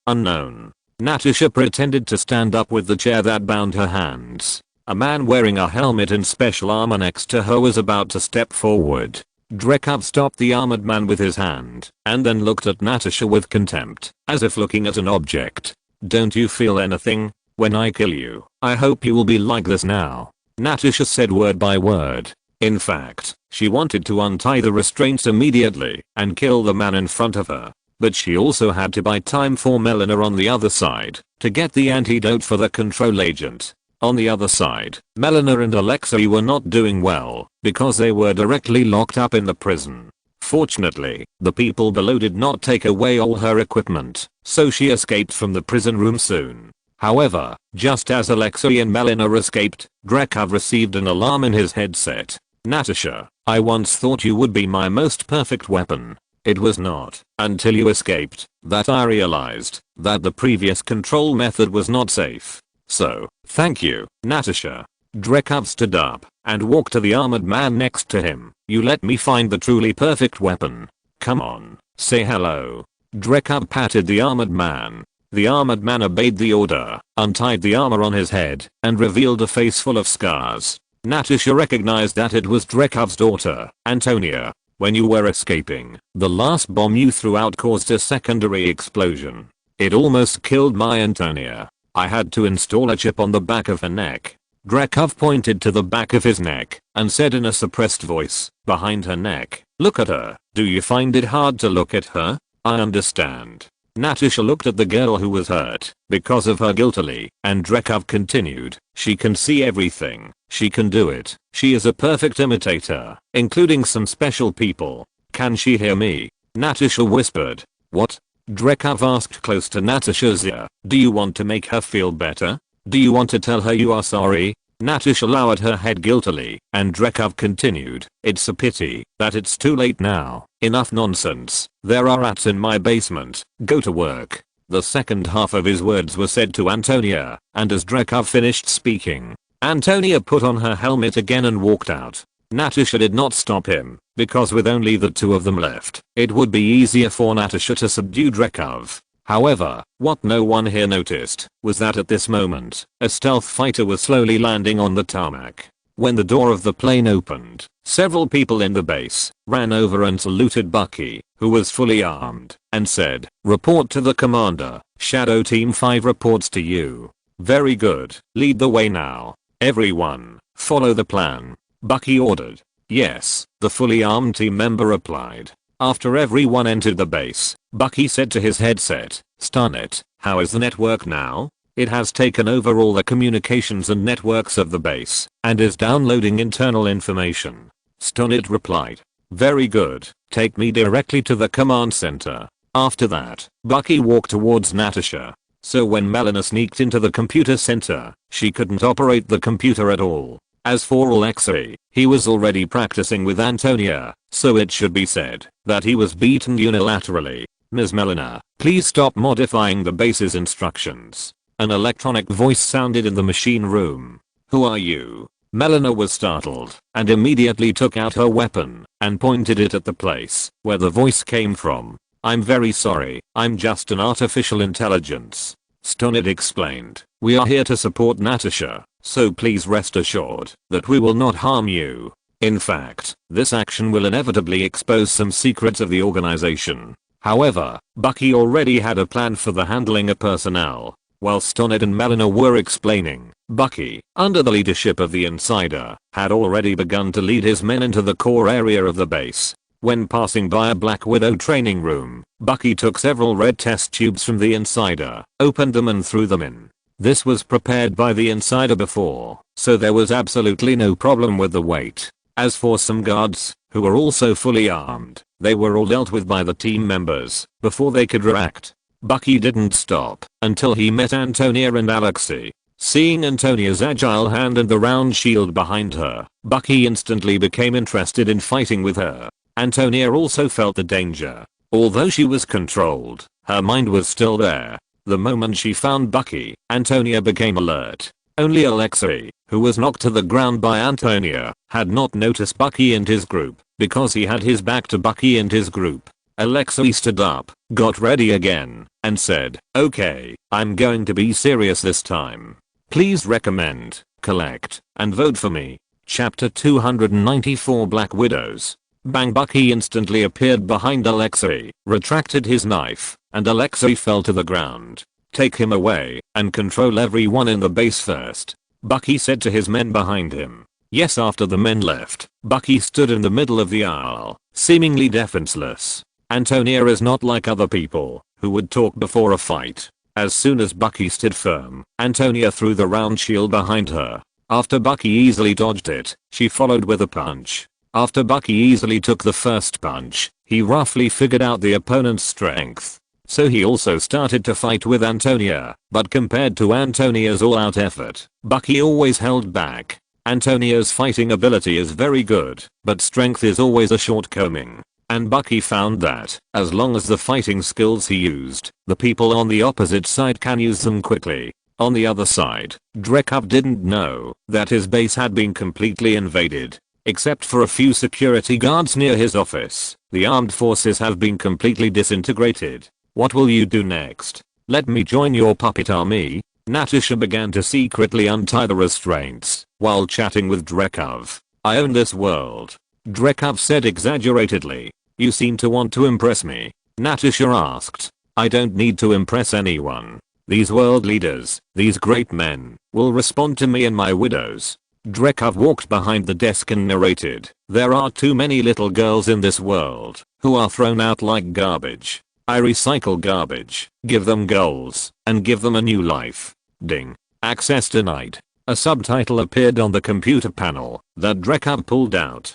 Unknown. Natasha pretended to stand up with the chair that bound her hands. A man wearing a helmet and special armor next to her was about to step forward. Drekov stopped the armored man with his hand and then looked at Natasha with contempt, as if looking at an object. Don't you feel anything? When I kill you, I hope you will be like this now. Natasha said word by word. In fact, she wanted to untie the restraints immediately and kill the man in front of her. But she also had to buy time for Melina on the other side to get the antidote for the control agent. On the other side, Melina and Alexei were not doing well because they were directly locked up in the prison. Fortunately, the people below did not take away all her equipment, so she escaped from the prison room soon. However, just as Alexei and Melina escaped, Drekov received an alarm in his headset. Natasha, I once thought you would be my most perfect weapon. It was not until you escaped that I realized that the previous control method was not safe. So, thank you, Natasha. Drekov stood up and walked to the armored man next to him. You let me find the truly perfect weapon. Come on, say hello. Drekov patted the armored man. The armored man obeyed the order, untied the armor on his head, and revealed a face full of scars. Natasha recognized that it was Drekov's daughter, Antonia. When you were escaping, the last bomb you threw out caused a secondary explosion. It almost killed my Antonia. I had to install a chip on the back of her neck. Drekov pointed to the back of his neck and said in a suppressed voice, behind her neck. Look at her. Do you find it hard to look at her? I understand. Natasha looked at the girl who was hurt because of her guiltily, and Drekov continued. She can see everything. She can do it. She is a perfect imitator, including some special people. Can she hear me? Natasha whispered. What? Drekov asked close to Natasha's ear. Do you want to make her feel better? Do you want to tell her you are sorry? Natasha lowered her head guiltily, and Drekov continued. It's a pity that it's too late now. Enough nonsense. There are rats in my basement. Go to work. The second half of his words were said to Antonia, and as Drekov finished speaking, Antonia put on her helmet again and walked out. Natasha did not stop him, because with only the two of them left, it would be easier for Natasha to subdue Drekov. However, what no one here noticed was that at this moment, a stealth fighter was slowly landing on the tarmac. When the door of the plane opened, several people in the base ran over and saluted Bucky, who was fully armed, and said, report to the commander. Shadow Team 5 reports to you. Very good. Lead the way now. Everyone, follow the plan. Bucky ordered. Yes, the fully armed team member replied. After everyone entered the base, Bucky said to his headset, stun it. How is the network now? It has taken over all the communications and networks of the base, and is downloading internal information. Stun it replied. Very good. Take me directly to the command center. After that, Bucky walked towards Natasha. So when Melina sneaked into the computer center, she couldn't operate the computer at all. As for Alexei, he was already practicing with Antonia, so it should be said that he was beaten unilaterally. Ms. Melina, please stop modifying the base's instructions. An electronic voice sounded in the machine room. Who are you? Melina was startled and immediately took out her weapon and pointed it at the place where the voice came from. I'm very sorry, I'm just an artificial intelligence. Stoned explained. We are here to support Natasha, so please rest assured that we will not harm you. In fact, this action will inevitably expose some secrets of the organization. However, Bucky already had a plan for the handling of personnel. While Stoned and Melina were explaining, Bucky, under the leadership of the Insider, had already begun to lead his men into the core area of the base. When passing by a Black Widow training room, Bucky took several red test tubes from the Insider, opened them and threw them in. This was prepared by the Insider before, so there was absolutely no problem with the weight. As for some guards, who were also fully armed, they were all dealt with by the team members before they could react. Bucky didn't stop until he met Antonia and Alexei. Seeing Antonia's agile hand and the round shield behind her, Bucky instantly became interested in fighting with her. Antonia also felt the danger. Although she was controlled, her mind was still there. The moment she found Bucky, Antonia became alert. Only Alexei, who was knocked to the ground by Antonia, had not noticed Bucky and his group, because he had his back to Bucky and his group. Alexei stood up, got ready again, and said, "Okay, I'm going to be serious this time. Please recommend, collect, and vote for me." Chapter 294 Black Widows. Bang! Bucky instantly appeared behind Alexei, retracted his knife, and Alexei fell to the ground. "Take him away, and control everyone in the base first," Bucky said to his men behind him. Yes, after the men left, Bucky stood in the middle of the aisle, seemingly defenseless. Antonia is not like other people, who would talk before a fight. As soon as Bucky stood firm, Antonia threw the round shield behind her. After Bucky easily dodged it, she followed with a punch. After Bucky easily took the first punch, he roughly figured out the opponent's strength. So he also started to fight with Antonia, but compared to Antonia's all-out effort, Bucky always held back. Antonia's fighting ability is very good, but strength is always a shortcoming. And Bucky found that, as long as the fighting skills he used, the people on the opposite side can use them quickly. On the other side, Dreykov didn't know that his base had been completely invaded. Except for a few security guards near his office, the armed forces have been completely disintegrated. What will you do next? Let me join your puppet army? Natasha began to secretly untie the restraints, while chatting with Dreykov. "I own this world," Dreykov said exaggeratedly. "You seem to want to impress me," Natasha asked. "I don't need to impress anyone. These world leaders, these great men, will respond to me and my widows." Dreykov walked behind the desk and narrated, "There are too many little girls in this world, who are thrown out like garbage. I recycle garbage, give them goals, and give them a new life." Ding. Access denied. A subtitle appeared on the computer panel that Dreykov pulled out.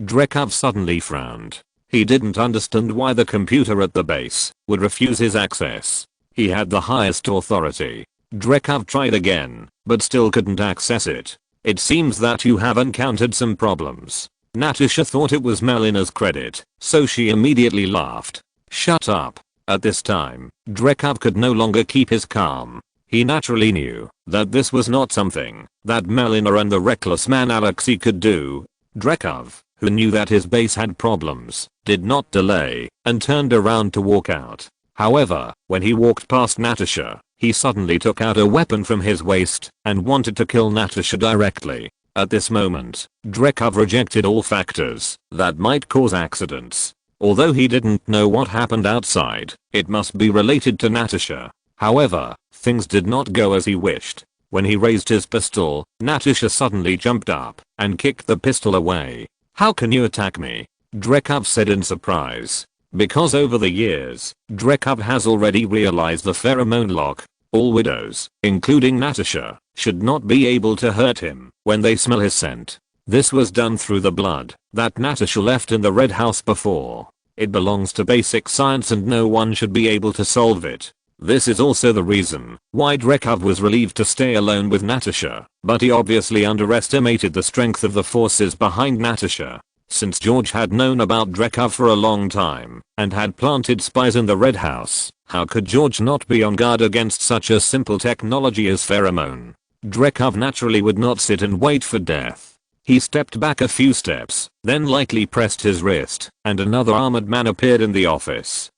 Dreykov suddenly frowned. He didn't understand why the computer at the base would refuse his access. He had the highest authority. Dreykov tried again, but still couldn't access it. "It seems that you have encountered some problems." Natasha thought it was Melina's credit, so she immediately laughed. "Shut up." At this time, Dreykov could no longer keep his calm. He naturally knew that this was not something that Melina and the reckless man Alexei could do. Dreykov, who knew that his base had problems, did not delay and turned around to walk out. However, when he walked past Natasha, he suddenly took out a weapon from his waist and wanted to kill Natasha directly. At this moment, Dreykov rejected all factors that might cause accidents. Although he didn't know what happened outside, it must be related to Natasha. However, things did not go as he wished. When he raised his pistol, Natasha suddenly jumped up and kicked the pistol away. "How can you attack me?" Dreykov said in surprise. Because over the years, Dreykov has already realized the pheromone lock. All widows, including Natasha, should not be able to hurt him when they smell his scent. This was done through the blood that Natasha left in the Red House before. It belongs to basic science and no one should be able to solve it. This is also the reason why Dreykov was relieved to stay alone with Natasha, but he obviously underestimated the strength of the forces behind Natasha. Since George had known about Dreykov for a long time and had planted spies in the Red House, how could George not be on guard against such a simple technology as pheromone? Dreykov naturally would not sit and wait for death. He stepped back a few steps, then lightly pressed his wrist, and another armored man appeared in the office.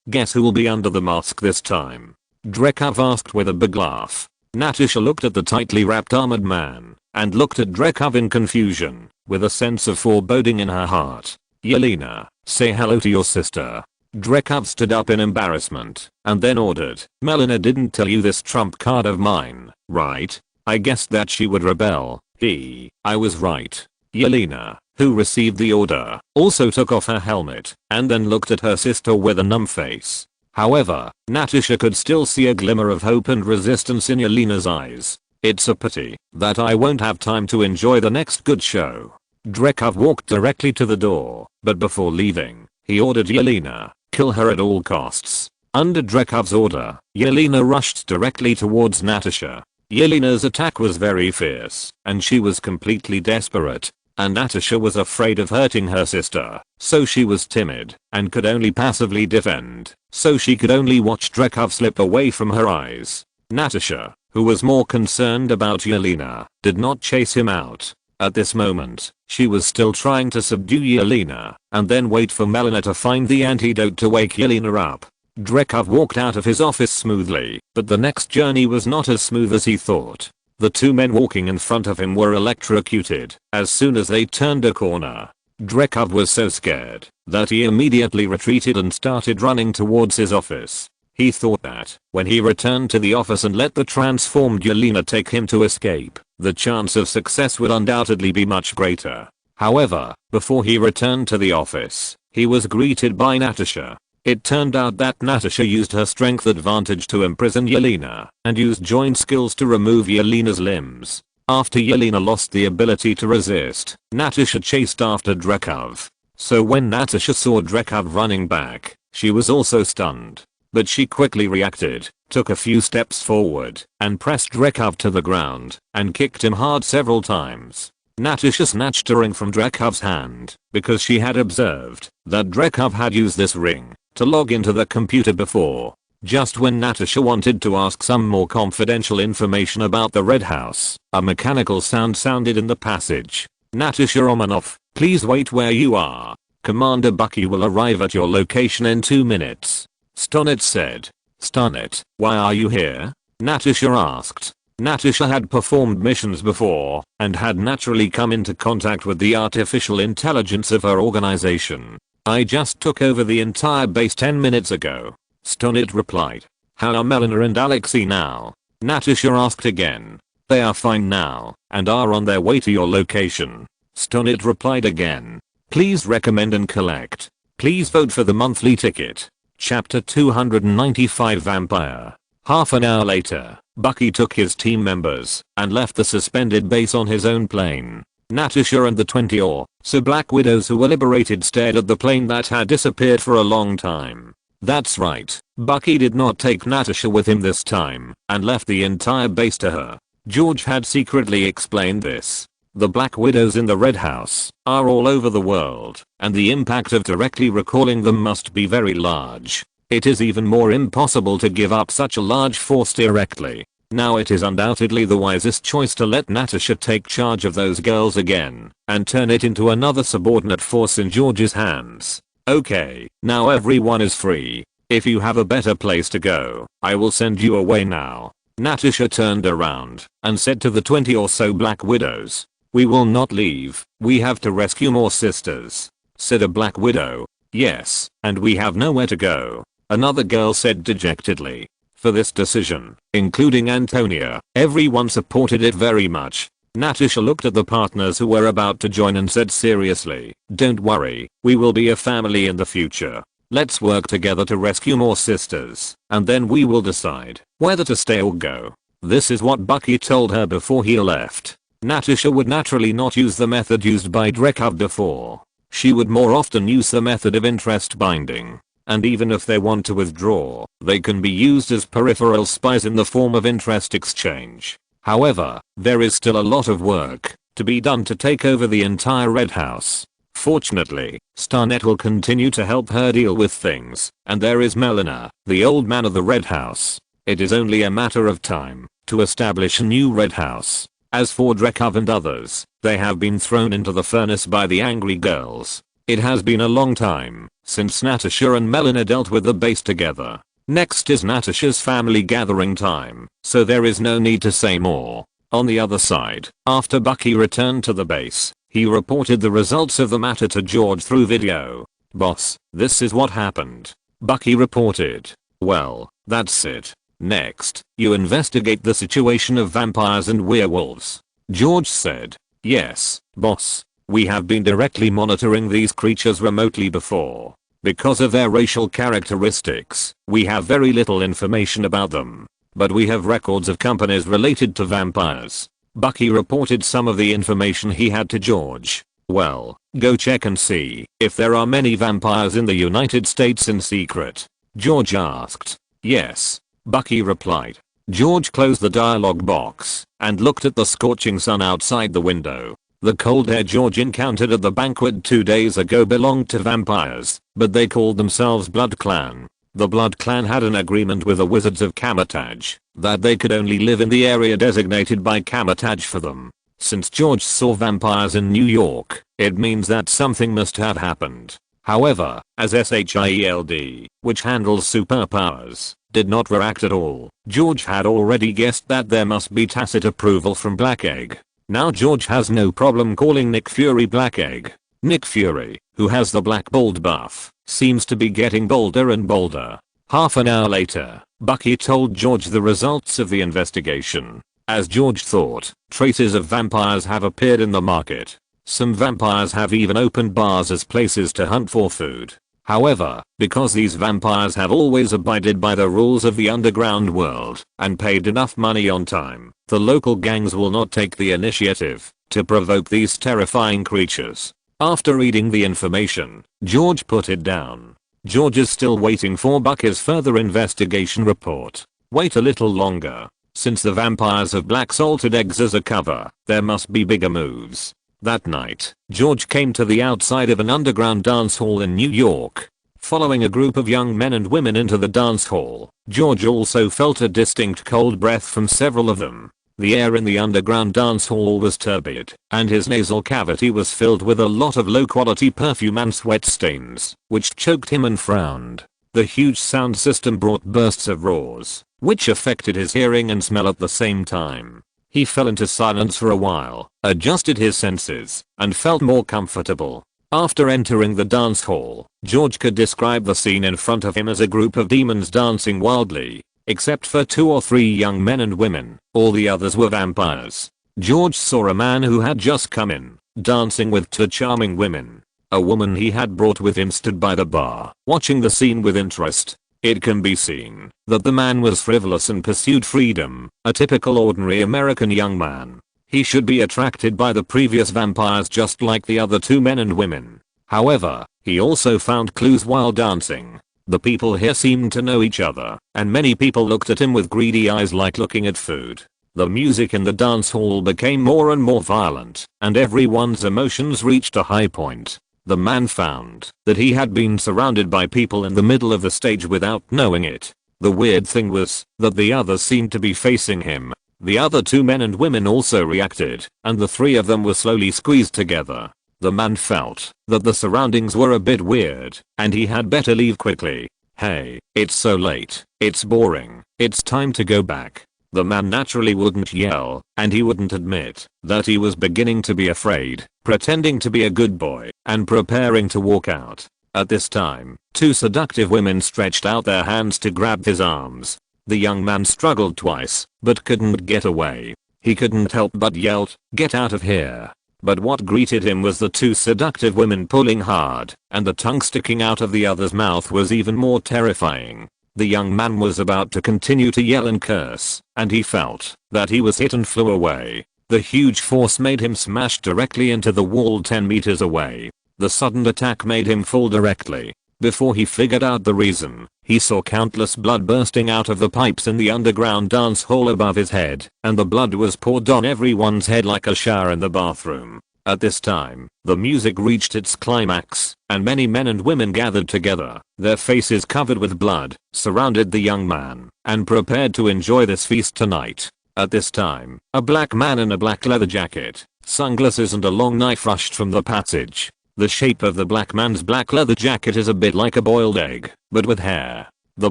Guess who will be under the mask this time?" Dreykov asked with a big laugh. Natasha looked at the tightly wrapped armored man, and looked at Dreykov in confusion, with a sense of foreboding in her heart. "Yelena, say hello to your sister." Drekhov stood up in embarrassment and then ordered, "Melina didn't tell you this trump card of mine, right? I guessed that she would rebel." I was right. Yelena, who received the order, also took off her helmet and then looked at her sister with a numb face. However, Natasha could still see a glimmer of hope and resistance in Yelena's eyes. "It's a pity that I won't have time to enjoy the next good show." Drekhov walked directly to the door, but before leaving, he ordered Yelena, "Kill her at all costs." Under Drekhov's order, Yelena rushed directly towards Natasha. Yelena's attack was very fierce, and she was completely desperate, and Natasha was afraid of hurting her sister, so she was timid and could only passively defend, so she could only watch Drekhov slip away from her eyes. Natasha, who was more concerned about Yelena, did not chase him out. At this moment, she was still trying to subdue Yelena and then wait for Melina to find the antidote to wake Yelena up. Drekhov walked out of his office smoothly, but the next journey was not as smooth as he thought. The two men walking in front of him were electrocuted as soon as they turned a corner. Drekhov was so scared that he immediately retreated and started running towards his office. He thought that when he returned to the office and let the transformed Yelena take him to escape, the chance of success would undoubtedly be much greater. However, before he returned to the office, he was greeted by Natasha. It turned out that Natasha used her strength advantage to imprison Yelena and used joint skills to remove Yelena's limbs. After Yelena lost the ability to resist, Natasha chased after Drekhov. So when Natasha saw Drekhov running back, she was also stunned. But she quickly reacted, took a few steps forward, and pressed Drekhov to the ground, and kicked him hard several times. Natasha snatched a ring from Drekhov's hand, because she had observed that Drekhov had used this ring to log into the computer before. Just when Natasha wanted to ask some more confidential information about the Red House, a mechanical sound sounded in the passage. "Natasha Romanoff, please wait where you are. Commander Bucky will arrive at your location in 2 minutes. Stonnet said. "Stonnet, why are you here?" Natasha asked. Natasha had performed missions before and had naturally come into contact with the artificial intelligence of her organization. "I just took over the entire base 10 minutes ago." Stonnet replied. "How are Melina and Alexei now?" Natasha asked again. "They are fine now and are on their way to your location." Stonnet replied again. "Please recommend and collect. Please vote for the monthly ticket." Chapter 295 Vampire. Half an hour later, Bucky took his team members and left the suspended base on his own plane. Natasha and the 20 or so Black Widows who were liberated stared at the plane that had disappeared for a long time. That's right, Bucky did not take Natasha with him this time and left the entire base to her. George had secretly explained this. The Black Widows in the Red House are all over the world, and the impact of directly recalling them must be very large. It is even more impossible to give up such a large force directly. Now it is undoubtedly the wisest choice to let Natasha take charge of those girls again and turn it into another subordinate force in George's hands. "Okay, now everyone is free. If you have a better place to go, I will send you away now." Natasha turned around and said to the 20 or so Black Widows, "We will not leave. We have to rescue more sisters," said a Black Widow. "Yes, and we have nowhere to go," another girl said dejectedly. For this decision, including Antonia, everyone supported it very much. Natasha looked at the partners who were about to join and said seriously, "Don't worry, we will be a family in the future. Let's work together to rescue more sisters, and then we will decide whether to stay or go." This is what Bucky told her before he left. Natasha would naturally not use the method used by Drekhov before. She would more often use the method of interest binding. And even if they want to withdraw, they can be used as peripheral spies in the form of interest exchange. However, there is still a lot of work to be done to take over the entire Red House. Fortunately, Starnet will continue to help her deal with things, and there is Melina, the old man of the Red House. It is only a matter of time to establish a new Red House. As for Drekhov and others, they have been thrown into the furnace by the angry girls. It has been a long time since Natasha and Melina dealt with the base together. Next is Natasha's family gathering time, so there is no need to say more. On the other side, after Bucky returned to the base, he reported the results of the matter to George through video. "Boss, this is what happened. Bucky reported. "Well, that's it. Next, you investigate the situation of vampires and werewolves." George said. "Yes, boss. We have been directly monitoring these creatures remotely before. Because of their racial characteristics, we have very little information about them. But we have records of companies related to vampires." Bucky reported some of the information he had to George. "Well, go check and see if there are many vampires in the United States in secret," George asked. "Yes," Bucky replied. George closed the dialog box and looked at the scorching sun outside the window. The cold air George encountered at the banquet 2 days ago belonged to vampires, but they called themselves Blood Clan. The Blood Clan had an agreement with the Wizards of Camotage that they could only live in the area designated by Camotage for them. Since George saw vampires in New York, it means that something must have happened. However, as SHIELD, which handles superpowers, did not react at all, George had already guessed that there must be tacit approval from Black Egg. Now George has no problem calling Nick Fury Black Egg. Nick Fury, who has the Black Bolt buff, seems to be getting bolder and bolder. Half an hour later, Bucky told George the results of the investigation. As George thought, traces of vampires have appeared in the market. Some vampires have even opened bars as places to hunt for food. However, because these vampires have always abided by the rules of the underground world and paid enough money on time, the local gangs will not take the initiative to provoke these terrifying creatures. After reading the information, George put it down. George is still waiting for Bucky's further investigation report. Wait a little longer. Since the vampires have black salted eggs as a cover, there must be bigger moves. That night, George came to the outside of an underground dance hall in New York. Following a group of young men and women into the dance hall, George also felt a distinct cold breath from several of them. The air in the underground dance hall was turbid, and his nasal cavity was filled with a lot of low-quality perfume and sweat stains, which choked him and frowned. The huge sound system brought bursts of roars, which affected his hearing and smell at the same time. He fell into silence for a while, adjusted his senses, and felt more comfortable. After entering the dance hall, George could describe the scene in front of him as a group of demons dancing wildly. Except for 2 or 3 young men and women, all the others were vampires. George saw a man who had just come in, dancing with 2 charming women. A woman he had brought with him stood by the bar, watching the scene with interest. It can be seen that the man was frivolous and pursued freedom, a typical ordinary American young man. He should be attracted by the previous vampires just like the other 2 men and women. However, he also found clues while dancing. The people here seemed to know each other, and many people looked at him with greedy eyes like looking at food. The music in the dance hall became more and more violent, and everyone's emotions reached a high point. The man found that he had been surrounded by people in the middle of the stage without knowing it. The weird thing was that the others seemed to be facing him. The other 2 men and women also reacted, and the 3 of them were slowly squeezed together. The man felt that the surroundings were a bit weird, and he had better leave quickly. "Hey, it's so late. It's boring. It's time to go back." The man naturally wouldn't yell, and he wouldn't admit that he was beginning to be afraid, pretending to be a good boy, and preparing to walk out. At this time, 2 seductive women stretched out their hands to grab his arms. The young man struggled twice, but couldn't get away. He couldn't help but yell, "Get out of here." But what greeted him was the 2 seductive women pulling hard, and the tongue sticking out of the other's mouth was even more terrifying. The young man was about to continue to yell and curse, and he felt that he was hit and flew away. The huge force made him smash directly into the wall 10 meters away. The sudden attack made him fall directly. Before he figured out the reason, he saw countless blood bursting out of the pipes in the underground dance hall above his head, and the blood was poured on everyone's head like a shower in the bathroom. At this time, the music reached its climax, and many men and women gathered together, their faces covered with blood, surrounded the young man, and prepared to enjoy this feast tonight. At this time, a black man in a black leather jacket, sunglasses and a long knife rushed from the passage. The shape of the black man's black leather jacket is a bit like a boiled egg, but with hair. The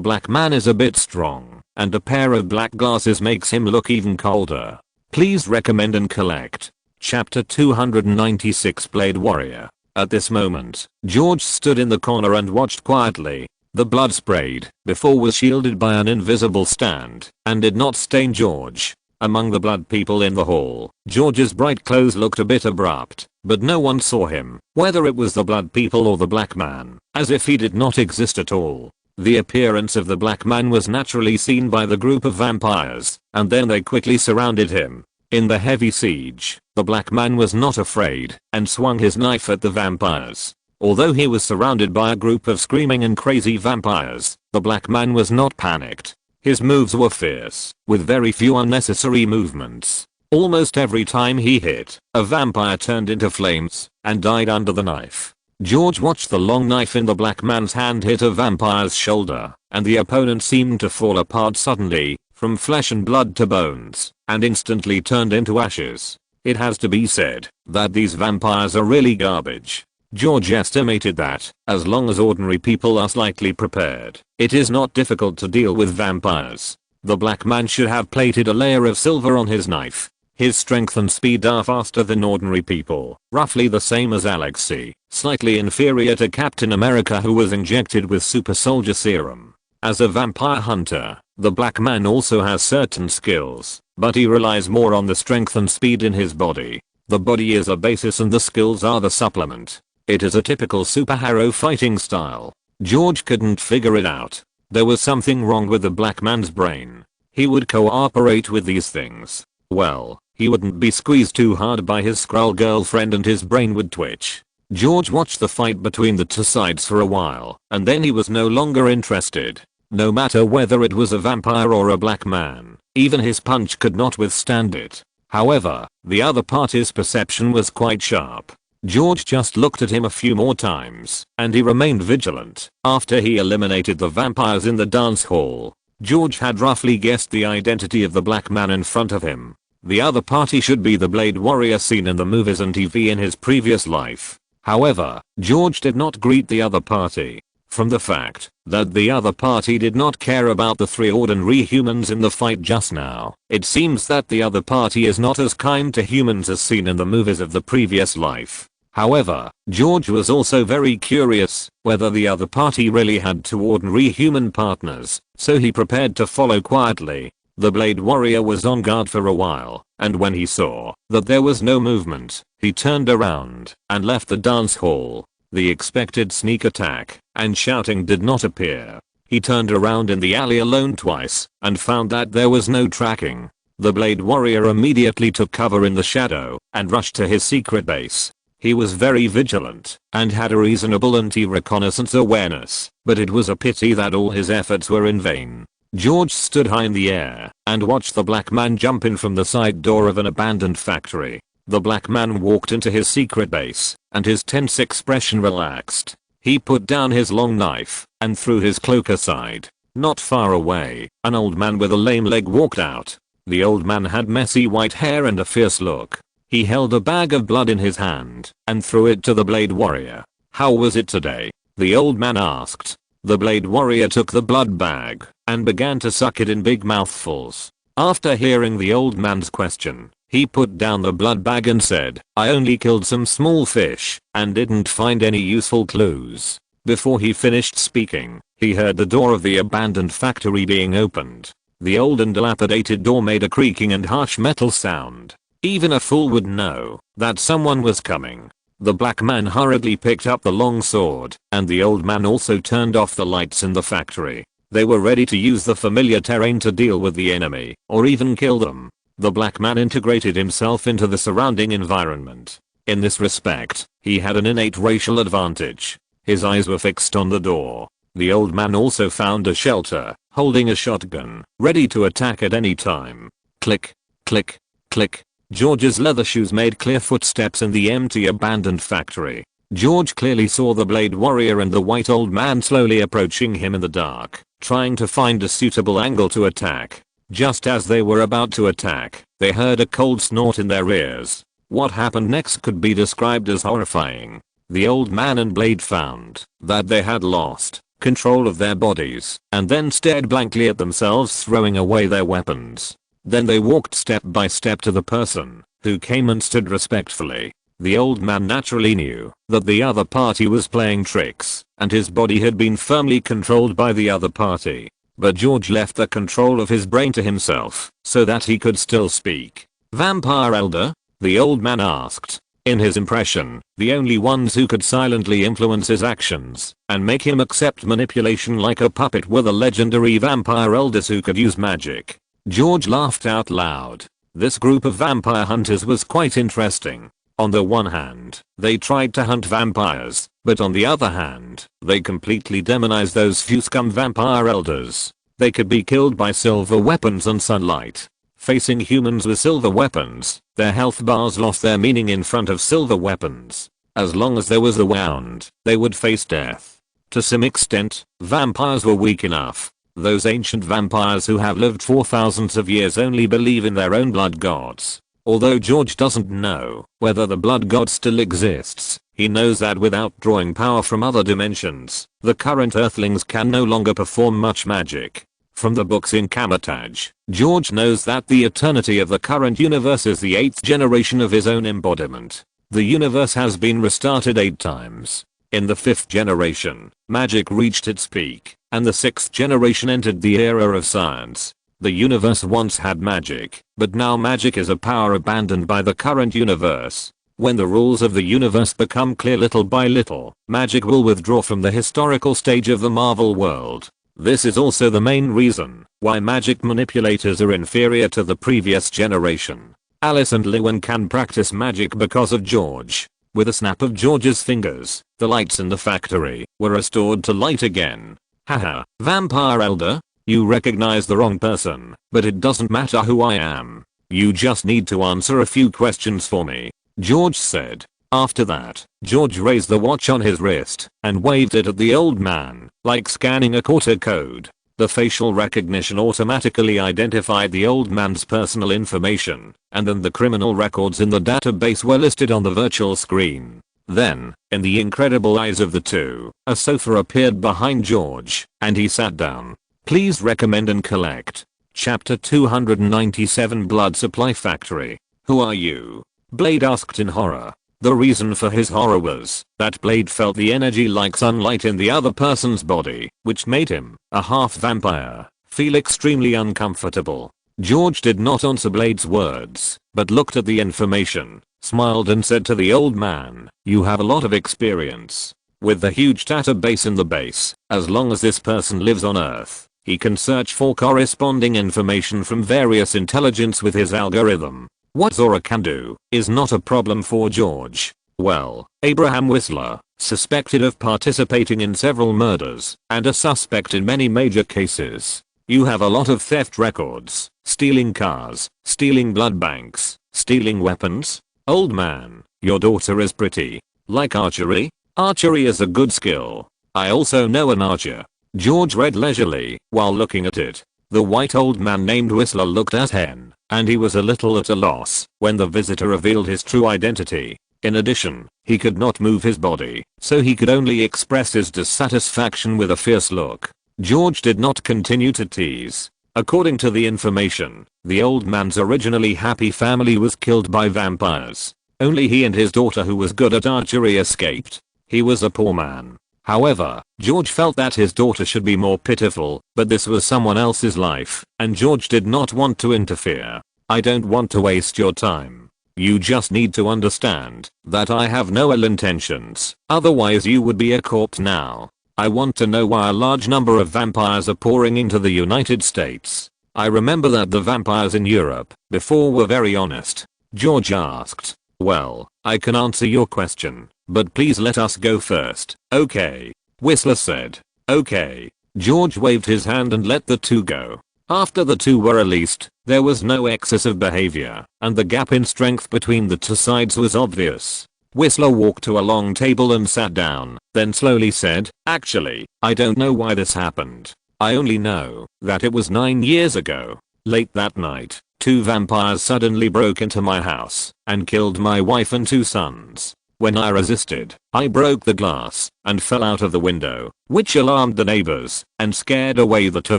black man is a bit strong, and a pair of black glasses makes him look even colder. Please recommend and collect. Chapter 296 Blade Warrior. At this moment, George stood in the corner and watched quietly. The blood sprayed before was shielded by an invisible stand and did not stain George. Among the blood people in the hall, George's bright clothes looked a bit abrupt, but no one saw him, whether it was the blood people or the black man, as if he did not exist at all. The appearance of the black man was naturally seen by the group of vampires, and then they quickly surrounded him. In the heavy siege, the black man was not afraid and swung his knife at the vampires. Although he was surrounded by a group of screaming and crazy vampires, the black man was not panicked. His moves were fierce, with very few unnecessary movements. Almost every time he hit, a vampire turned into flames and died under the knife. George watched the long knife in the black man's hand hit a vampire's shoulder, and the opponent seemed to fall apart suddenly, from flesh and blood to bones, and instantly turned into ashes. It has to be said that these vampires are really garbage. George estimated that, as long as ordinary people are slightly prepared, it is not difficult to deal with vampires. The black man should have plated a layer of silver on his knife. His strength and speed are faster than ordinary people, roughly the same as Alexei, slightly inferior to Captain America who was injected with super soldier serum. As a vampire hunter, the black man also has certain skills, but he relies more on the strength and speed in his body. The body is a basis and the skills are the supplement. It is a typical superhero fighting style. George couldn't figure it out. There was something wrong with the black man's brain. He would cooperate with these things. Well, he wouldn't be squeezed too hard by his Skrull girlfriend and his brain would twitch. George watched the fight between the two sides for a while, and then he was no longer interested. No matter whether it was a vampire or a black man, even his punch could not withstand it. However, the other party's perception was quite sharp. George just looked at him a few more times, and he remained vigilant. After he eliminated the vampires in the dance hall, George had roughly guessed the identity of the black man in front of him. The other party should be the Blade Warrior seen in the movies and TV in his previous life. However, George did not greet the other party. From the fact that the other party did not care about the three ordinary humans in the fight just now, it seems that the other party is not as kind to humans as seen in the movies of the previous life. However, George was also very curious whether the other party really had two ordinary human partners, so he prepared to follow quietly. The Blade Warrior was on guard for a while, and when he saw that there was no movement, he turned around and left the dance hall. The expected sneak attack and shouting did not appear. He turned around in the alley alone twice and found that there was no tracking. The Blade Warrior immediately took cover in the shadow and rushed to his secret base. He was very vigilant and had a reasonable anti-reconnaissance awareness, but it was a pity that all his efforts were in vain. George stood high in the air and watched the black man jump in from the side door of an abandoned factory. The black man walked into his secret base, and his tense expression relaxed. He put down his long knife and threw his cloak aside. Not far away, an old man with a lame leg walked out. The old man had messy white hair and a fierce look. He held a bag of blood in his hand and threw it to the Blade Warrior. "How was it today?" the old man asked. The Blade Warrior took the blood bag and began to suck it in big mouthfuls. After hearing the old man's question, he put down the blood bag and said, "I only killed some small fish and didn't find any useful clues." Before he finished speaking, he heard the door of the abandoned factory being opened. The old and dilapidated door made a creaking and harsh metal sound. Even a fool would know that someone was coming. The black man hurriedly picked up the long sword, and the old man also turned off the lights in the factory. They were ready to use the familiar terrain to deal with the enemy, or even kill them. The black man integrated himself into the surrounding environment. In this respect, he had an innate racial advantage. His eyes were fixed on the door. The old man also found a shelter, holding a shotgun, ready to attack at any time. Click, click, click. George's leather shoes made clear footsteps in the empty abandoned factory. George clearly saw the Blade Warrior and the white old man slowly approaching him in the dark, trying to find a suitable angle to attack. Just as they were about to attack, they heard a cold snort in their ears. What happened next could be described as horrifying. The old man and Blade found that they had lost control of their bodies and then stared blankly at themselves, throwing away their weapons. Then they walked step by step to the person who came and stood respectfully. The old man naturally knew that the other party was playing tricks, and his body had been firmly controlled by the other party. But George left the control of his brain to himself, so that he could still speak. "Vampire Elder?" the old man asked. In his impression, the only ones who could silently influence his actions and make him accept manipulation like a puppet were the legendary vampire elders who could use magic. George laughed out loud. This group of vampire hunters was quite interesting. On the one hand, they tried to hunt vampires, but on the other hand, they completely demonized those few scum vampire elders. They could be killed by silver weapons and sunlight. Facing humans with silver weapons, their health bars lost their meaning in front of silver weapons. As long as there was a wound, they would face death. To some extent, vampires were weak enough. Those ancient vampires who have lived for thousands of years only believe in their own blood gods. Although George doesn't know whether the blood god still exists, he knows that without drawing power from other dimensions, the current earthlings can no longer perform much magic. From the books in Kamatage, George knows that the eternity of the current universe is the 8th generation of his own embodiment. The universe has been restarted 8 times. In the 5th generation, magic reached its peak, and the 6th generation entered the era of science. The universe once had magic, but now magic is a power abandoned by the current universe. When the rules of the universe become clear little by little, magic will withdraw from the historical stage of the Marvel world. This is also the main reason why magic manipulators are inferior to the previous generation. Alice and Lewin can practice magic because of George. With a snap of George's fingers, the lights in the factory were restored to light again. Haha, Vampire Elder? You recognize the wrong person, but it doesn't matter who I am. You just need to answer a few questions for me, George said. After that, George raised the watch on his wrist and waved it at the old man, like scanning a quarter code. The facial recognition automatically identified the old man's personal information, and then the criminal records in the database were listed on the virtual screen. Then, in the incredible eyes of the two, a sofa appeared behind George, and he sat down. Please recommend and collect. Chapter 297 Blood Supply Factory. Who are you? Blade asked in horror. The reason for his horror was that Blade felt the energy like sunlight in the other person's body, which made him, a half vampire, feel extremely uncomfortable. George did not answer Blade's words, but looked at the information, smiled and said to the old man, "You have a lot of experience. With the huge database in the base, as long as this person lives on Earth, he can search for corresponding information from various intelligence with his algorithm. What Zora can do is not a problem for George. Well, Abraham Whistler, suspected of participating in several murders, and a suspect in many major cases. You have a lot of theft records, stealing cars, stealing blood banks, stealing weapons. Old man, your daughter is pretty. Like archery? Archery is a good skill. I also know an archer." George read leisurely while looking at it. The white old man named Whistler looked at Hen, and he was a little at a loss when the visitor revealed his true identity. In addition, he could not move his body, so he could only express his dissatisfaction with a fierce look. George did not continue to tease. According to the information, the old man's originally happy family was killed by vampires. Only he and his daughter, who was good at archery, escaped. He was a poor man. However, George felt that his daughter should be more pitiful, but this was someone else's life, and George did not want to interfere. "I don't want to waste your time. You just need to understand that I have no ill intentions, otherwise you would be a corpse now. I want to know why a large number of vampires are pouring into the United States. I remember that the vampires in Europe before were very honest." George asked. "Well, I can answer your question, but please let us go first, okay?" Whistler said. "Okay." George waved his hand and let the two go. After the two were released, there was no excessive behavior, and the gap in strength between the two sides was obvious. Whistler walked to a long table and sat down, then slowly said, "Actually, I don't know why this happened. I only know that it was 9 years ago. Late that night, 2 vampires suddenly broke into my house and killed my wife and 2 sons. When I resisted, I broke the glass and fell out of the window, which alarmed the neighbors and scared away the 2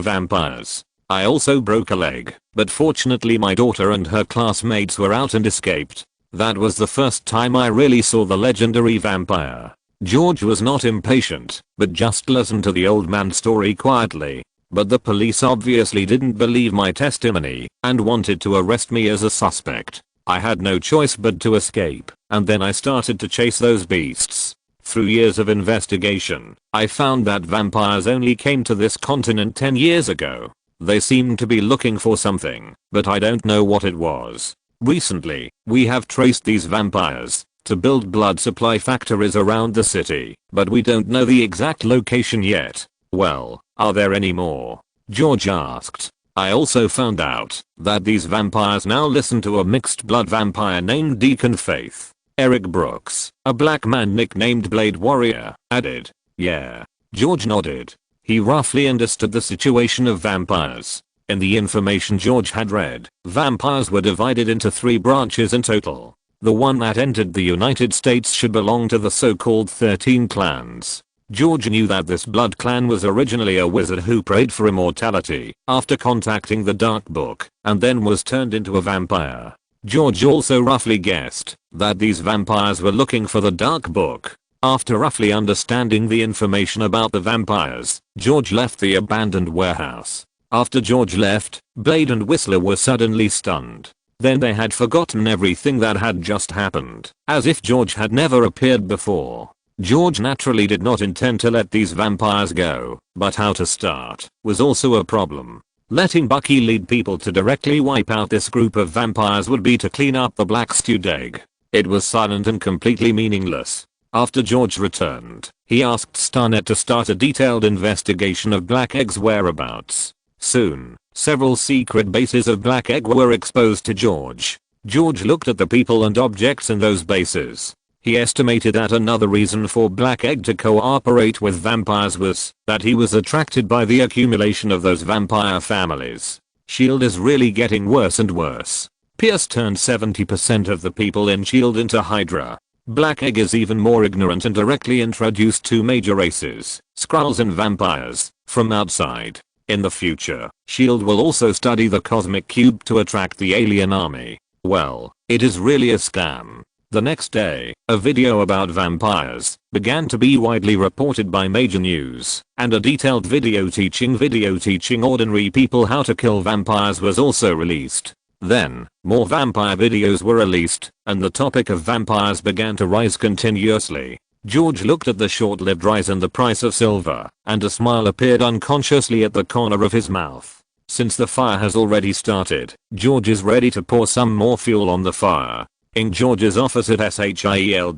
vampires. I also broke a leg, but fortunately my daughter and her classmates were out and escaped. That was the first time I really saw the legendary vampire. George was not impatient, but just listened to the old man's story quietly. But the police obviously didn't believe my testimony and wanted to arrest me as a suspect. I had no choice but to escape, and then I started to chase those beasts. Through years of investigation, I found that vampires only came to this continent 10 years ago. They seemed to be looking for something, but I don't know what it was. Recently, we have traced these vampires to build blood supply factories around the city, but we don't know the exact location yet. Well, are there any more? George asked. I also found out that these vampires now listen to a mixed blood vampire named Deacon Faith. Eric Brooks, a black man nicknamed Blade Warrior, added. Yeah. George nodded. He roughly understood the situation of vampires. In the information George had read, vampires were divided into 3 branches in total. The one that entered the United States should belong to the so-called 13 clans. George knew that this blood clan was originally a wizard who prayed for immortality after contacting the Dark Book, and then was turned into a vampire. George also roughly guessed that these vampires were looking for the Dark Book. After roughly understanding the information about the vampires, George left the abandoned warehouse. After George left, Blade and Whistler were suddenly stunned. Then they had forgotten everything that had just happened, as if George had never appeared before. George naturally did not intend to let these vampires go, but how to start was also a problem. Letting Bucky lead people to directly wipe out this group of vampires would be to clean up the black stewed egg. It was silent and completely meaningless. After George returned, he asked Starnet to start a detailed investigation of Black Egg's whereabouts. Soon, several secret bases of Black Egg were exposed to George. George looked at the people and objects in those bases. He estimated that another reason for Black Egg to cooperate with vampires was that he was attracted by the accumulation of those vampire families. S.H.I.E.L.D. is really getting worse and worse. Pierce turned 70% of the people in S.H.I.E.L.D. into Hydra. Black Egg is even more ignorant and directly introduced 2 major races, Skrulls and vampires, from outside. In the future, S.H.I.E.L.D. will also study the Cosmic Cube to attract the alien army. Well, it is really a scam. The next day, a video about vampires began to be widely reported by major news, and a detailed video teaching ordinary people how to kill vampires was also released. Then, more vampire videos were released, and the topic of vampires began to rise continuously. George looked at the short-lived rise in the price of silver, and a smile appeared unconsciously at the corner of his mouth. Since the fire has already started, George is ready to pour some more fuel on the fire. In George's office at SHIELD,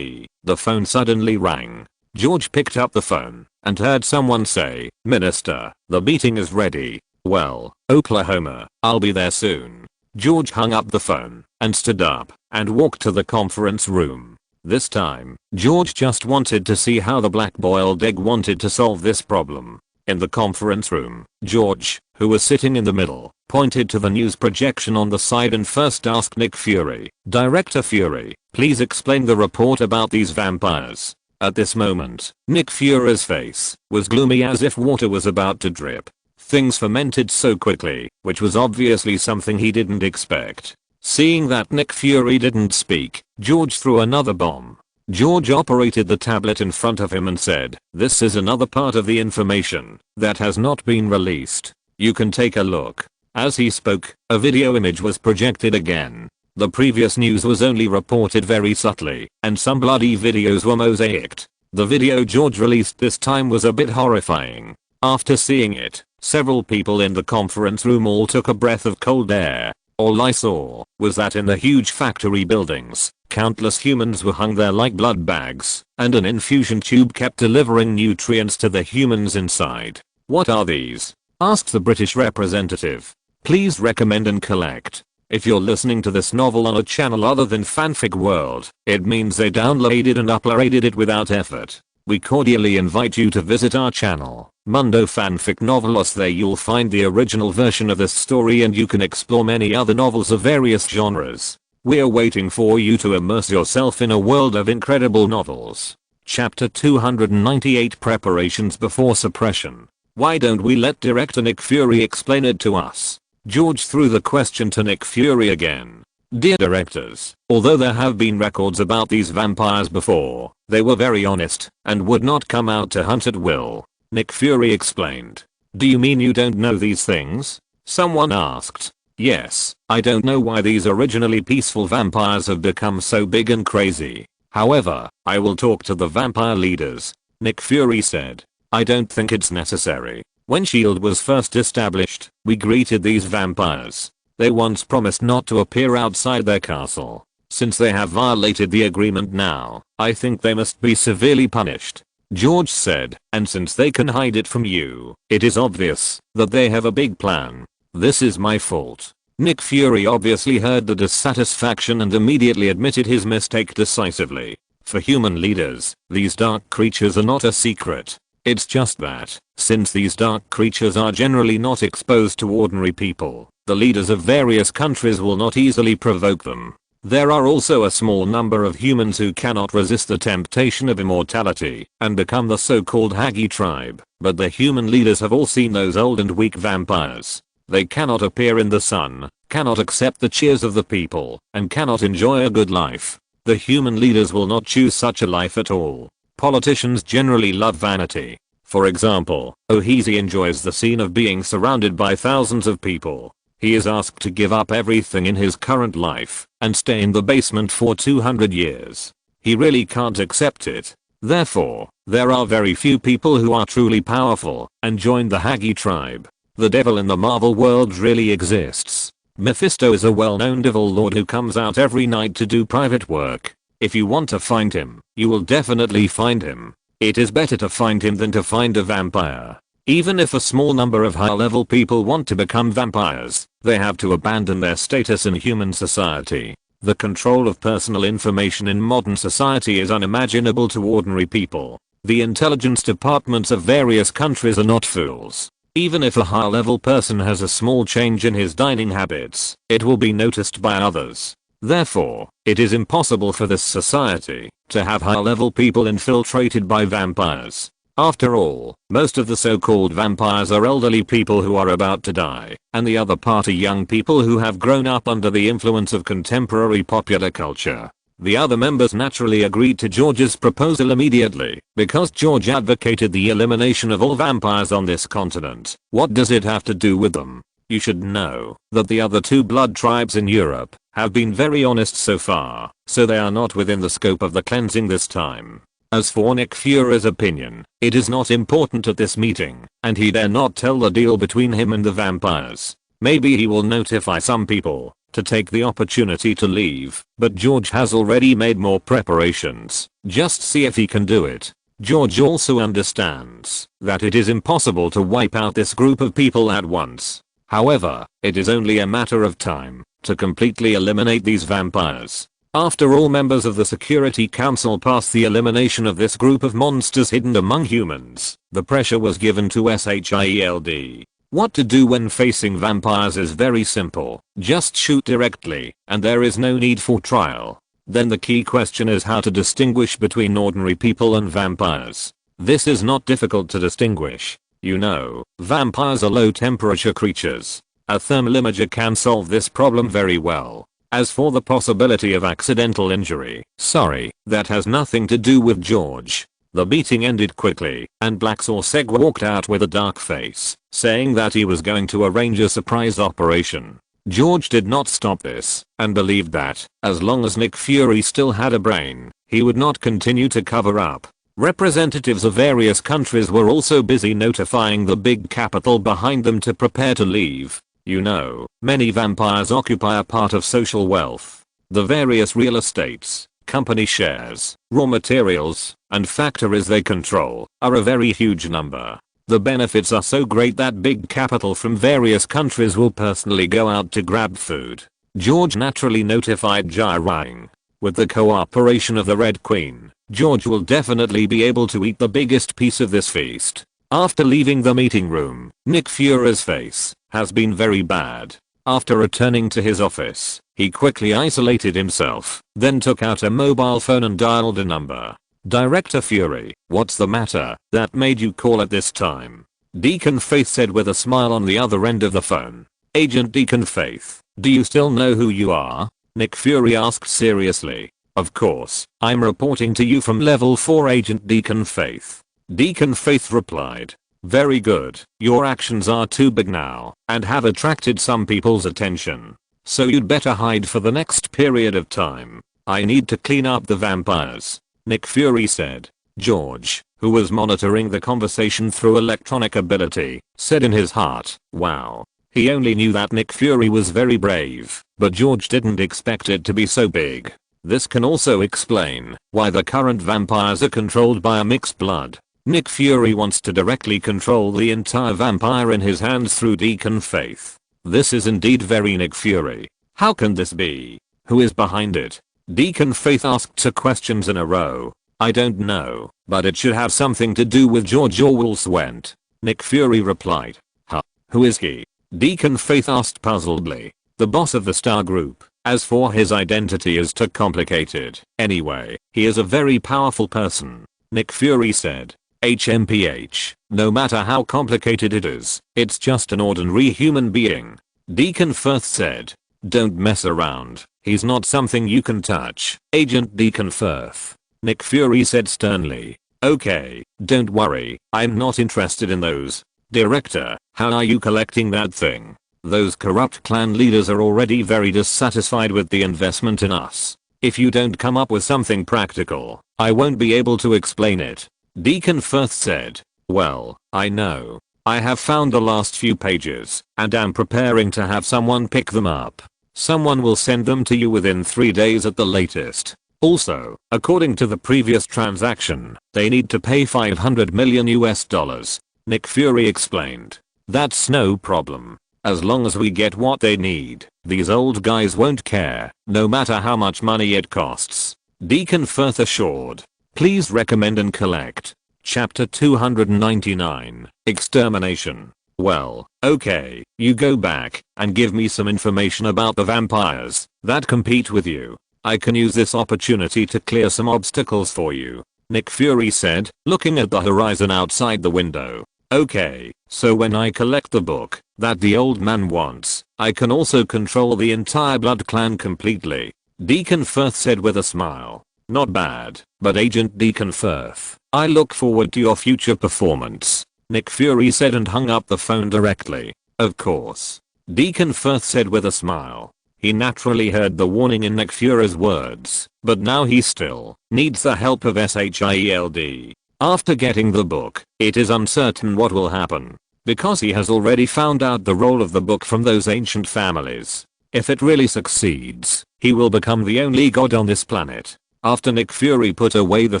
the phone suddenly rang. George picked up the phone and heard someone say, "Minister, the meeting is ready. Well, Oklahoma, I'll be there soon." George hung up the phone and stood up and walked to the conference room. This time, George just wanted to see how the black-boiled egg wanted to solve this problem. In the conference room, George, who was sitting in the middle, pointed to the news projection on the side and first asked Nick Fury, "Director Fury, please explain the report about these vampires." At this moment, Nick Fury's face was gloomy as if water was about to drip. Things fermented so quickly, which was obviously something he didn't expect. Seeing that Nick Fury didn't speak, George threw another bomb. George operated the tablet in front of him and said, "This is another part of the information that has not been released. You can take a look." As he spoke, a video image was projected again. The previous news was only reported very subtly, and some bloody videos were mosaicked. The video George released this time was a bit horrifying. After seeing it, several people in the conference room all took a breath of cold air. All I saw was that in the huge factory buildings, countless humans were hung there like blood bags, and an infusion tube kept delivering nutrients to the humans inside. "What are these?" asked the British representative. "Please recommend and collect." If you're listening to this novel on a channel other than Fanfic World, it means they downloaded and uploaded it without effort. We cordially invite you to visit our channel, Mundo Fanfic Novelos. There you'll find the original version of this story and you can explore many other novels of various genres. We're waiting for you to immerse yourself in a world of incredible novels. Chapter 298, Preparations Before Suppression. Why don't we let director Nick Fury explain it to us? George threw the question to Nick Fury again. Dear directors, although there have been records about these vampires before, they were very honest and would not come out to hunt at will. Nick Fury explained. Do you mean you don't know these things? Someone asked. Yes, I don't know why these originally peaceful vampires have become so big and crazy. However, I will talk to the vampire leaders, Nick Fury said. I don't think it's necessary. When S.H.I.E.L.D. was first established, we greeted these vampires. They once promised not to appear outside their castle. Since they have violated the agreement now, I think they must be severely punished. George said, and since they can hide it from you, it is obvious that they have a big plan. This is my fault. Nick Fury obviously heard the dissatisfaction and immediately admitted his mistake decisively. For human leaders, these dark creatures are not a secret. It's just that, since these dark creatures are generally not exposed to ordinary people, the leaders of various countries will not easily provoke them. There are also a small number of humans who cannot resist the temptation of immortality and become the so-called Hagi tribe, but the human leaders have all seen those old and weak vampires. They cannot appear in the sun, cannot accept the cheers of the people, and cannot enjoy a good life. The human leaders will not choose such a life at all. Politicians generally love vanity. For example, Ohezi enjoys the scene of being surrounded by thousands of people. He is asked to give up everything in his current life and stay in the basement for 200 years. He really can't accept it. Therefore, there are very few people who are truly powerful and join the Hagi tribe. The devil in the Marvel world really exists. Mephisto is a well-known devil lord who comes out every night to do private work. If you want to find him, you will definitely find him. It is better to find him than to find a vampire. Even if a small number of high-level people want to become vampires, they have to abandon their status in human society. The control of personal information in modern society is unimaginable to ordinary people. The intelligence departments of various countries are not fools. Even if a high-level person has a small change in his dining habits, it will be noticed by others. Therefore, it is impossible for this society to have high-level people infiltrated by vampires. After all, most of the so-called vampires are elderly people who are about to die, and the other part are young people who have grown up under the influence of contemporary popular culture. The other members naturally agreed to George's proposal immediately, because George advocated the elimination of all vampires on this continent. What does it have to do with them? You should know that the other two blood tribes in Europe have been very honest so far, so they are not within the scope of the cleansing this time. As for Nick Fury's opinion, it is not important at this meeting, and he dare not tell the deal between him and the vampires. Maybe he will notify some people to take the opportunity to leave, but George has already made more preparations. Just see if he can do it. George also understands that it is impossible to wipe out this group of people at once. However, it is only a matter of time to completely eliminate these vampires. After all members of the Security Council passed the elimination of this group of monsters hidden among humans, the pressure was given to SHIELD. What to do when facing vampires is very simple. Just shoot directly, and there is no need for trial. Then the key question is how to distinguish between ordinary people and vampires. This is not difficult to distinguish. You know, vampires are low temperature creatures. A thermal imager can solve this problem very well. As for the possibility of accidental injury, sorry, that has nothing to do with George. The meeting ended quickly, and Black Seg walked out with a dark face, saying that he was going to arrange a surprise operation. George did not stop this, and believed that, as long as Nick Fury still had a brain, he would not continue to cover up. Representatives of various countries were also busy notifying the big capital behind them to prepare to leave. You know, many vampires occupy a part of social wealth. The various real estates, company shares, raw materials, and factories they control are a very huge number. The benefits are so great that big capital from various countries will personally go out to grab food. George naturally notified Jirang. With the cooperation of the Red Queen, George will definitely be able to eat the biggest piece of this feast. After leaving the meeting room, Nick Fury's face has been very bad. After returning to his office, he quickly isolated himself, then took out a mobile phone and dialed a number. Director Fury, what's the matter that made you call at this time? Deacon Faith said with a smile on the other end of the phone. Agent Deacon Faith, do you still know who you are? Nick Fury asked seriously. Of course, I'm reporting to you from level 4 Agent Deacon Faith. Deacon Faith replied. Very good, your actions are too big now and have attracted some people's attention. So you'd better hide for the next period of time. I need to clean up the vampires, Nick Fury said. George, who was monitoring the conversation through electronic ability, said in his heart, wow. He only knew that Nick Fury was very brave, but George didn't expect it to be so big. This can also explain why the current vampires are controlled by a mixed blood. Nick Fury wants to directly control the entire vampire in his hands through Deacon Faith. This is indeed very Nick Fury. How can this be? Who is behind it? Deacon Faith asked 2 questions in a row. I don't know, but it should have something to do with George Orwell's Went. Nick Fury replied. Huh? Who is he? Deacon Faith asked puzzledly. The boss of the Star Group. As for his identity is too complicated. Anyway, he is a very powerful person, Nick Fury said. HMPH, no matter how complicated it is, it's just an ordinary human being. Deacon Faith said. Don't mess around, he's not something you can touch, Agent Deacon Faith. Nick Fury said sternly. Okay, don't worry, I'm not interested in those. Director, how are you collecting that thing? Those corrupt clan leaders are already very dissatisfied with the investment in us. If you don't come up with something practical, I won't be able to explain it. Deacon Faith said. Well, I know. I have found the last few pages, and am preparing to have someone pick them up. Someone will send them to you within 3 days at the latest. Also, according to the previous transaction, they need to pay $500 million US. Nick Fury explained. That's no problem. As long as we get what they need, these old guys won't care, no matter how much money it costs. Deacon Faith assured. Please recommend and collect. Chapter 299, Extermination. Well, okay, you go back and give me some information about the vampires that compete with you. I can use this opportunity to clear some obstacles for you, Nick Fury said, looking at the horizon outside the window. Okay, so when I collect the book that the old man wants, I can also control the entire Blood Clan completely. Deacon Faith said with a smile. Not bad, but Agent Deacon Faith, I look forward to your future performance, Nick Fury said and hung up the phone directly. Of course. Deacon Faith said with a smile. He naturally heard the warning in Nick Fury's words, but now he still needs the help of SHIELD. After getting the book, it is uncertain what will happen, because he has already found out the role of the book from those ancient families. If it really succeeds, he will become the only god on this planet. After Nick Fury put away the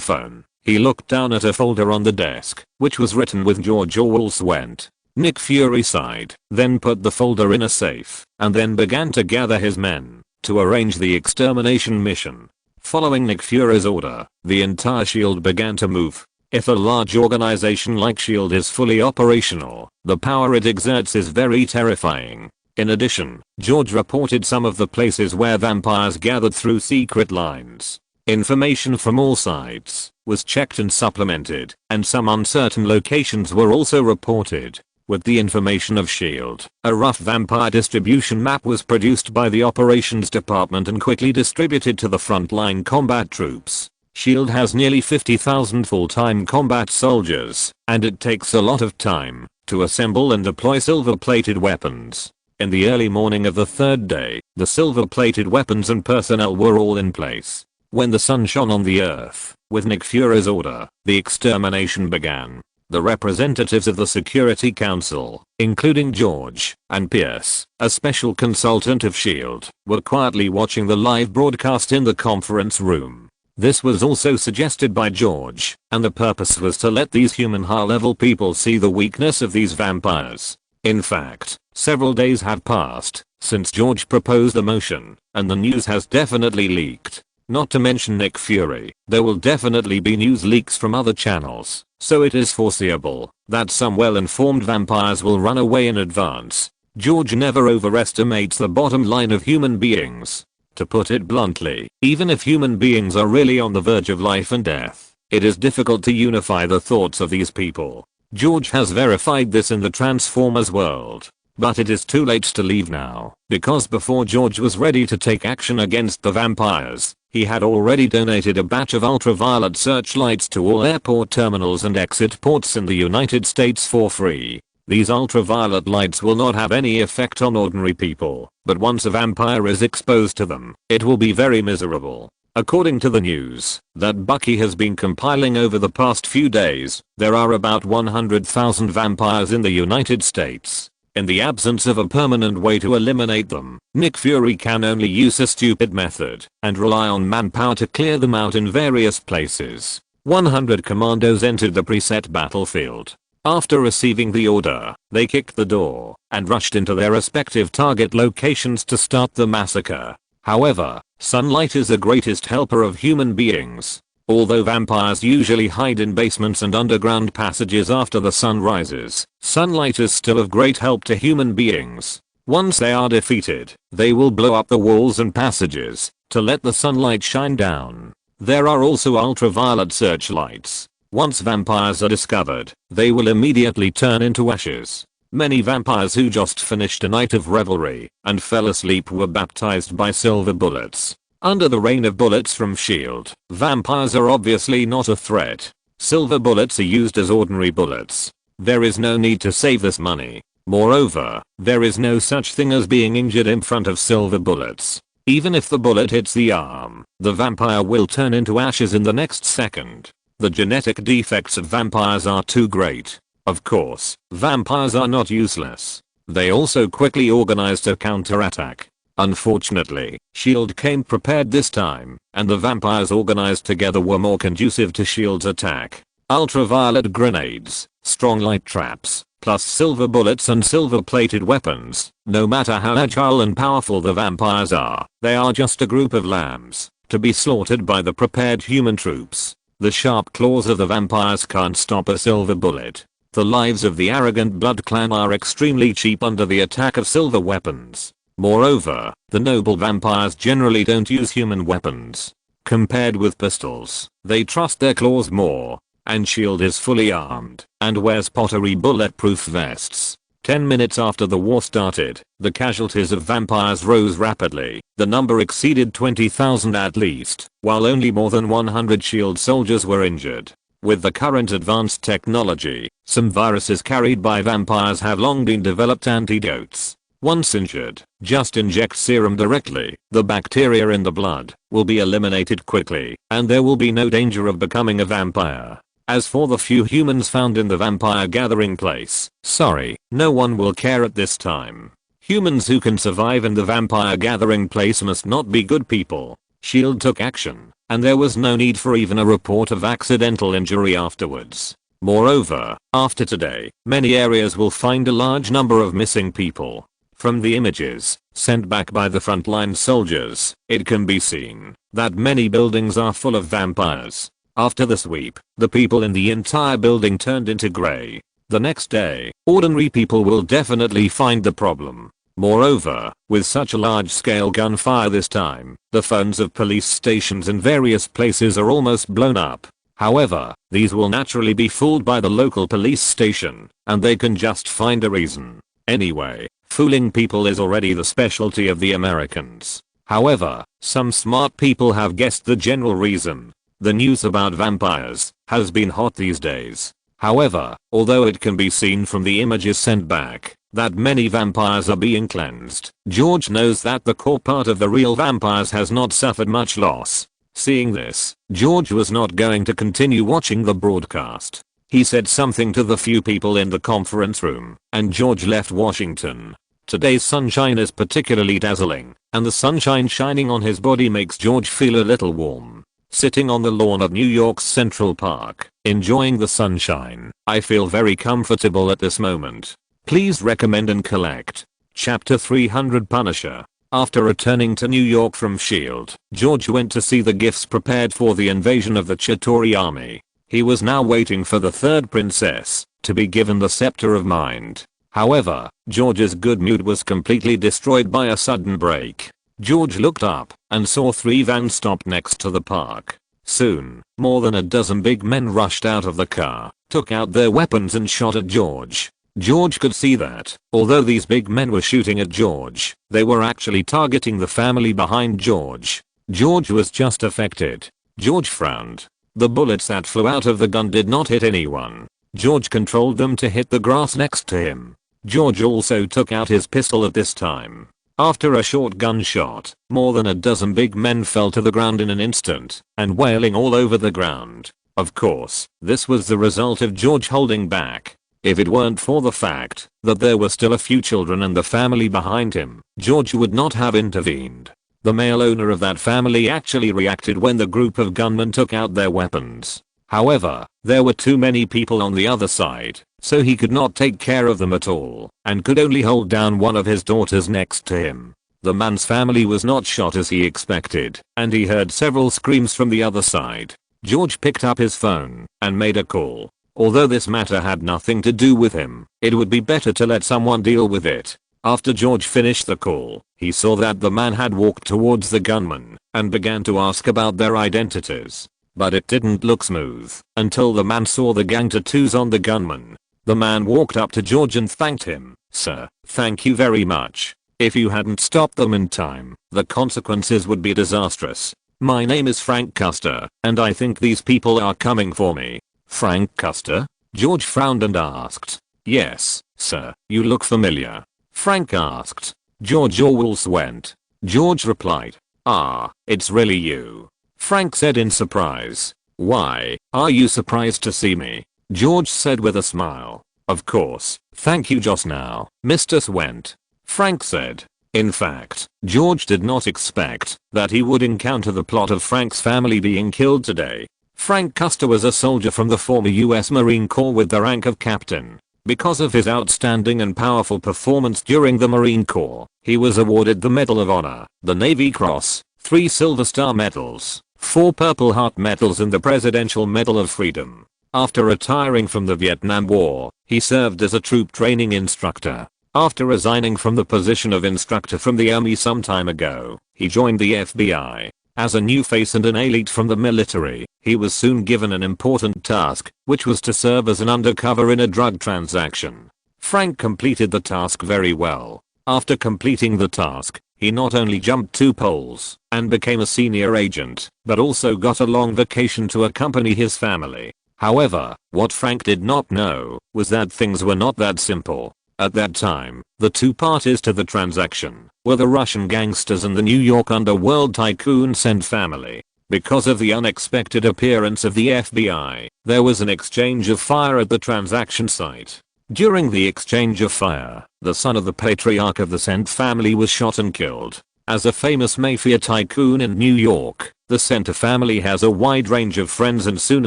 phone, he looked down at a folder on the desk, which was written with George Orwell's Went. Nick Fury sighed, then put the folder in a safe, and then began to gather his men to arrange the extermination mission. Following Nick Fury's order, the entire S.H.I.E.L.D. began to move. If a large organization like S.H.I.E.L.D. is fully operational, the power it exerts is very terrifying. In addition, George reported some of the places where vampires gathered through secret lines. Information from all sides was checked and supplemented, and some uncertain locations were also reported. With the information of S.H.I.E.L.D., a rough vampire distribution map was produced by the operations department and quickly distributed to the frontline combat troops. S.H.I.E.L.D. has nearly 50,000 full-time combat soldiers, and it takes a lot of time to assemble and deploy silver-plated weapons. In the early morning of the 3rd day, the silver-plated weapons and personnel were all in place. When the sun shone on the earth, with Nick Fury's order, the extermination began. The representatives of the Security Council, including George and Pierce, a special consultant of S.H.I.E.L.D., were quietly watching the live broadcast in the conference room. This was also suggested by George, and the purpose was to let these human high-level people see the weakness of these vampires. In fact, several days have passed since George proposed the motion, and the news has definitely leaked. Not to mention Nick Fury, there will definitely be news leaks from other channels, so it is foreseeable that some well-informed vampires will run away in advance. George never overestimates the bottom line of human beings. To put it bluntly, even if human beings are really on the verge of life and death, it is difficult to unify the thoughts of these people. George has verified this in the Transformers world. But it is too late to leave now, because before George was ready to take action against the vampires, he had already donated a batch of ultraviolet searchlights to all airport terminals and exit ports in the United States for free. These ultraviolet lights will not have any effect on ordinary people, but once a vampire is exposed to them, it will be very miserable. According to the news that Bucky has been compiling over the past few days, there are about 100,000 vampires in the United States. In the absence of a permanent way to eliminate them, Nick Fury can only use a stupid method and rely on manpower to clear them out in various places. 100 commandos entered the preset battlefield. After receiving the order, they kicked the door and rushed into their respective target locations to start the massacre. However, sunlight is the greatest helper of human beings. Although vampires usually hide in basements and underground passages after the sun rises, sunlight is still of great help to human beings. Once they are defeated, they will blow up the walls and passages to let the sunlight shine down. There are also ultraviolet searchlights. Once vampires are discovered, they will immediately turn into ashes. Many vampires who just finished a night of revelry and fell asleep were baptized by silver bullets. Under the rain of bullets from S.H.I.E.L.D., vampires are obviously not a threat. Silver bullets are used as ordinary bullets. There is no need to save this money. Moreover, there is no such thing as being injured in front of silver bullets. Even if the bullet hits the arm, the vampire will turn into ashes in the next second. The genetic defects of vampires are too great. Of course, vampires are not useless. They also quickly organize to counterattack. Unfortunately, S.H.I.E.L.D. came prepared this time, and the vampires organized together were more conducive to S.H.I.E.L.D.'s attack. Ultraviolet grenades, strong light traps, plus silver bullets and silver-plated weapons. No matter how agile and powerful the vampires are, they are just a group of lambs to be slaughtered by the prepared human troops. The sharp claws of the vampires can't stop a silver bullet. The lives of the arrogant Blood Clan are extremely cheap under the attack of silver weapons. Moreover, the noble vampires generally don't use human weapons. Compared with pistols, they trust their claws more. And S.H.I.E.L.D. is fully armed and wears pottery bulletproof vests. 10 minutes after the war started, the casualties of vampires rose rapidly. The number exceeded 20,000 at least, while only more than 100 S.H.I.E.L.D. soldiers were injured. With the current advanced technology, some viruses carried by vampires have long been developed antidotes. Once injured, just inject serum directly. The bacteria in the blood will be eliminated quickly, and there will be no danger of becoming a vampire. As for the few humans found in the vampire gathering place, sorry, no one will care at this time. Humans who can survive in the vampire gathering place must not be good people. S.H.I.E.L.D. took action, and there was no need for even a report of accidental injury afterwards. Moreover, after today, many areas will find a large number of missing people. From the images sent back by the frontline soldiers, it can be seen that many buildings are full of vampires. After the sweep, the people in the entire building turned into grey. The next day, ordinary people will definitely find the problem. Moreover, with such a large-scale gunfire this time, the phones of police stations in various places are almost blown up. However, these will naturally be fooled by the local police station, and they can just find a reason. Anyway, fooling people is already the specialty of the Americans. However, some smart people have guessed the general reason. The news about vampires has been hot these days. However, although it can be seen from the images sent back that many vampires are being cleansed, George knows that the core part of the real vampires has not suffered much loss. Seeing this, George was not going to continue watching the broadcast. He said something to the few people in the conference room, and George left Washington. Today's sunshine is particularly dazzling, and the sunshine shining on his body makes George feel a little warm. Sitting on the lawn of New York's Central Park, enjoying the sunshine, I feel very comfortable at this moment. Please recommend and collect. Chapter 300 Punisher. After returning to New York from S.H.I.E.L.D., George went to see the gifts prepared for the invasion of the Chitauri army. He was now waiting for the third princess to be given the scepter of mind. However, George's good mood was completely destroyed by a sudden break. George looked up and saw 3 vans stopped next to the park. Soon, more than a dozen big men rushed out of the car, took out their weapons and shot at George. George could see that, although these big men were shooting at George, they were actually targeting the family behind George. George was just affected. George frowned. The bullets that flew out of the gun did not hit anyone. George controlled them to hit the grass next to him. George also took out his pistol at this time. After a short gunshot, more than a dozen big men fell to the ground in an instant, and wailing all over the ground. Of course, this was the result of George holding back. If it weren't for the fact that there were still a few children and the family behind him, George would not have intervened. The male owner of that family actually reacted when the group of gunmen took out their weapons. However, there were too many people on the other side, so he could not take care of them at all, and could only hold down one of his daughters next to him. The man's family was not shot as he expected, and he heard several screams from the other side. George picked up his phone and made a call. Although this matter had nothing to do with him, it would be better to let someone deal with it. After George finished the call, he saw that the man had walked towards the gunman and began to ask about their identities. But it didn't look smooth until the man saw the gang tattoos on the gunman. The man walked up to George and thanked him. "Sir, thank you very much. If you hadn't stopped them in time, the consequences would be disastrous. My name is Frank Custer, and I think these people are coming for me." "Frank Custer?" George frowned and asked. "Yes, sir, you look familiar." Frank asked. George Orwell's went. George replied, "Ah, it's really you." Frank said in surprise. "Why, are you surprised to see me?" George said with a smile. "Of course, thank you just now, Mr. Swent." Frank said. In fact, George did not expect that he would encounter the plot of Frank's family being killed today. Frank Custer was a soldier from the former US Marine Corps with the rank of captain. Because of his outstanding and powerful performance during the Marine Corps, he was awarded the Medal of Honor, the Navy Cross, 3 Silver Star Medals, 4 Purple Heart Medals and the Presidential Medal of Freedom. After retiring from the Vietnam War, he served as a troop training instructor. After resigning from the position of instructor from the Army some time ago, he joined the FBI. As a new face and an elite from the military, he was soon given an important task, which was to serve as an undercover in a drug transaction. Frank completed the task very well. After completing the task, he not only jumped 2 poles and became a senior agent, but also got a long vacation to accompany his family. However, what Frank did not know was that things were not that simple. At that time, the 2 parties to the transaction were the Russian gangsters and the New York underworld tycoon Sent family. Because of the unexpected appearance of the FBI, there was an exchange of fire at the transaction site. During the exchange of fire, the son of the patriarch of the Sent family was shot and killed. As a famous mafia tycoon in New York, the Center family has a wide range of friends and soon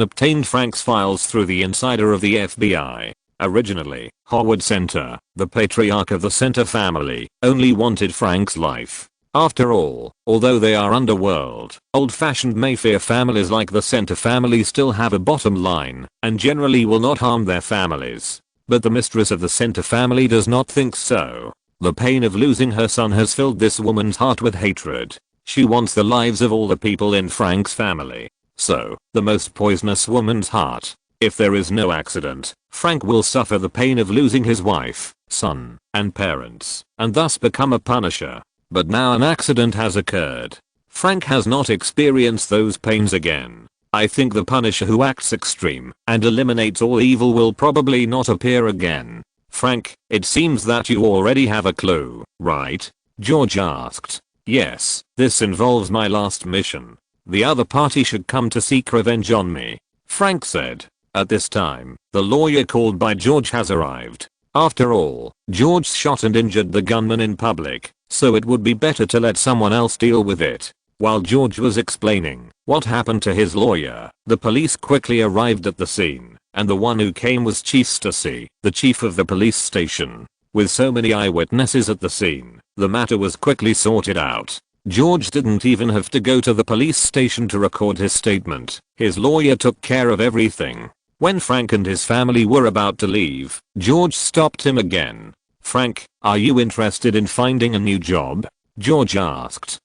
obtained Frank's files through the insider of the FBI. Originally, Howard Center, the patriarch of the Center family, only wanted Frank's life. After all, although they are underworld, old-fashioned mafia families like the Center family still have a bottom line and generally will not harm their families. But the mistress of the Center family does not think so. The pain of losing her son has filled this woman's heart with hatred. She wants the lives of all the people in Frank's family. So, the most poisonous woman's heart. If there is no accident, Frank will suffer the pain of losing his wife, son, and parents, and thus become a punisher. But now an accident has occurred. Frank has not experienced those pains again. I think the Punisher who acts extreme and eliminates all evil will probably not appear again. Frank, it seems that you already have a clue, right? George asked. Yes, this involves my last mission. The other party should come to seek revenge on me, Frank said. At this time, the lawyer called by George has arrived. After all, George shot and injured the gunman in public, so it would be better to let someone else deal with it. While George was explaining what happened to his lawyer, the police quickly arrived at the scene, and the one who came was Chief Stussy, the chief of the police station. With so many eyewitnesses at the scene, the matter was quickly sorted out. George didn't even have to go to the police station to record his statement. His lawyer took care of everything. When Frank and his family were about to leave, George stopped him again. Frank, are you interested in finding a new job? George asked.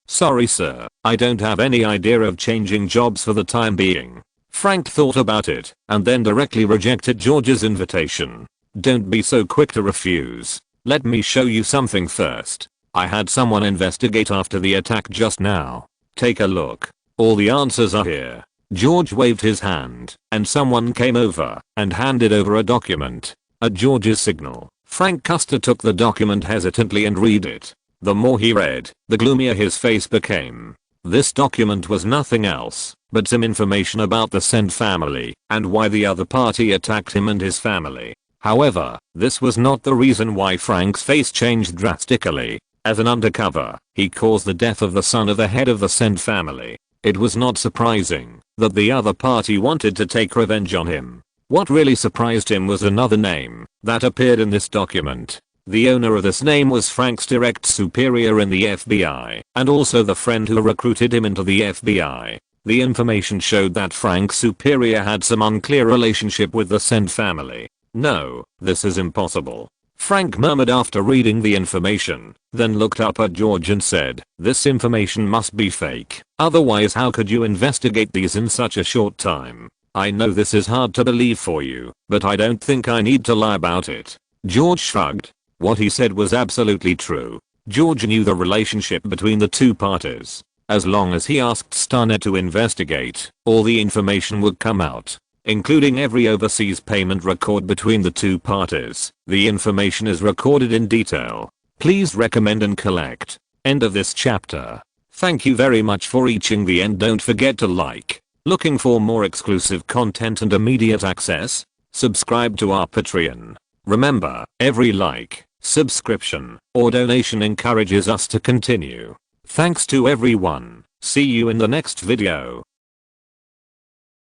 Sorry sir, I don't have any idea of changing jobs for the time being. Frank thought about it and then directly rejected George's invitation. Don't be so quick to refuse. Let me show you something first. I had someone investigate after the attack just now. Take a look. All the answers are here. George waved his hand, and someone came over and handed over a document. At George's signal, Frank Custer took the document hesitantly and read it. The more he read, the gloomier his face became. This document was nothing else but some information about the Send family and why the other party attacked him and his family. However, this was not the reason why Frank's face changed drastically. As an undercover, he caused the death of the son of the head of the Send family. It was not surprising that the other party wanted to take revenge on him. What really surprised him was another name that appeared in this document. The owner of this name was Frank's direct superior in the FBI, and also the friend who recruited him into the FBI. The information showed that Frank's superior had some unclear relationship with the Send family. No, this is impossible. Frank murmured after reading the information, then looked up at George and said, "This information must be fake. Otherwise how could you investigate these in such a short time? I know this is hard to believe for you, but I don't think I need to lie about it." George shrugged. What he said was absolutely true. George knew the relationship between the two parties. As long as he asked Starnet to investigate, all the information would come out, including every overseas payment record between the two parties. The information is recorded in detail. Please recommend and collect. End of this chapter. Thank you very much for reaching the end. Don't forget to like. Looking for more exclusive content and immediate access? Subscribe to our Patreon. Remember, every like, subscription, or donation encourages us to continue. Thanks to everyone. See you in the next video.